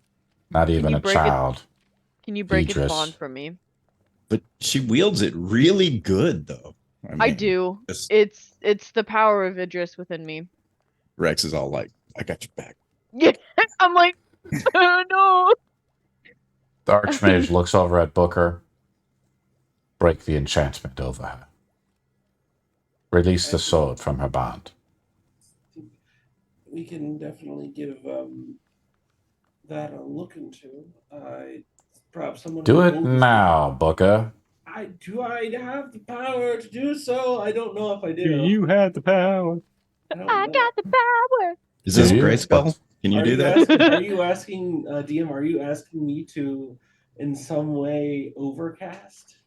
not even you a break it- child. Can you break its Idris. bond from me? But she wields it really good, though. I mean, do. this- It's the power of Idris within me. Rex is all like, I got your back. Yeah, I'm like, Oh no! The Archmage looks over at Booker. Break the enchantment over her. Release the sword from her bond. We can definitely give that a look into. Perhaps someone Do who it owns now, Booker. do I have the power to do so? I don't know if I do. Do you have the power? I don't I know. got the power. Is this Do you? Grayskull? What? Can you Are do you that? Are you asking DM? Are you asking me to, in some way, overcast?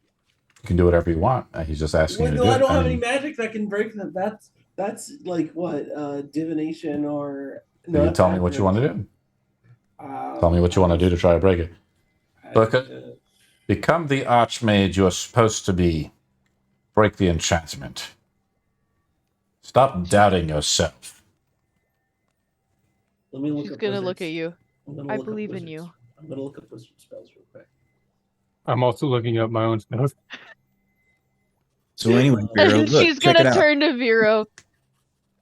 You can do whatever you want. He's just asking you to do I it. don't I have any mean, magic that can break that. That's like what divination or. so you that's tell me what you want to accurate. do. Tell me what you want to do to try to break it. Booker, become the Archmage you are supposed to be. Break the enchantment. Stop doubting yourself. Let me look She's up gonna look at wizards. you. I'm gonna I look up believe in wizards. you. I'm gonna look up wizard spells real quick. I'm also looking up my own stuff. So anyway, Vero, And look, she's check it gonna out. turn to Vero.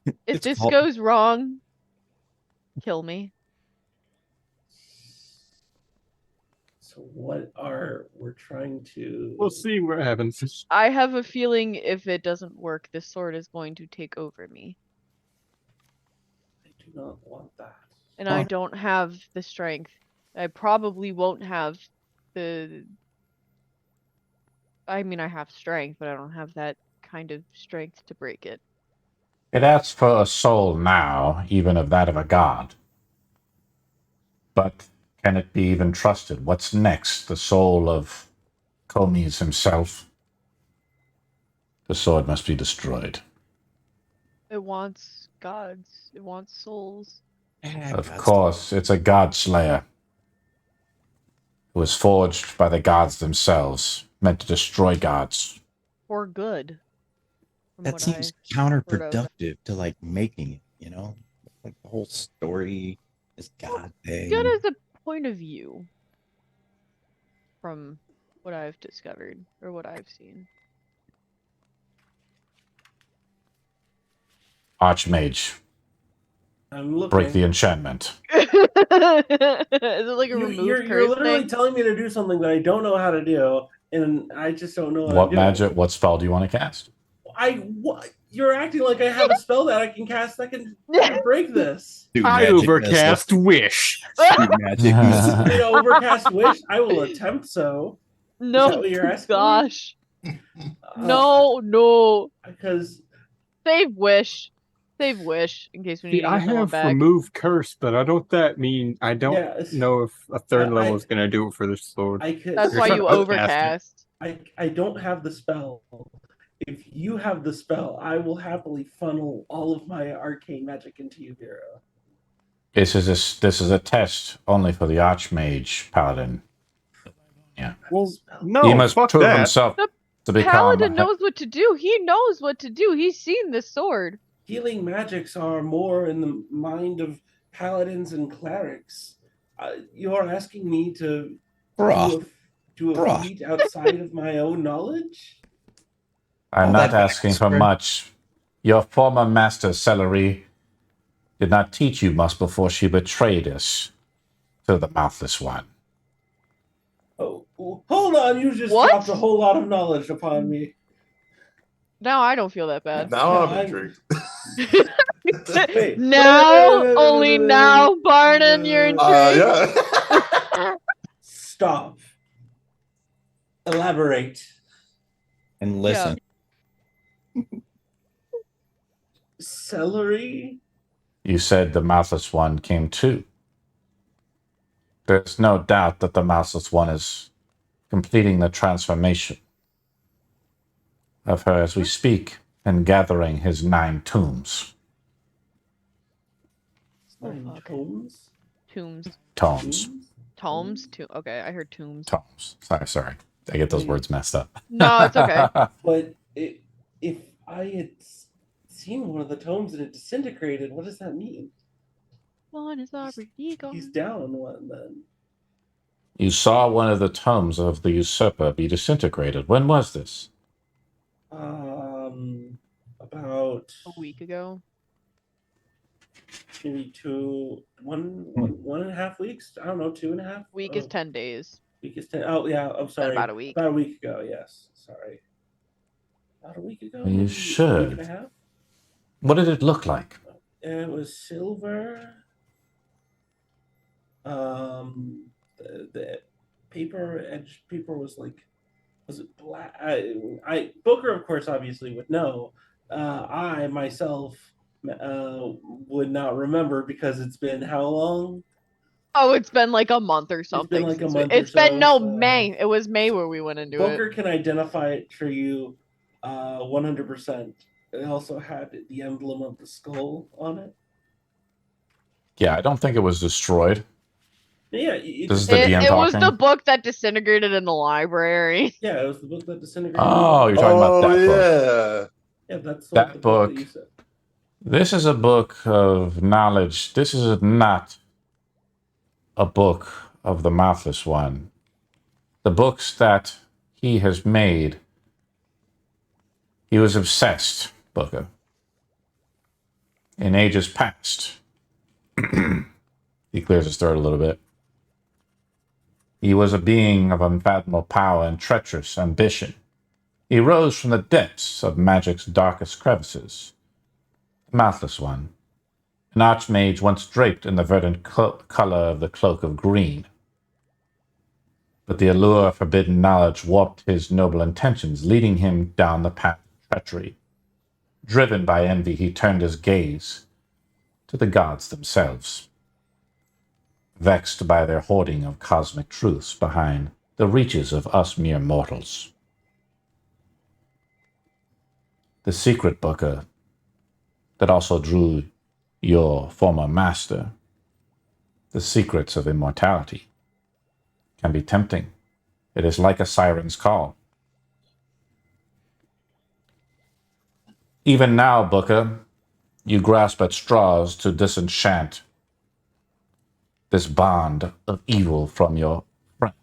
If It's this called- goes wrong, kill me. So we're trying to. We'll see what happens. I have a feeling if it doesn't work, this sword is going to take over me. I do not want that. And I don't have the strength. I probably won't have the... I mean, I have strength, but I don't have that kind of strength to break it. It asks for a soul now, even of that of a god. But can it be even trusted? What's next? The soul of Comes himself? The sword must be destroyed. It wants gods. It wants souls. Of course, it's a god slayer. It was forged by the gods themselves, meant to destroy gods. For good. from That what seems I counterproductive to like making it, you know? Like the whole story, this god thing. Good as a point of view. From what I've discovered, or what I've seen. Archmage, I'm looking. break the enchantment. Is it like a remove You're curse literally thing? telling me to do something that I don't know how to do, and I just don't know What I'm magic, doing. what spell do you want to cast? You're acting like I have a spell that I can cast that can break this. Do I magic overcast wish. missile. Do magic missile. You know, overcast wish. I will attempt so. No, Is that what you're asking me? gosh. No. Because Save wish. Save wish, in case we need See, to I get someone have back. remove curse, but I don't yeah, know if a third I- level is gonna do it for this sword. I could. That's You're why trying you to overcast overcast. I don't have the spell. If you have the spell, I will happily funnel all of my arcane magic into you, Vero. This is a test only for the Archmage Paladin. Yeah. Well, no, He must fuck prove that. himself The to become... Paladin knows what to do. He knows what to do. He's seen this sword. Healing magics are more in the mind of paladins and clerics. You are asking me to Bruh. do a feat outside of my own knowledge? I'm All not that asking for backstory. much. Your former master, Celery, did not teach you much before she betrayed us to the Mouthless One. Oh, hold on! You just What? dropped a whole lot of knowledge upon me. Now I don't feel that bad. Now No, I'm intrigued. Wait, Now, wait, only now, Barnon, you're intrigued. Yeah. Stop. Elaborate. And listen. Celery? You said the Mouthless One came too. There's no doubt that the Mouthless One is completing the transformation of her as we speak and gathering his 9 tombs. fuck. Tomes? Tombs. Tomes. Tomes? Okay, I heard tombs. Tomes. Sorry. I get those words messed up. No, it's okay. But if I had seen one of the tomes and it disintegrated, what does that mean? One is already He's gone. down one then. You saw one of the tomes of the usurper be disintegrated. When was this? About A week ago. maybe one and a half weeks. I don't know, 2.5. Week is 10 days. Week is 10. Oh yeah, I'm sorry. About a week. About a week ago. Yes, sorry. About a week ago. You maybe should. A week and a half. What did it look like? It was silver. The edge paper was it black? Booker, of course, obviously would know. I myself would not remember because it's been how long? Oh, it's been like a month or something. like a since month we- or It's been so, no so- May. It was May where we went into Booker it. can identify it for you 100%. It also had the emblem of the skull on it. Yeah, I don't think it was destroyed. Yeah, This is the DM It was talking? the book that disintegrated in the library. yeah, it was the book that disintegrated. Oh, you're talking about that book. Yeah, that's That the book. that you said. This is a book of knowledge. This is not a book of the Mouthless One. The books that he has made, he was obsessed, Booker. In ages past. He clears his throat a little bit. He was a being of unfathomable power and treacherous ambition. He rose from the depths of magic's darkest crevices. The Mouthless One, an archmage once draped in the verdant color of the cloak of green. But the allure of forbidden knowledge warped his noble intentions, leading him down the path of treachery. Driven by envy, he turned his gaze to the gods themselves, vexed by their hoarding of cosmic truths behind the reaches of us mere mortals. The secret, Booker, that also drew your former master, the secrets of immortality, can be tempting. It is like a siren's call. Even now, Booker, you grasp at straws to disenchant this bond of evil from your friend.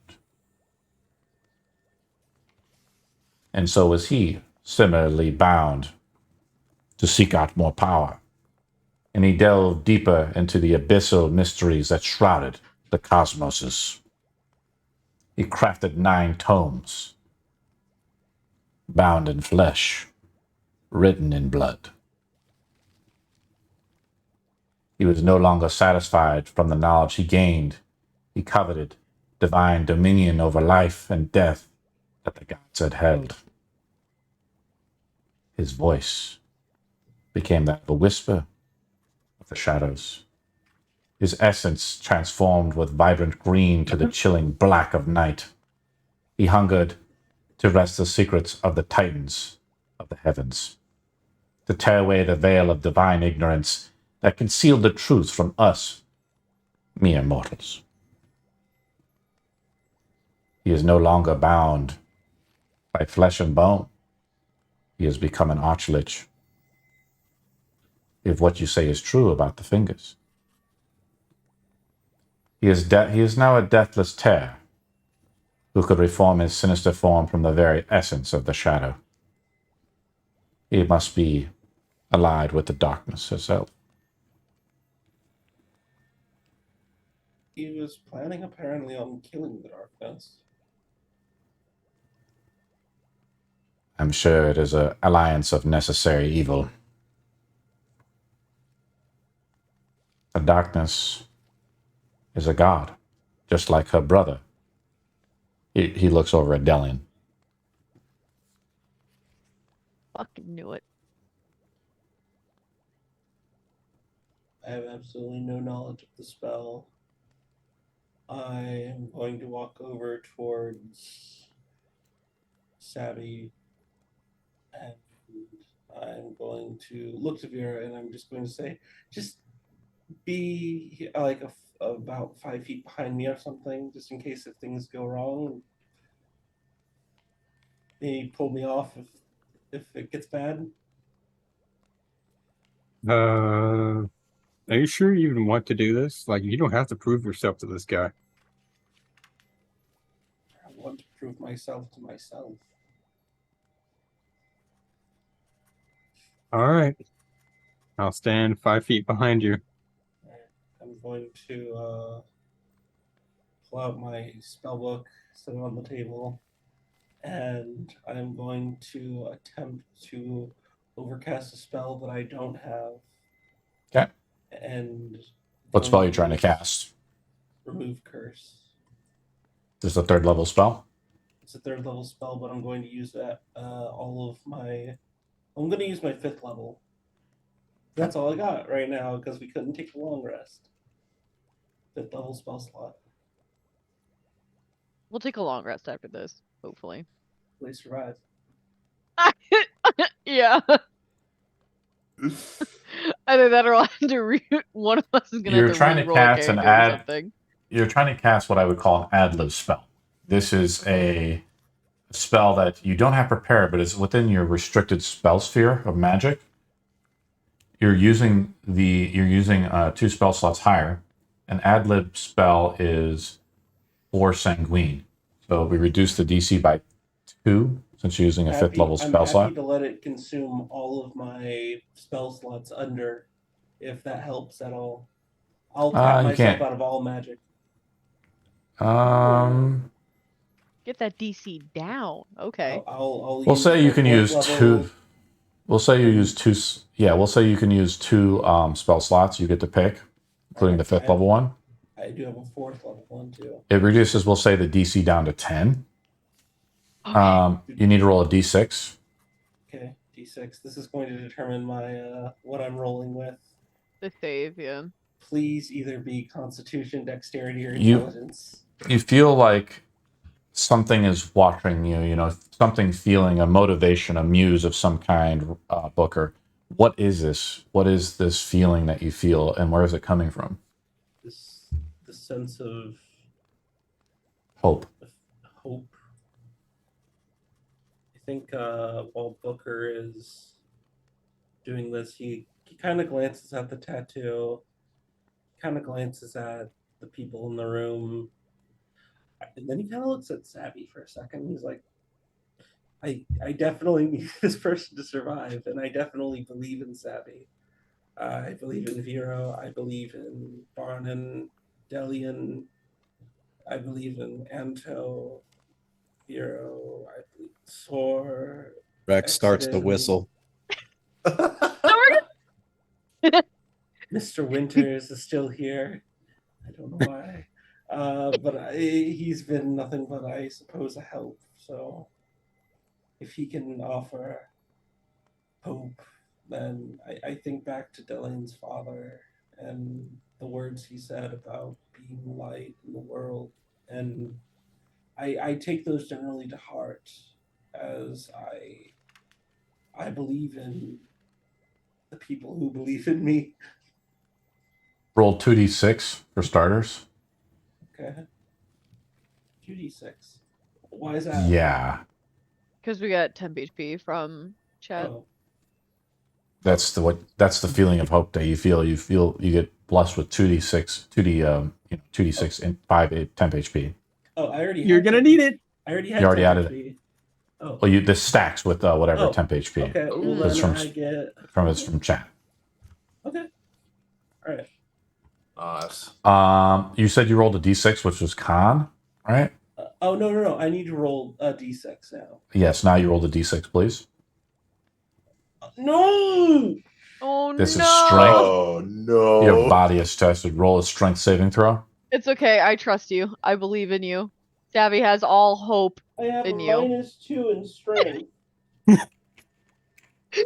And so is he, similarly bound to seek out more power. And he delved deeper into the abyssal mysteries that shrouded the cosmoses. He crafted 9 tomes, bound in flesh, written in blood. He was no longer satisfied from the knowledge he gained. He coveted divine dominion over life and death that the gods had held. His voice became that of a whisper of the shadows. His essence transformed with vibrant green to the chilling black of night. He hungered to wrest the secrets of the titans of the heavens, to tear away the veil of divine ignorance that concealed the truth from us, mere mortals. He is no longer bound by flesh and bone. He has become an archlich. If what you say is true about the fingers. He is now a deathless terror who could reform his sinister form from the very essence of the shadow. He must be allied with the darkness herself. He was planning apparently on killing the darkness. I'm sure it is an alliance of necessary evil. The darkness is a god, just like her brother. He looks over at Delian. Fucking knew it. I have absolutely no knowledge of the spell. I am going to walk over towards Savvy and I'm going to look to Vera and I'm just going to say, just be like about 5 feet behind me or something, just in case if things go wrong. Maybe pull me off if it gets bad. Are you sure you even want to do this? Like, you don't have to prove yourself to this guy. I want to prove myself to myself. All right. I'll stand 5 feet behind you. going to pull out my spell book, set it on the table, and I'm going to attempt to overcast a spell that I don't have. Okay. And What spell are you going trying to use cast? Remove Curse. This is a 3rd level spell. It's a 3rd level spell, but I'm going to use that all of my. I'm going to use my 5th level. That's all I got right now because we couldn't take a long rest. 5th level spell slot. We'll take a long rest after this, hopefully. Please survive. Yeah. Either that or I'll have to one of us is gonna You're have to trying to re-roll a cast an character or ad. something. You're trying to cast what I would call an ad-lib spell. This is a spell that you don't have prepared, but it's within your restricted spell sphere of magic. You're using 2 spell slots higher. An ad-lib spell is 4 sanguine, so we reduce the DC by 2 since you're using a 5th level spell I'm slot. happy to let it consume all of my spell slots under, if that helps at all. I'll tap You myself can't. out of all magic. Get that DC down. Okay. I'll We'll use say you my can 4th use level. 2. We'll say you use 2. Yeah, we'll say you can use 2 spell slots. You get to pick, including the 5th level one. I do have a 4th level one too. It reduces, we'll say, the DC down to 10. Okay. You need to roll a d6. Okay, D6. This is going to determine my what I'm rolling with. The save, yeah. Please either be Constitution, Dexterity, or You- Intelligence. You feel like something is watching you, something feeling a motivation, a muse of some kind, Booker. What is this? What is this feeling that you feel, and where is it coming from? This sense of Hope. hope. I think while Booker is doing this, he kind of glances at the tattoo, kind of glances at the people in the room, and then he kind of looks at Savvy for a second. He's like, I definitely need this person to survive, and I definitely believe in Savvy. I believe in Vero. I believe in Barnan, Delian. I believe in Anto, Vero. I believe in Sor. Rex starts to Exodus. whistle. Mr. Winters is still here. I don't know why. But he's been nothing but, I suppose, a help. So if he can offer hope, then I think back to Delian's father and the words he said about being light in the world. And I take those generally to heart, as I believe in the people who believe in me. Roll 2d6 for starters. Okay. 2d6. Why is that? Yeah, Because we got temp HP from chat. Oh, that's the feeling of hope that you feel. You get blessed with 2d6 and 5 temp HP. I already. You're had gonna temp- need it. I already had. You already temp added HP. Oh. Well, this stacks with whatever Oh, temp HP. Okay. Well, Mm. then It's from- I get. It's from chat. Okay. All right. Nice. You said you rolled a d6, which was con, right? Oh no! I need to roll a d6 now. Yes. Now you rolled a d6, please. No. Oh This is no! strength. Oh no. Your body is tested. Roll a strength saving throw. It's okay. I trust you. I believe in you. Savvy has all hope. I have In a you. -2 in strength.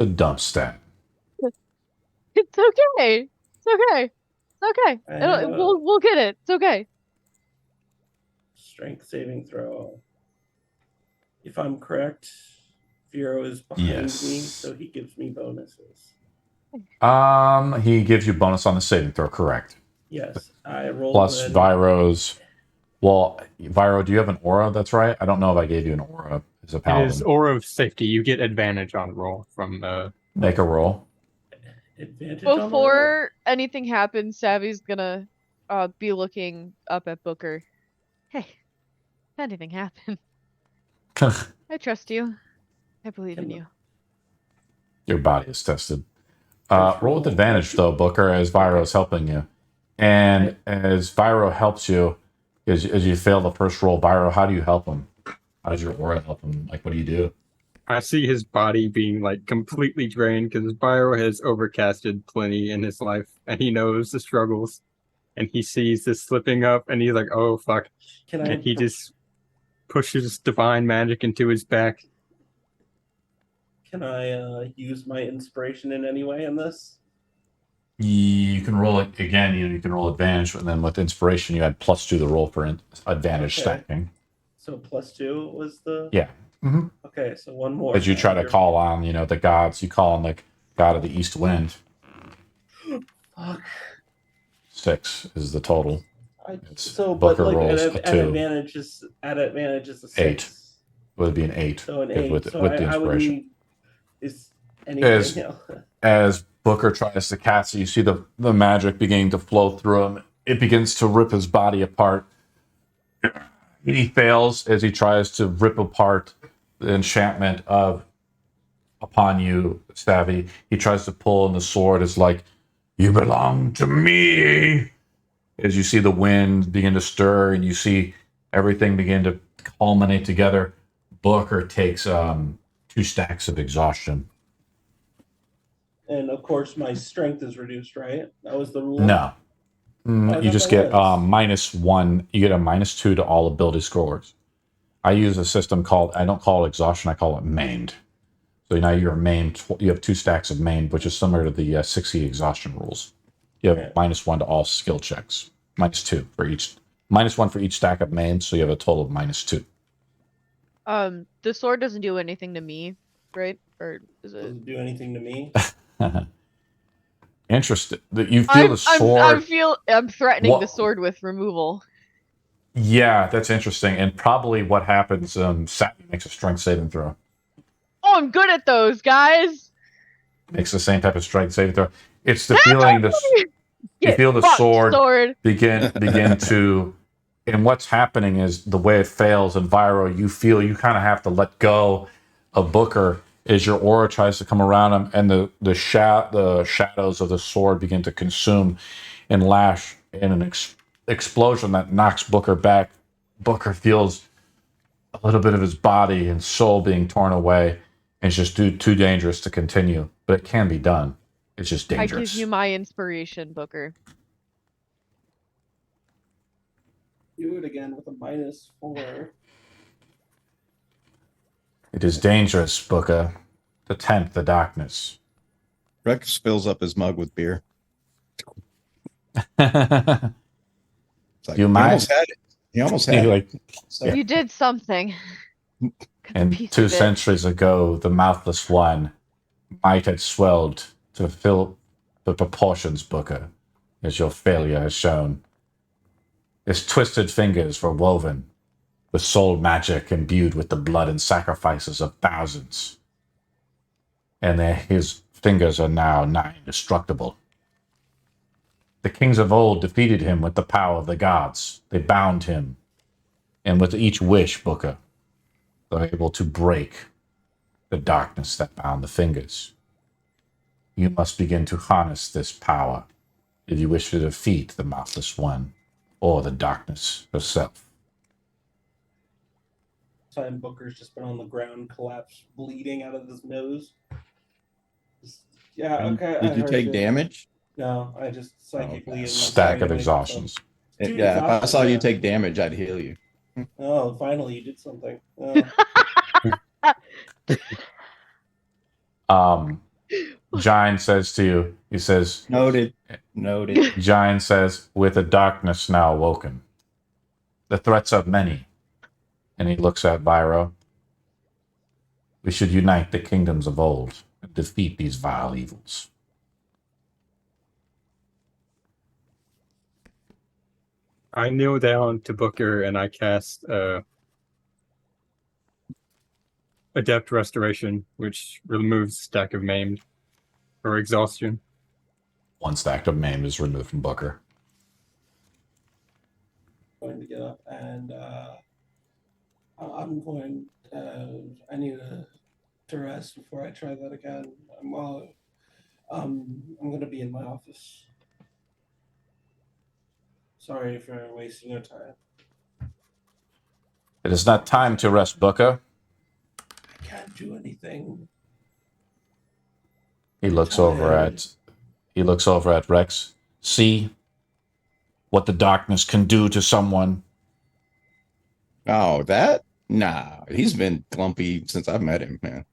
A dump stat. It's okay. It's okay. It's okay. I have We'll get it. It's okay. Strength saving throw. If I'm correct, Vero is behind Yes. me, so he gives me bonuses. He gives you bonus on the saving throw. Correct. Yes, I rolled. Plus an- Viro's. Well, Viro, do you have an aura? That's right. I don't know if I gave you an aura as a It paladin. is aura of safety. You get advantage on roll from Make a roll. advantage on the roll. Before anything happens, Savvy's gonna be looking up at Booker. Hey, if anything happened, I trust you. I believe in you. Your body is tested. Roll with advantage, though, Booker, as Viro is helping you. And as Vyro helps you, as you fail the first roll, Vyro, how do you help him? How does your aura help him? Like, what do you do? I see his body being like completely drained because Byro has overcasted plenty in his life, and he knows the struggles. And he sees this slipping up, and he's like, "Oh fuck!" And he just pushes divine magic into his back. Can I use my inspiration in any way in this? You can roll it again. You can roll advantage, and then with inspiration, you add +2 to the roll for advantage Okay. stacking. So +2 was the. Yeah. Mm-hmm. Okay, so one more. As you try to call on, the gods, you call on the god of the east wind. Fuck. 6 is the total. So, Booker but like rolls at a 2. advantage is a 6. 8. Would be an 8. So an 8. With So the I would inspiration. need is anything else. As Booker tries to cast it, you see the magic beginning to flow through him. It begins to rip his body apart. He fails as he tries to rip apart the enchantment upon you, Savvy. He tries to pull, and the sword is like, "You belong to me." As you see the wind begin to stir, and you see everything begin to culminate together, Booker takes 2 stacks of exhaustion. And of course, my strength is reduced, right? That was the rule. No. You just get -1. You get a -2 to all ability scores. I use a system called, I don't call it exhaustion, I call it maimed. So now you're maimed. You have 2 stacks of maimed, which is similar to the 6E exhaustion rules. You have -1 to all skill checks. -2 for each. -1 for each stack of maimed, so you have a total of -2. The sword doesn't do anything to me, right? Or is it? Doesn't do anything to me. Interesting. You feel the sword. I'm threatening the sword with removal. Yeah, that's interesting. And probably what happens, Savvy makes a strength saving throw. Oh, I'm good at those, guys. Makes the same type of strength saving throw. It's the feeling you feel the sword begin to, and what's happening is the way it fails in Vyro, you feel you kind of have to let go of Booker as your aura tries to come around him, and the shadows of the sword begin to consume and lash in an explosion that knocks Booker back. Booker feels a little bit of his body and soul being torn away, and it's just too dangerous to continue. But it can be done. It's just dangerous. I give you my inspiration, Booker. Do it again with a -4. It is dangerous, Booker, to tempt the darkness. Rex spills up his mug with beer. It's like, You he might. almost had it. He almost had it. So, You did something. And 2 centuries ago, the mouthless one might have swelled to fill the proportions, Booker, as your failure has shown. His twisted fingers were woven with soul magic imbued with the blood and sacrifices of thousands. And his fingers are now nigh indestructible. The kings of old defeated him with the power of the gods. They bound him. And with each wish, Booker, they're able to break the darkness that bound the fingers. You must begin to harness this power if you wish to defeat the Mouthless One or the darkness herself. time Booker's just been on the ground, collapsed, bleeding out of his nose. Yeah, okay. Did you take damage? No, I just psychically. Stack of exhaustions. Yeah, if I saw you take damage, I'd heal you. Oh, finally, you did something. Jynes says to you, he says, Noted. Jynes says, with the darkness now awoken, the threats of many. And he looks at Vyro. We should unite the kingdoms of old and defeat these vile evils. I kneel down to Booker and I cast Adept Restoration, which removes stack of maimed or exhaustion. 1 stack of maimed is removed from Booker. Going to get up and I'm going. I need to rest before I try that again. I'm going to be in my office. Sorry for wasting your time. It is not time to rest, Booker. I can't do anything. He looks over at Rex. See what the darkness can do to someone. Oh, that? Nah, he's been clumpy since I've met him, man.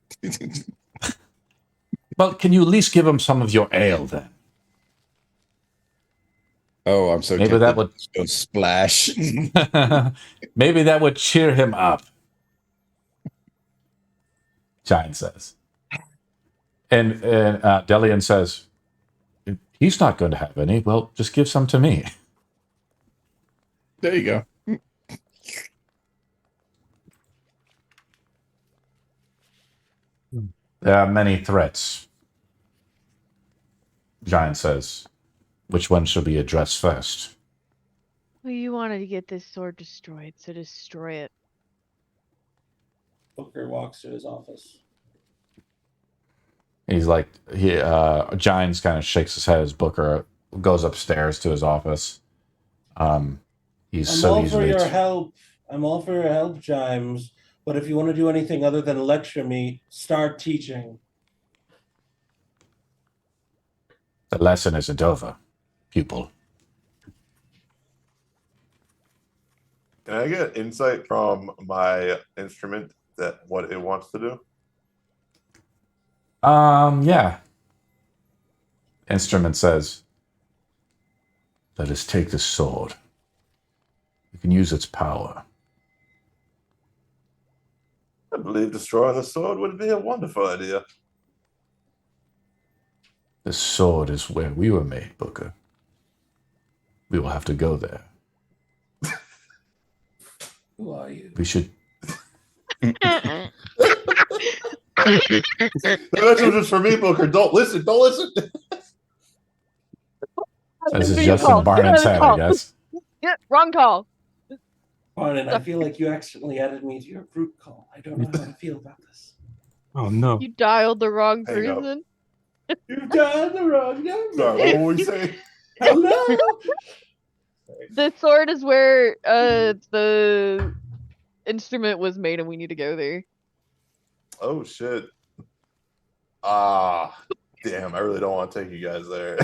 Well, can you at least give him some of your ale then? Oh, I'm so Maybe tempted that would to go splash. maybe that would cheer him up. Jynes says. And Delian says, he's not going to have any. Well, just give some to me. There you go. There are many threats, Jynes says. Which one should we address first? Well, you wanted to get this sword destroyed, so destroy it. Booker walks to his office. He's like, Jynes kind of shakes his head as Booker goes upstairs to his office. He's I'm all for your help. I'm all for your help, Jynes. But if you want to do anything other than lecture me, start teaching. The lesson isn't over, pupil. Can I get insight from my instrument that what it wants to do? Yeah. Instrument says, let us take this sword. We can use its power. I believe destroying the sword would be a wonderful idea. This sword is where we were made, Booker. We will have to go there. Who are you? We should. That was just for me, Booker. Don't listen. Don't listen. This is just in Barnum's head, I guess. Yeah, wrong call. Barnum, I feel like you accidentally added me to your group call. I don't know how to feel about this. Oh no. You dialed the wrong Hang up. person. You've done the wrong number. Sorry, what were we saying? Hello? The sword is where the instrument was made, and we need to go there. Oh shit. Ah, damn! I really don't want to take you guys there.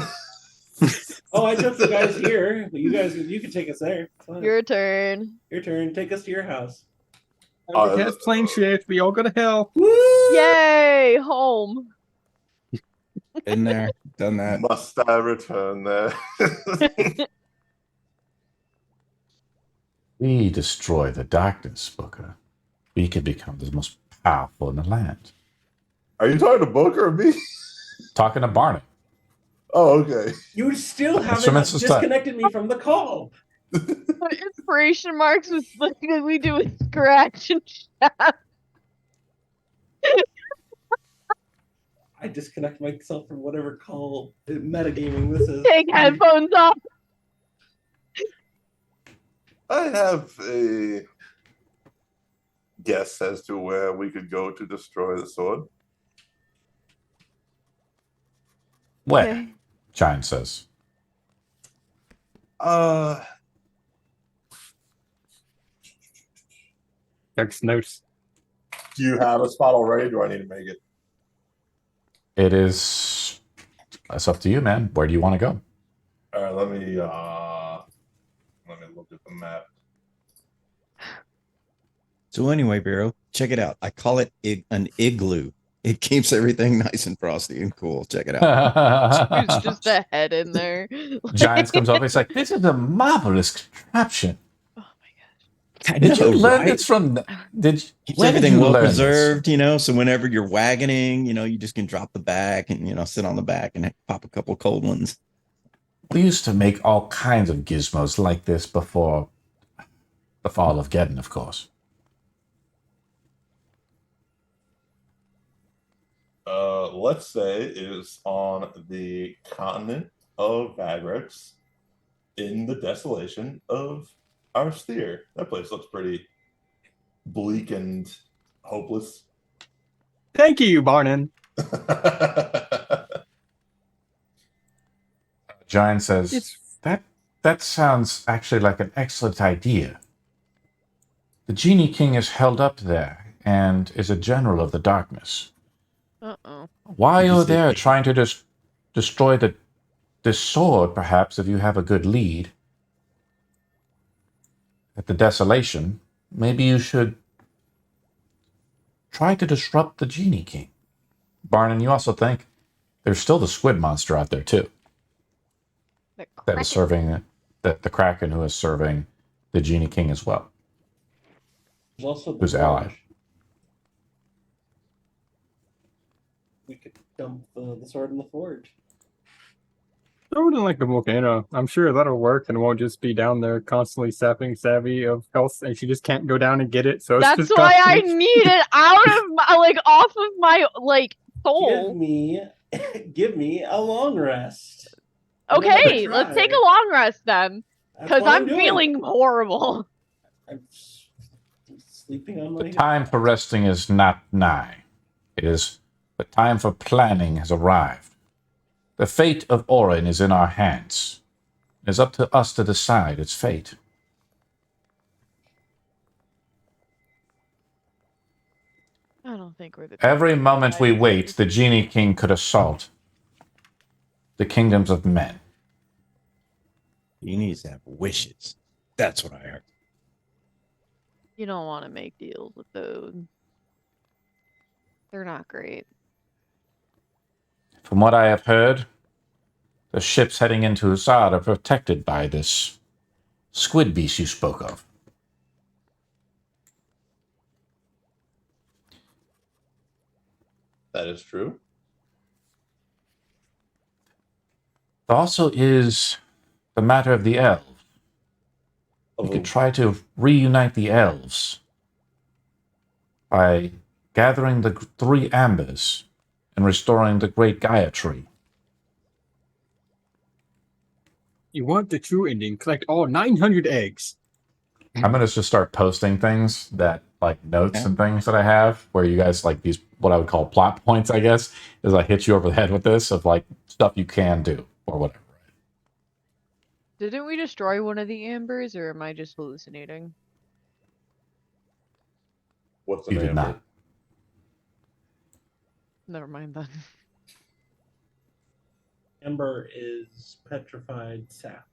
Oh, I took you guys here. But you can take us there. It's fine. Your turn. Your turn. Take us to your house. The cat's plane shift. We all go to hell. Woo! Yay! Home. Been there, done that. Must I return there? We destroy the darkness, Booker. We can become the most powerful in the land. Are you talking to Booker or me? Talking to Barnum. Oh, okay. You still haven't Instruments is disconnected me from the call. What inspiration marks was looking like we do with scratch and shaft. I disconnect myself from whatever call metagaming this is. Take headphones off. I have a guess as to where we could go to destroy the sword. Where? Okay. Jynes says. Text notes. Do you have a spot already? Do I need to make it? It is. It's up to you, man. Where do you want to go? All right, let me look at the map. So anyway, Bureau, check it out. I call it an igloo. It keeps everything nice and frosty and cool. Check it out. There's just a head in there. Jynes comes up. He's like, "This is a marvelous contraption. Oh my I Did you know, learn right? this from? Did Keeps where did everything you well learn this? preserved, so whenever you're wagoning, you just can drop the back and, sit on the back and pop a couple cold ones. We used to make all kinds of gizmos like this before the fall of Geddon, of course. Let's say it is on the continent of Vagrex in the desolation of our sphere. That place looks pretty bleak and hopeless. Thank you, Barnon. Jynes says, It's- that that sounds actually like an excellent idea. The Genie King is held up there and is a general of the darkness. Uh-oh. While Did you you're say there king? trying to destroy this sword, perhaps, if you have a good lead at the desolation, maybe you should try to disrupt the Genie King. Barnon, you also think there's still the squid monster out there, too, The that is Kraken. serving the Kraken, who is serving the Genie King as well, There's also the who's allied. forge. We could dump the sword in the forge. Throw it in like a volcano. I'm sure that'll work and won't just be down there constantly sapping Savvy of health, and she just can't go down and get it. So it's That's just why I constantly- need it out of my, like, off of my, like, soul. Give me a long rest. and Okay, another let's take try. a long rest then. That's Because what I'm doing. feeling horrible. I'm sleeping on my. The time for resting is not nigh. It is the time for planning has arrived. The fate of Orin is in our hands. It is up to us to decide its fate. I don't think we're the Every moment we advisors. wait, the Genie King could assault the kingdoms of men. He needs to have wishes. That's what I heard. You don't want to make deals with those. They're not great. From what I have heard, the ships heading into Usad are protected by this squid beast you spoke of. That is true. There also is the matter of the elves. We could try to reunite the elves by gathering the three ambers and restoring the great Gaia tree. You want the true ending? Collect all 900 eggs. I'm gonna just start posting things that, like, notes Okay. and things that I have where you guys, like, these what I would call plot points, I guess, is I hit you over the head with this of, like, stuff you can do or whatever. Didn't we destroy one of the ambers, or am I just hallucinating? What's the You did name? not. Never mind then. Ember is petrified sap.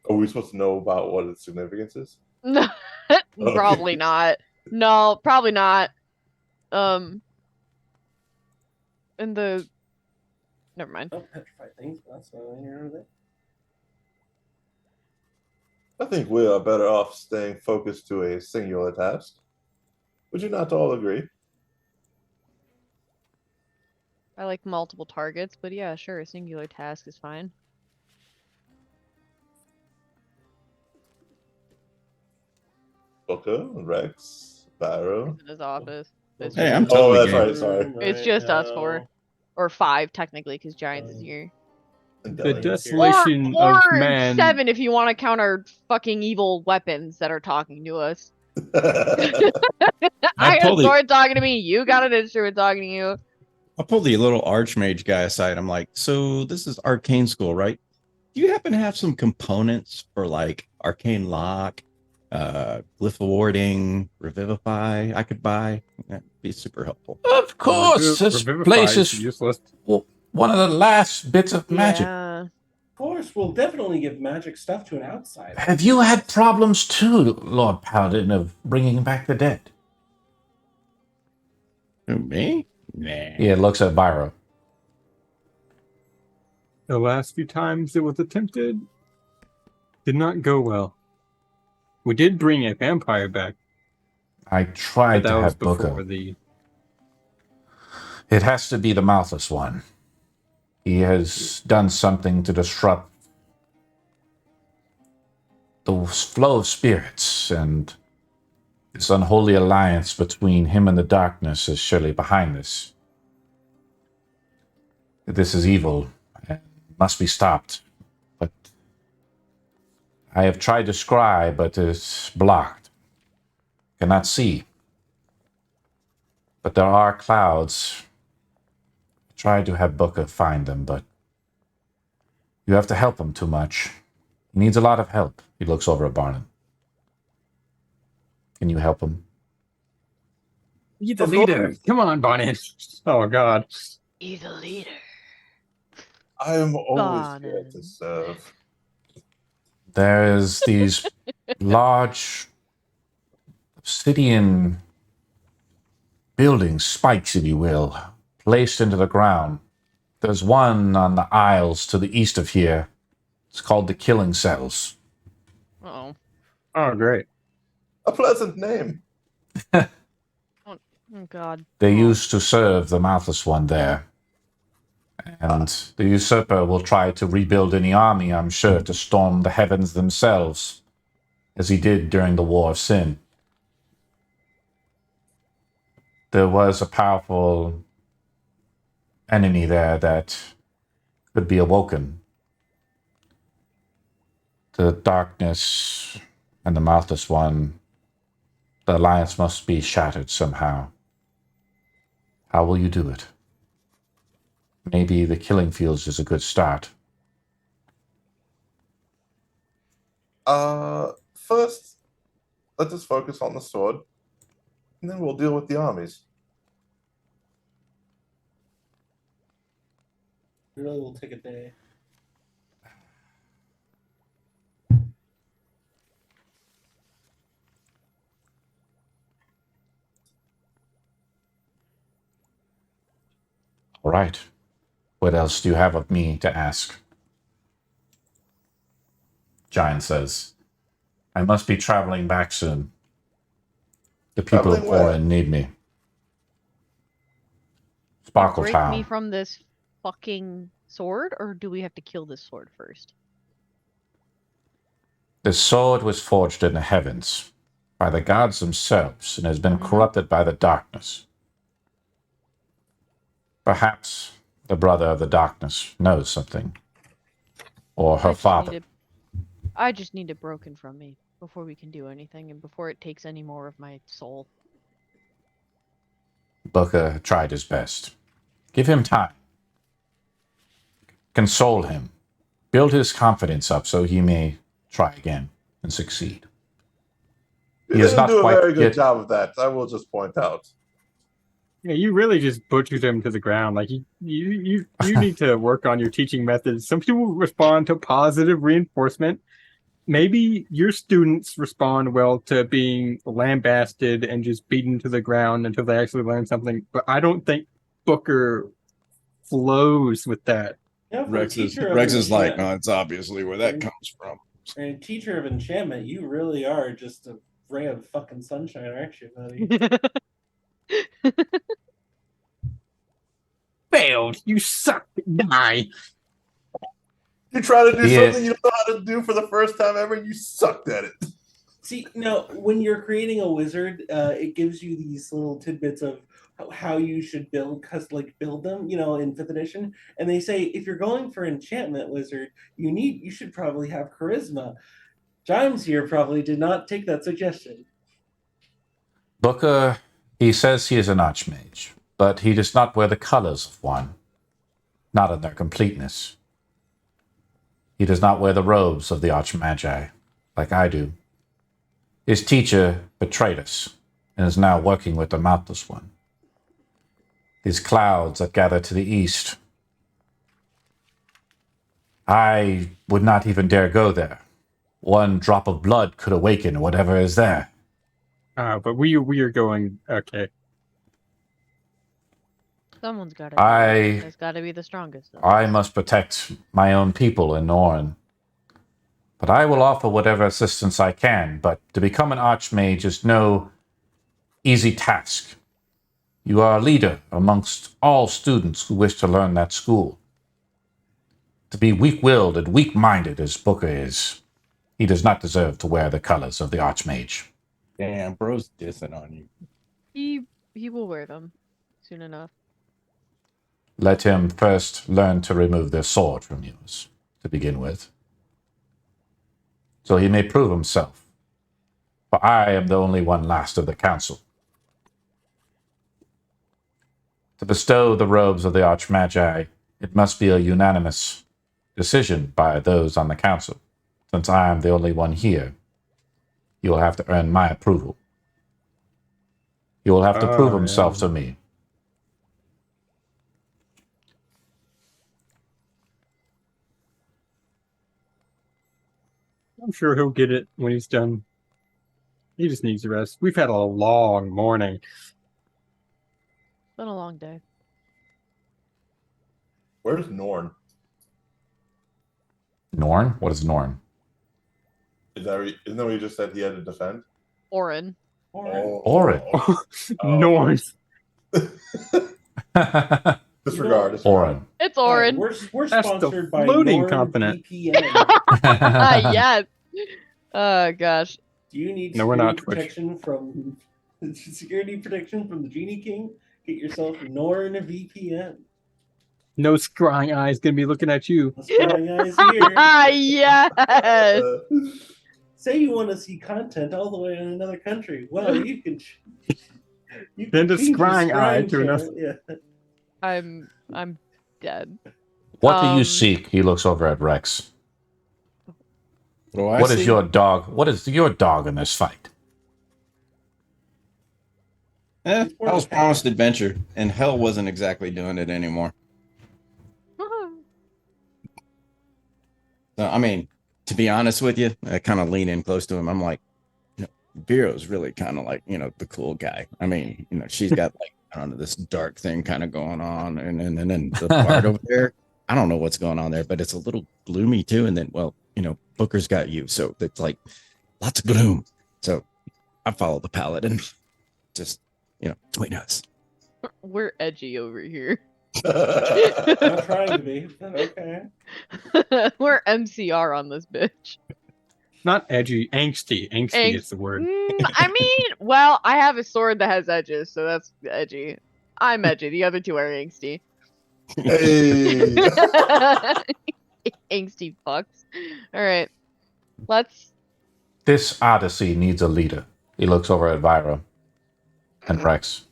Are we supposed to know about what its significance is? No, probably not. No, probably not. And the never mind. Don't petrify things, but that's not here or there. I think we are better off staying focused to a singular task. Would you not all agree? I like multiple targets, but yeah, sure, a singular task is fine. Booker, Rex, Barrow. He's in his office. It's Hey, I'm just- Oh, totally that's game. right. Sorry. It's just us four. Or 5 technically, because Giants is here. And The Dylan. desolation Or of man. 7 if you want to count our fucking evil weapons that are talking to us. I got a pulled the- sword talking to me. You got an instrument talking to you. I'll pull the little archmage guy aside. I'm like, so this is arcane school, right? Do you happen to have some components for like arcane lock, glyph warding, revivify I could buy? That'd be super helpful. Of course, this Revivify place is useless. one of the last bits of magic. Yeah. Of course, we'll definitely give magic stuff to an outsider. Have you had problems too, Lord Paladin, of bringing back the dead? Who, me? Nah. Yeah, it looks at Byro. The last few times it was attempted did not go well. We did bring a vampire back, I tried but to that was have before Booker. the. It has to be the mouthless one. He has done something to disrupt the flow of spirits, and this unholy alliance between him and the darkness is surely behind this. This is evil and must be stopped. But I have tried to scry, but it's blocked. Cannot see. But there are clouds. I tried to have Booker find them, but You have to help him too much. He needs a lot of help. He looks over at Barnum. Can you help him? Be the leader. Come on, Bonnet. Oh, God. Be the leader. I am always here Barnum. to serve. There's these large obsidian buildings, spikes, if you will, placed into the ground. There's one on the aisles to the east of here. It's called the Killing Cells. Uh-oh. Oh, great. A pleasant name. Oh, God. They used to serve the Mouthless One there. And the usurper will try to rebuild any army, I'm sure, to storm the heavens themselves, as he did during the War of Sin. There was a powerful enemy there that could be awoken. The darkness and the Mouthless One, the alliance must be shattered somehow. How will you do it? Maybe the killing fields is a good start. First, let us focus on the sword, and then we'll deal with the armies. It really will take a day. All right. What else do you have of me to ask? Jynes says, I must be traveling back soon. The people of Traveling where? Orin need me. Break me Sparkletown. from this fucking sword, or do we have to kill this sword first? The sword was forged in the heavens by the gods themselves and has been corrupted by the darkness. Perhaps the brother of the darkness knows something. Or her father. I just need it broken from me before we can do anything and before it takes any more of my soul. Booker tried his best. Give him time. Console him. Build his confidence up so he may try again and succeed. You He is didn't not do a quite very good yet- job of that. I will just point out. Yeah, you really just butchered him to the ground. Like you need to work on your teaching methods. Some people respond to positive reinforcement. Maybe your students respond well to being lambasted and just beaten to the ground until they actually learn something. But I don't think Booker flows with that. Yeah, for a Rex teacher of is like, enchantment- no, it's obviously where that comes from. And a teacher of enchantment, you really are just a ray of fucking sunshine, aren't you, buddy? Failed. You suck. Die. You try to do Yeah. something you don't know how to do for the first time ever, and you sucked at it. See, now when you're creating a wizard, it gives you these little tidbits of how you should build them, in 5th edition. And they say if you're going for enchantment wizard, you should probably have charisma. Jynes here probably did not take that suggestion. Booker, he says he is an archmage, but he does not wear the colors of one. Not in their completeness. He does not wear the robes of the archmagi, like I do. His teacher betrayed us, and is now working with the Mouthless One. These clouds that gather to the east. I would not even dare go there. One drop of blood could awaken whatever is there. But we are going. Okay. Someone's got to. It's got to be the strongest. Though. I must protect my own people in Orin. But I will offer whatever assistance I can, but to become an archmage is no easy task. You are a leader amongst all students who wish to learn that school. To be weak-willed and weak-minded as Booker is, he does not deserve to wear the colors of the archmage. Damn, bro's dissing on you. He will wear them soon enough. Let him first learn to remove their sword from yours, to begin with. So he may prove himself. For I am the only one last of the council. To bestow the robes of the Archmagi, it must be a unanimous decision by those on the council. Since I am the only one here, he will have to earn my approval. He will have to prove himself to me. I'm sure he'll get it when he's done. He just needs a rest. We've had a long morning. It's been a long day. Where's Norn? Norn? What is Norn? Isn't that what you just said he had to defend? Orin. Orin. Noise. Disregard. Orin. It's Orin. We're That's the sponsored by floating Norn continent. VPN. Yes. Oh gosh. Do you need No, we're not protection from security protection from the Genie King? Get yourself Norn VPN. No scrying eyes gonna be looking at you. Let's try guys here. Yes. Say you want to see content all the way in another country. Well, you can. You Send a change your scrying eye scrying to another. channel. Yeah. I'm dead. What do you seek? He looks over at Rex. What is your dog? What is your dog in this fight? I was promised adventure, and hell wasn't exactly doing it anymore. So, I mean, to be honest with you, I kind of lean in close to him. I'm like, Vero's really kind of like, the cool guy. I mean, she's got like, I don't know, this dark thing kind of going on. And then the part over there, I don't know what's going on there, but it's a little gloomy too. And then, well, Booker's got you. So it's like lots of gloom. So I follow the paladin. Just, between us. We're edgy over here. I'm trying to be. Okay. We're MCR on this bitch. Not edgy, angsty. Angsty is the word. I mean, well, I have a sword that has edges, so that's edgy. I'm edgy. The other two are angsty. Hey. Angsty fucks. All right. Let's. This Odyssey needs a leader. He looks over at Vyra and Rex.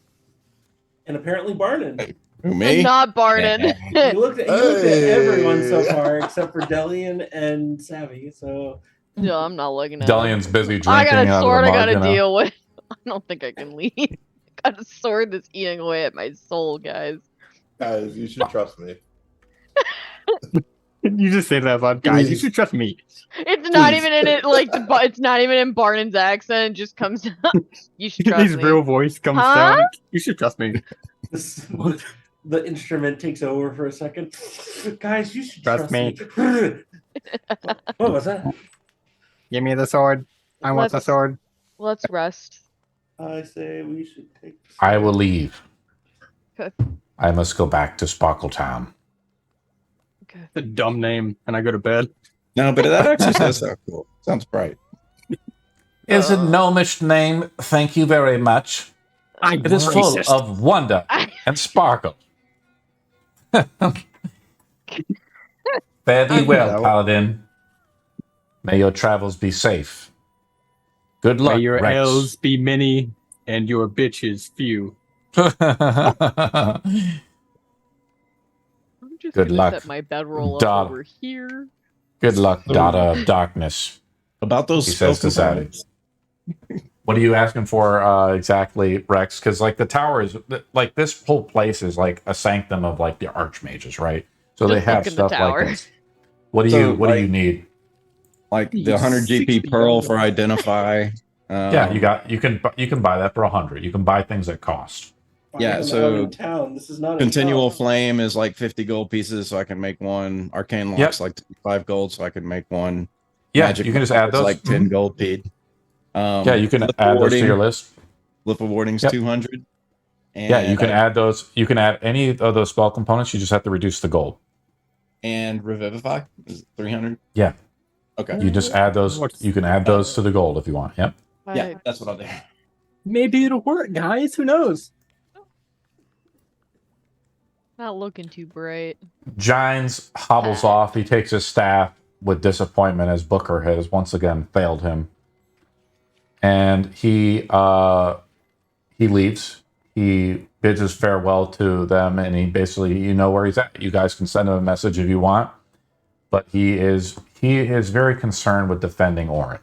And apparently Barnon. Who, me? Not Barnon. You looked at everyone so far except for Delian and Savvy. So No, I'm not looking at Delian's busy drinking. I got out a of sword the I mug, gotta deal with. I don't think I can leave. I got a sword that's eating away at my soul, guys. Guys, you should trust me. You just say that loud, guys. You should trust me. It's not even in it, it's not even in Barnon's accent. It just comes out. You should trust His me. real voice comes Huh? down. You should trust me. the instrument takes over for a second. Guys, you should Trust trust me. What was that? Give me the sword. I want the sword. Let's rest. I say we should take. I will leave. Okay. I must go back to Sparkletown. Okay. The dumb name, and I go to bed. No, but that actually does sound cool. Sounds bright. Is a gnomish name? Thank you very much. It is full of wonder and sparkle. Fare thee well, Paladin. May your travels be safe. Good luck, May your Rex. L's be many and your bitches few. I'm just Good gonna luck, set my bedroll Dot. up over here. Good luck, daughter of darkness. About those He says to spell Zaddy. What are you asking for exactly, Rex? Because like the tower is like this whole place is like a sanctum of like the archmages, right? So Just they have look in the stuff tower. like this. What do So, you do you need? like the 100 GP pearl for identify. Yeah, you can buy that for 100. You can buy things at cost. Yeah, Out so in town. This is not continual in town. flame is like 50 gold pieces, so I can make one. Arcane Yep. locks like 5 gold, so I can make one. Yeah, Magic you can just Missile add is those. like 10 gold peed. Yeah, you can Flip add those to warding- your list. Flip of warding's Yep. 200. And Yeah, you can add those. You can add any of those spell components. You just have to reduce the gold. And revivify is 300. Yeah. Okay. You just add those. You can add those to the gold if you want. Yep. Yeah, that's what I'll do. Maybe it'll work, guys. Who knows? Not looking too bright. Jynes hobbles off. He takes his staff with disappointment as Booker has once again failed him. And he leaves. He bids his farewell to them, and he basically, you know where he's at. You guys can send him a message if you want. but he is very concerned with defending Orin.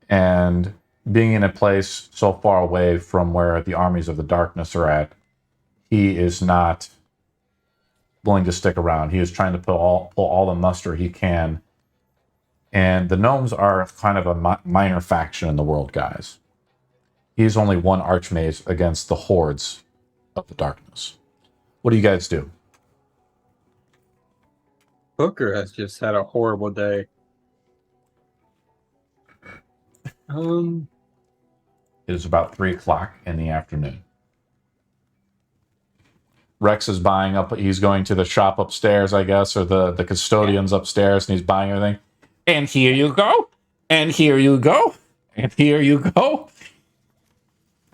And being in a place so far away from where the armies of the darkness are at, he is not willing to stick around. He is trying to pull all the muster he can. And the gnomes are kind of a minor faction in the world, guys. He's only one archmage against the hordes of the darkness. What do you guys do? Booker has just had a horrible day. It is about 3 o'clock in the afternoon. Rex is buying up. He's going to the shop upstairs, I guess, or the custodian's upstairs, and he's buying everything. And here you go. And here you go. And here you go.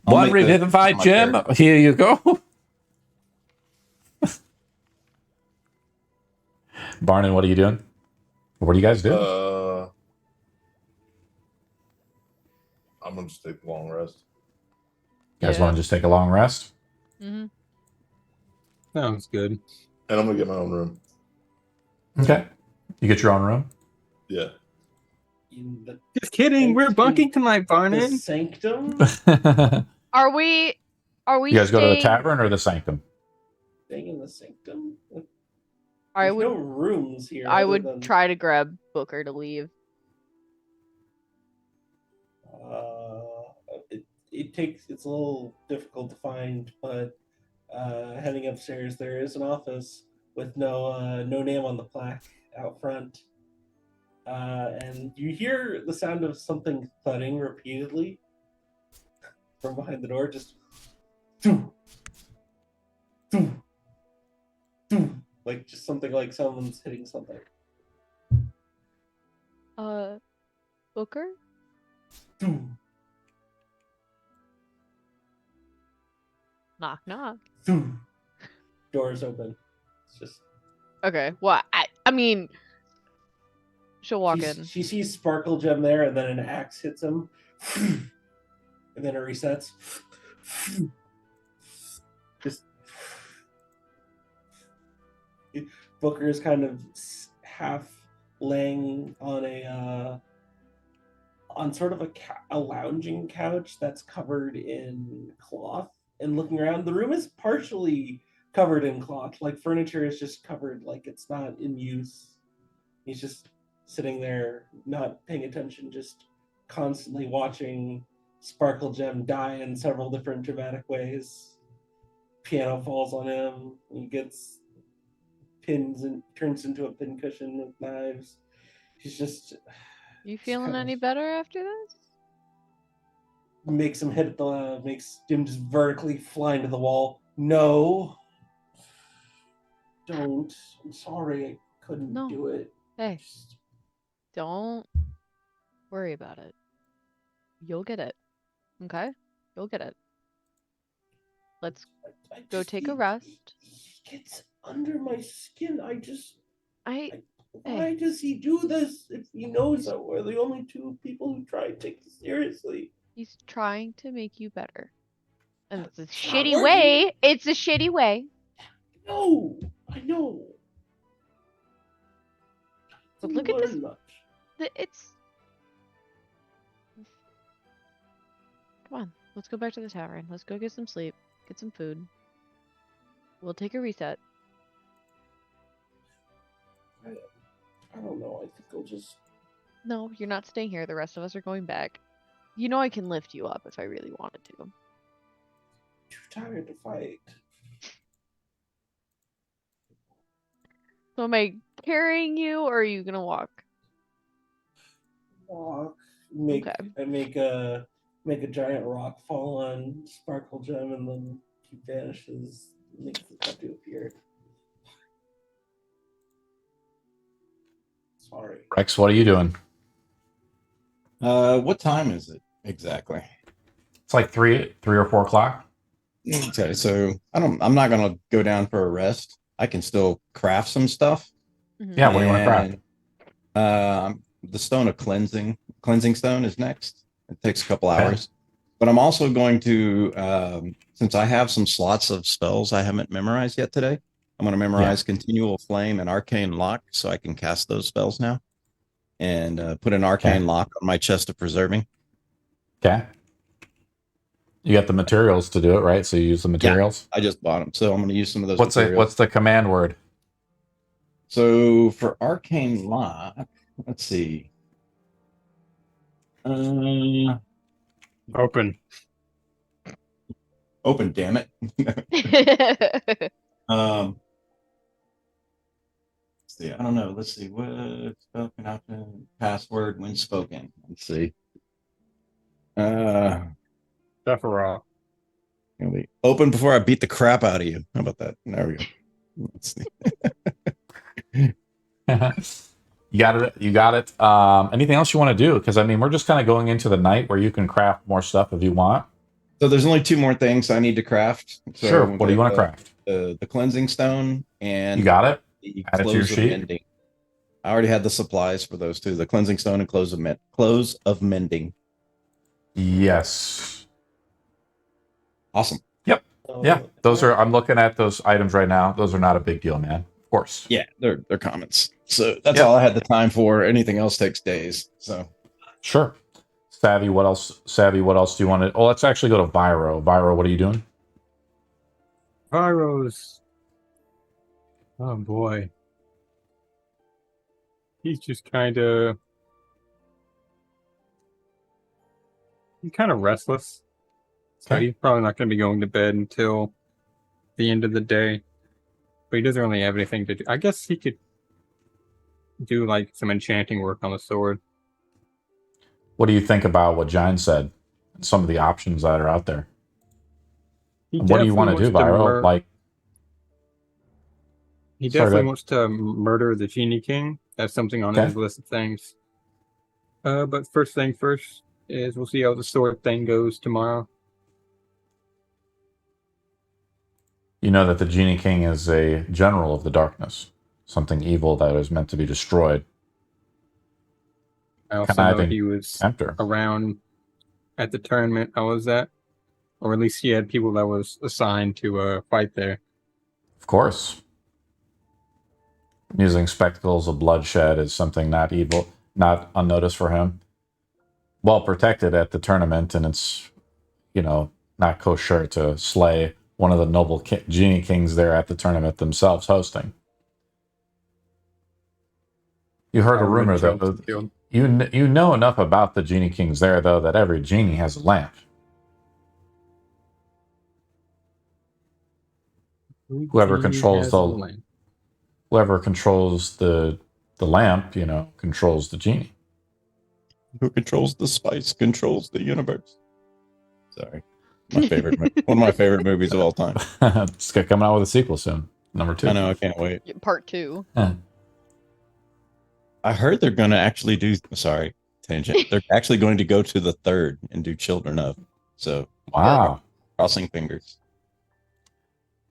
One revivified gem. Here you go. Barnon, what are you doing? What do you guys do? I'm gonna just take a long rest. You guys want to just take a long rest? Mm-hmm. Sounds good. And I'm gonna get my own room. Okay. You get your own room? Yeah. Just kidding. We're bunking tonight, The Barnon. sanctum? Are we You guys go to the staying- tavern or the sanctum? Staying in the sanctum? I There's would no rooms here. I other would than, try to grab Booker to leave. It's a little difficult to find, but heading upstairs, there is an office with no name on the plaque out front. And you hear the sound of something thudding repeatedly from behind the door, just thump, thump, thump, like just something like someone's hitting something. Booker? Thump, Knock knock. thump. Doors open. It's just Okay. Well, I mean, she'll walk in. she sees Sparklegem there, and then an axe hits him, and then it resets. Just Booker is kind of half laying on on sort of a lounging couch that's covered in cloth, and looking around. The room is partially covered in cloth, like furniture is just covered, like it's not in use. He's just sitting there, not paying attention, just constantly watching Sparklegem die in several different dramatic ways. Piano falls on him. He gets pins and turns into a pincushion with knives. He's just You feeling kind any of- better after this? makes him hit makes him just vertically fly into the wall. No, don't. I'm sorry, I couldn't No. do it. Hey, Just- don't worry about it. You'll get it. Okay? You'll get it. Let's I go just take a need- rest. He gets under my skin. Why Why does he do this if he knows that we're the only two people who try to take this seriously? he's trying to make you better. And it's a It's not shitty working. way. It's a shitty way. No, I know. But Didn't look at this- learn much. It's Come on, let's go back to the tavern. Let's go get some sleep, get some food. We'll take a reset. I don't know. I think I'll just. No, you're not staying here. The rest of us are going back. You know I can lift you up if I really wanted to. Too tired to fight. So am I carrying you or are you gonna walk? Walk. Okay. Make a giant rock fall on Sparklegem, and then he vanishes. Makes the tattoo appear. Sorry. Rex, what are you doing? What time is it exactly? It's like 3 or 4 o'clock. Okay, so I'm not gonna go down for a rest. I can still craft some stuff. Mhm. Yeah, what do you want to craft? And, the stone of cleansing stone is next. It takes a couple Okay. hours. But I'm also going to, since I have some slots of spells I haven't memorized yet today, I'm going to memorize Continual Flame and Arcane Lock so I can cast those spells now. And put an Arcane Lock on my Chest of Preserving. Okay. You got the materials to do it, right? So you use the materials? I just bought them. So I'm going to use some of those What's materials. what's the command word? So for Arcane Lock, let's see. Open. Open, damn it. Let's see. I don't know. Let's see. What spoken often password when spoken. Let's see. Sephiroth. Open before I beat the crap out of you. How about that? There we go. Let's see. You got it. You got it. Anything else you want to do? Because I mean, we're just kind of going into the night where you can craft more stuff if you want. So there's only 2 more things I need to craft. So Sure. What do you want to craft? The cleansing stone and You got it. the Add it to your close of sheet. mending. I already had the supplies for those 2: the cleansing stone and close of mending. Yes. Awesome. Yep. Yeah. Those are. I'm looking at those items right now. Those are not a big deal, man. Of course. Yeah, they're comments. So that's all I had the time for. Anything else takes days. So sure. Savvy, what else? Savvy, what else do you want to? Oh, let's actually go to Viro. Viro, what are you doing? Viro's. Oh boy. He's just kind of. He's kind of restless. So he's probably not going to be going to bed until the end of the day. But he doesn't really have anything to do. I guess he could do like some enchanting work on the sword. What do you think about what Jynes said? Some of the options that are out there. What do you want to do, Viro? Like, he definitely wants to murder the Genie King. That's something on his list of things. But first thing first is we'll see how the sword thing goes tomorrow. You know that the Genie King is a general of the darkness, something evil that is meant to be destroyed. I also know he was around at the tournament I was at, or at least he had people that was assigned to fight there. Of course. Using spectacles of bloodshed is something not evil, not unnoticed for him. Well protected at the tournament, and it's, not kosher to slay one of the noble Genie Kings there at the tournament themselves hosting. You heard a rumor, though. You know enough about the Genie Kings there, though, that every genie has a lamp. Whoever controls the lamp, controls the genie. Who controls the spice controls the universe. Sorry. My favorite one of my favorite movies of all time. It's coming out with a sequel soon. Number 2. I know, I can't wait. Part 2. I heard they're going to actually do. Sorry, tangent. They're actually going to go to the 3rd and do Children of. So wow, crossing fingers.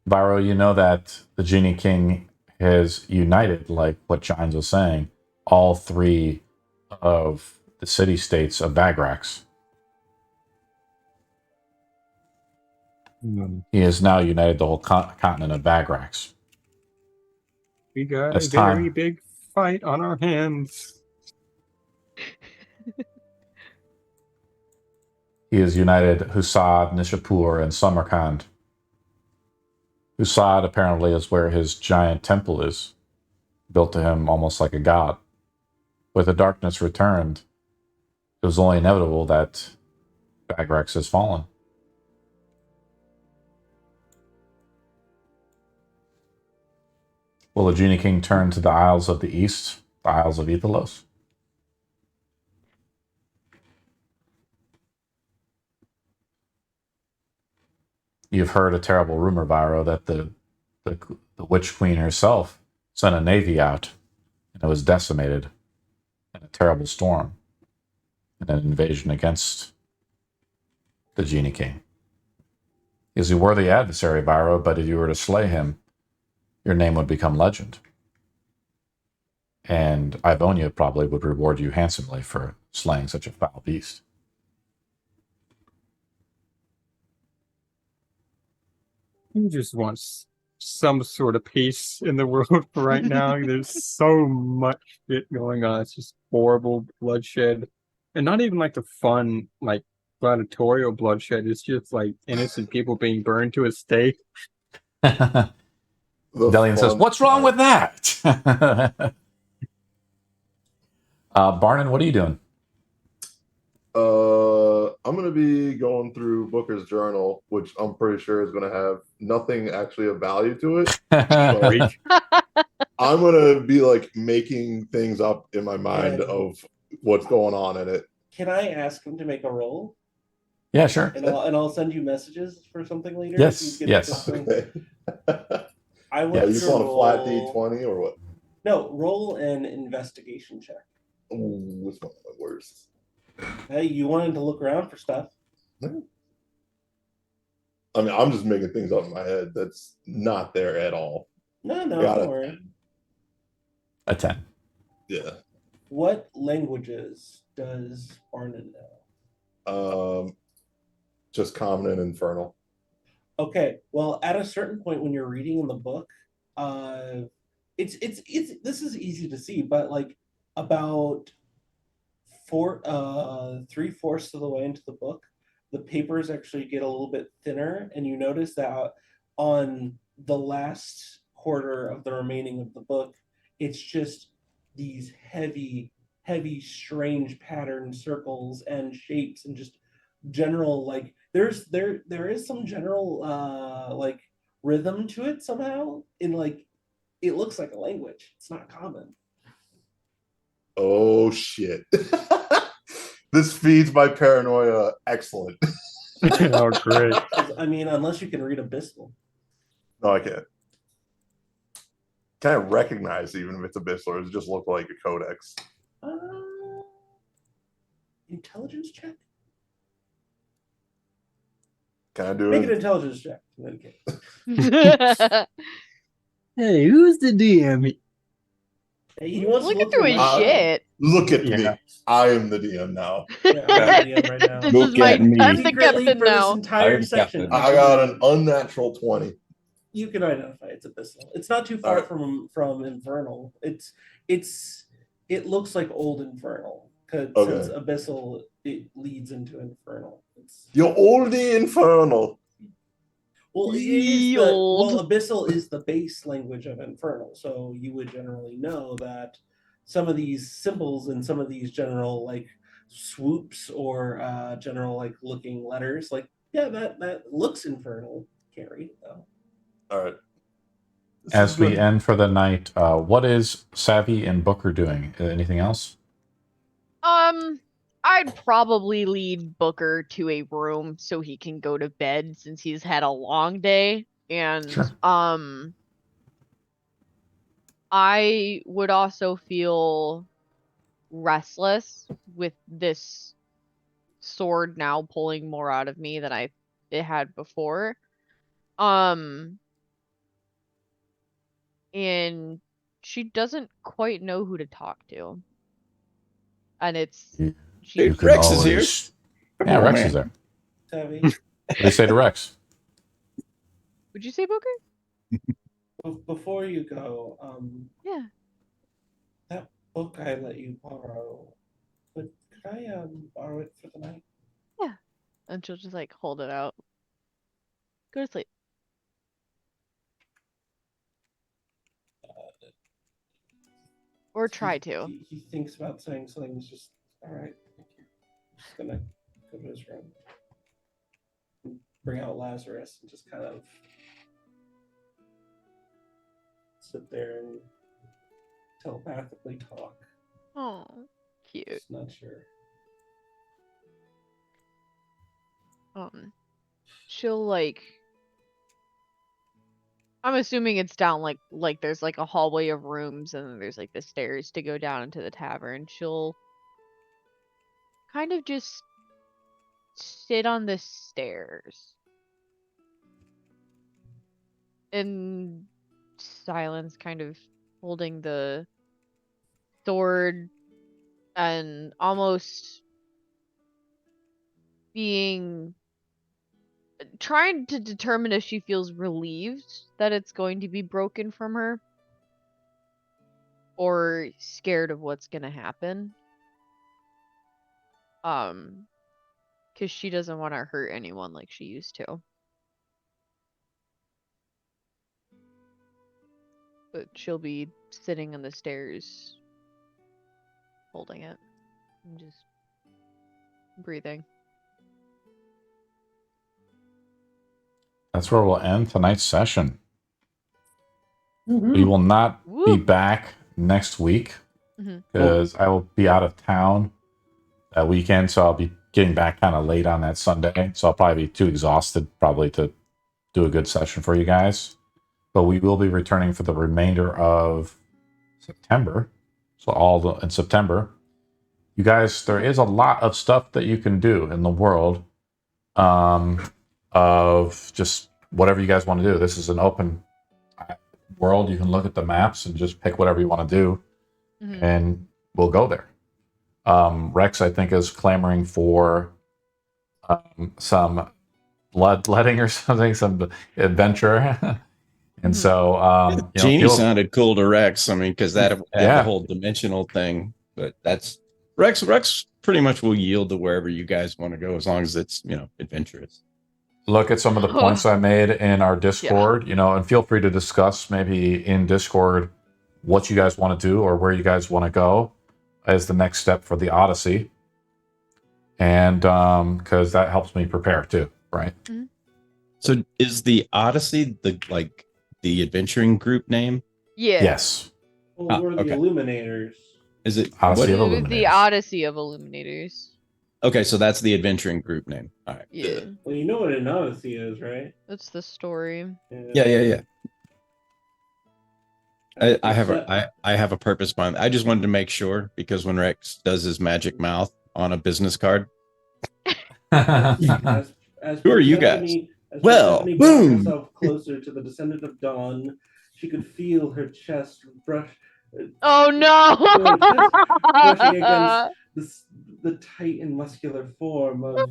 Viro, you know that the Genie King has united, like what Jynes was saying, all 3 of the city-states of Vagrax. He has now united the whole continent of Vagrax. We got a very big fight on our hands. He has united Husad, Nishapur, and Samarkand. Husad apparently is where his giant temple is, built to him almost like a god. With the darkness returned, it was only inevitable that Vagrax has fallen. Will the Genie King turn to the Isles of the East, the Isles of Ethelos? You've heard a terrible rumor, Viro, that the Witch Queen herself sent a navy out, and it was decimated in a terrible storm, in an invasion against the Genie King. He is a worthy adversary, Viro, but if you were to slay him, your name would become legend. And Ivonia probably would reward you handsomely for slaying such a foul beast. He just wants some sort of peace in the world right now. There's so much shit going on. It's just horrible bloodshed. And not even like the fun, like gladiatorial bloodshed. It's just like innocent people being burned to a stake. Delian says, "What's wrong with that?" Barnon, what are you doing? I'm gonna be going through Booker's journal, which I'm pretty sure is gonna have nothing actually of value to it. So I'm gonna be like making things up in my mind of what's going on in it. Can I ask him to make a roll? Yeah, sure. And I'll send you messages for something later. Yes, yes. Okay. I Are want you to on a flat roll. D20 or what? No, roll an investigation check. Ooh, it's one of the worst. Hey, you wanted to look around for stuff. I mean, I'm just making things up in my head. That's not there at all. No, Got don't it. worry. A 10. Yeah. What languages does Barnon know? Just common and infernal. Okay, well, at a certain point when you're reading in the book, it's this is easy to see, but like about 3/4 of the way into the book, the papers actually get a little bit thinner, and you notice that on the last quarter of the remaining of the book, it's just these heavy, strange pattern circles and shapes and just general like there is some general like rhythm to it somehow in like it looks like a language. It's not common. Oh shit. This feeds my paranoia. Excellent. Oh, great. I mean, unless you can read abyssal. No, I can't. Can I recognize even if it's abyssal or does it just look like a codex? Intelligence check? Can I do Make it? an intelligence check. Okay. Hey, who's the DM? Hey, he wants Looking to look through for his my shit. Look at Yeah. me. I am the DM now. Yeah, I'm the DM right now. This Look is my at me. I'm the Secretly captain for this now. entire I'm section. captain. I got an unnatural 20. You can identify it's abyssal. It's not too far Alright. from infernal. It looks like old infernal because Okay. since abyssal it leads into infernal. You're oldie infernal. Well, it is Old. abyssal is the base language of infernal, so you would generally know that some of these symbols and some of these general like swoops or general like looking letters, like yeah, that looks infernal. Can't read it though. All right. This As is we good. end for the night, what is Savvy and Booker doing? Anything else? I'd probably lead Booker to a room so he can go to bed since he's had a long day. And Sure. I would also feel restless with this sword now pulling more out of me than it had before. And she doesn't quite know who to talk to. And it's You she can Rex is here. always- Come Yeah, on, Rex man. is there. Savvy. What do you say to Rex? Would you say Booker? Before you go, Yeah. that book I let you borrow, but could I borrow it for the night? Yeah. And she'll just like hold it out. Go to sleep. Or try to. He thinks about saying something. He's just all right. Thank you. I'm just gonna go to his room, and bring out Lazarus, and just kind of sit there and telepathically talk. Oh, cute. Just not sure. She'll like I'm assuming it's down like there's like a hallway of rooms and then there's like the stairs to go down into the tavern. She'll kind of just sit on the stairs in silence, kind of holding the sword and almost being trying to determine if she feels relieved that it's going to be broken from her or scared of what's going to happen. Because she doesn't want to hurt anyone like she used to. But she'll be sitting on the stairs holding it and just breathing. That's where we'll end tonight's session. Mhm. We will not be Woo. back next week Mhm. because I will be out of town that weekend, so I'll be getting back kind of late on that Sunday. So I'll probably be too exhausted probably to do a good session for you guys. But we will be returning for the remainder of September. So in September. You guys, there is a lot of stuff that you can do in the world of just whatever you guys want to do. This is an open world. You can look at the maps and just pick whatever you want to do, and we'll go there. Rex, I think, is clamoring for some bloodletting or something, some adventure. And so, Genie sounded cool to Rex. I mean, because that had the whole dimensional thing. But that's Rex pretty much will yield to wherever you guys want to go, as long as it's adventurous. Look at some of the points I made in our Discord, and feel free to discuss maybe in Discord what you guys want to do or where you guys want to go as the next step for the Odyssey. And because that helps me prepare too, right? Mm-hmm. So is the Odyssey the adventuring group name? Yeah. Yes. Well, we're the Illuminators. Is it Odyssey of Illuminators? The Odyssey of Illuminators. Okay, so that's the adventuring group name. All right. Yeah. Well, you know what an Odyssey is, right? That's the story. Yeah. I have a purpose behind. I just wanted to make sure, because when Rex does his magic mouth on a business card, As who are you guys? Well, Persephone boom. brought herself closer to the descendant of dawn. She could feel her chest brush. Oh no! Brushing against the tight and muscular form of.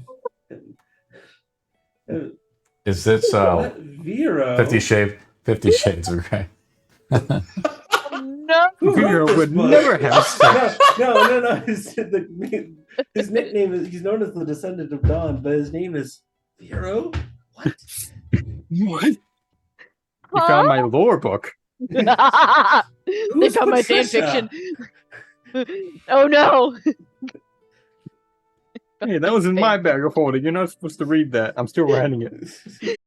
Is this Vera? 50 Shades of Grey? No. Vera would never have sex. No. His nickname is, he's known as the Descendant of Dawn, but his name is Vero? What? What? You found my lore book. They found my fan fiction. Oh no! Hey, that was in my bag of holding. You're not supposed to read that. I'm still writing it.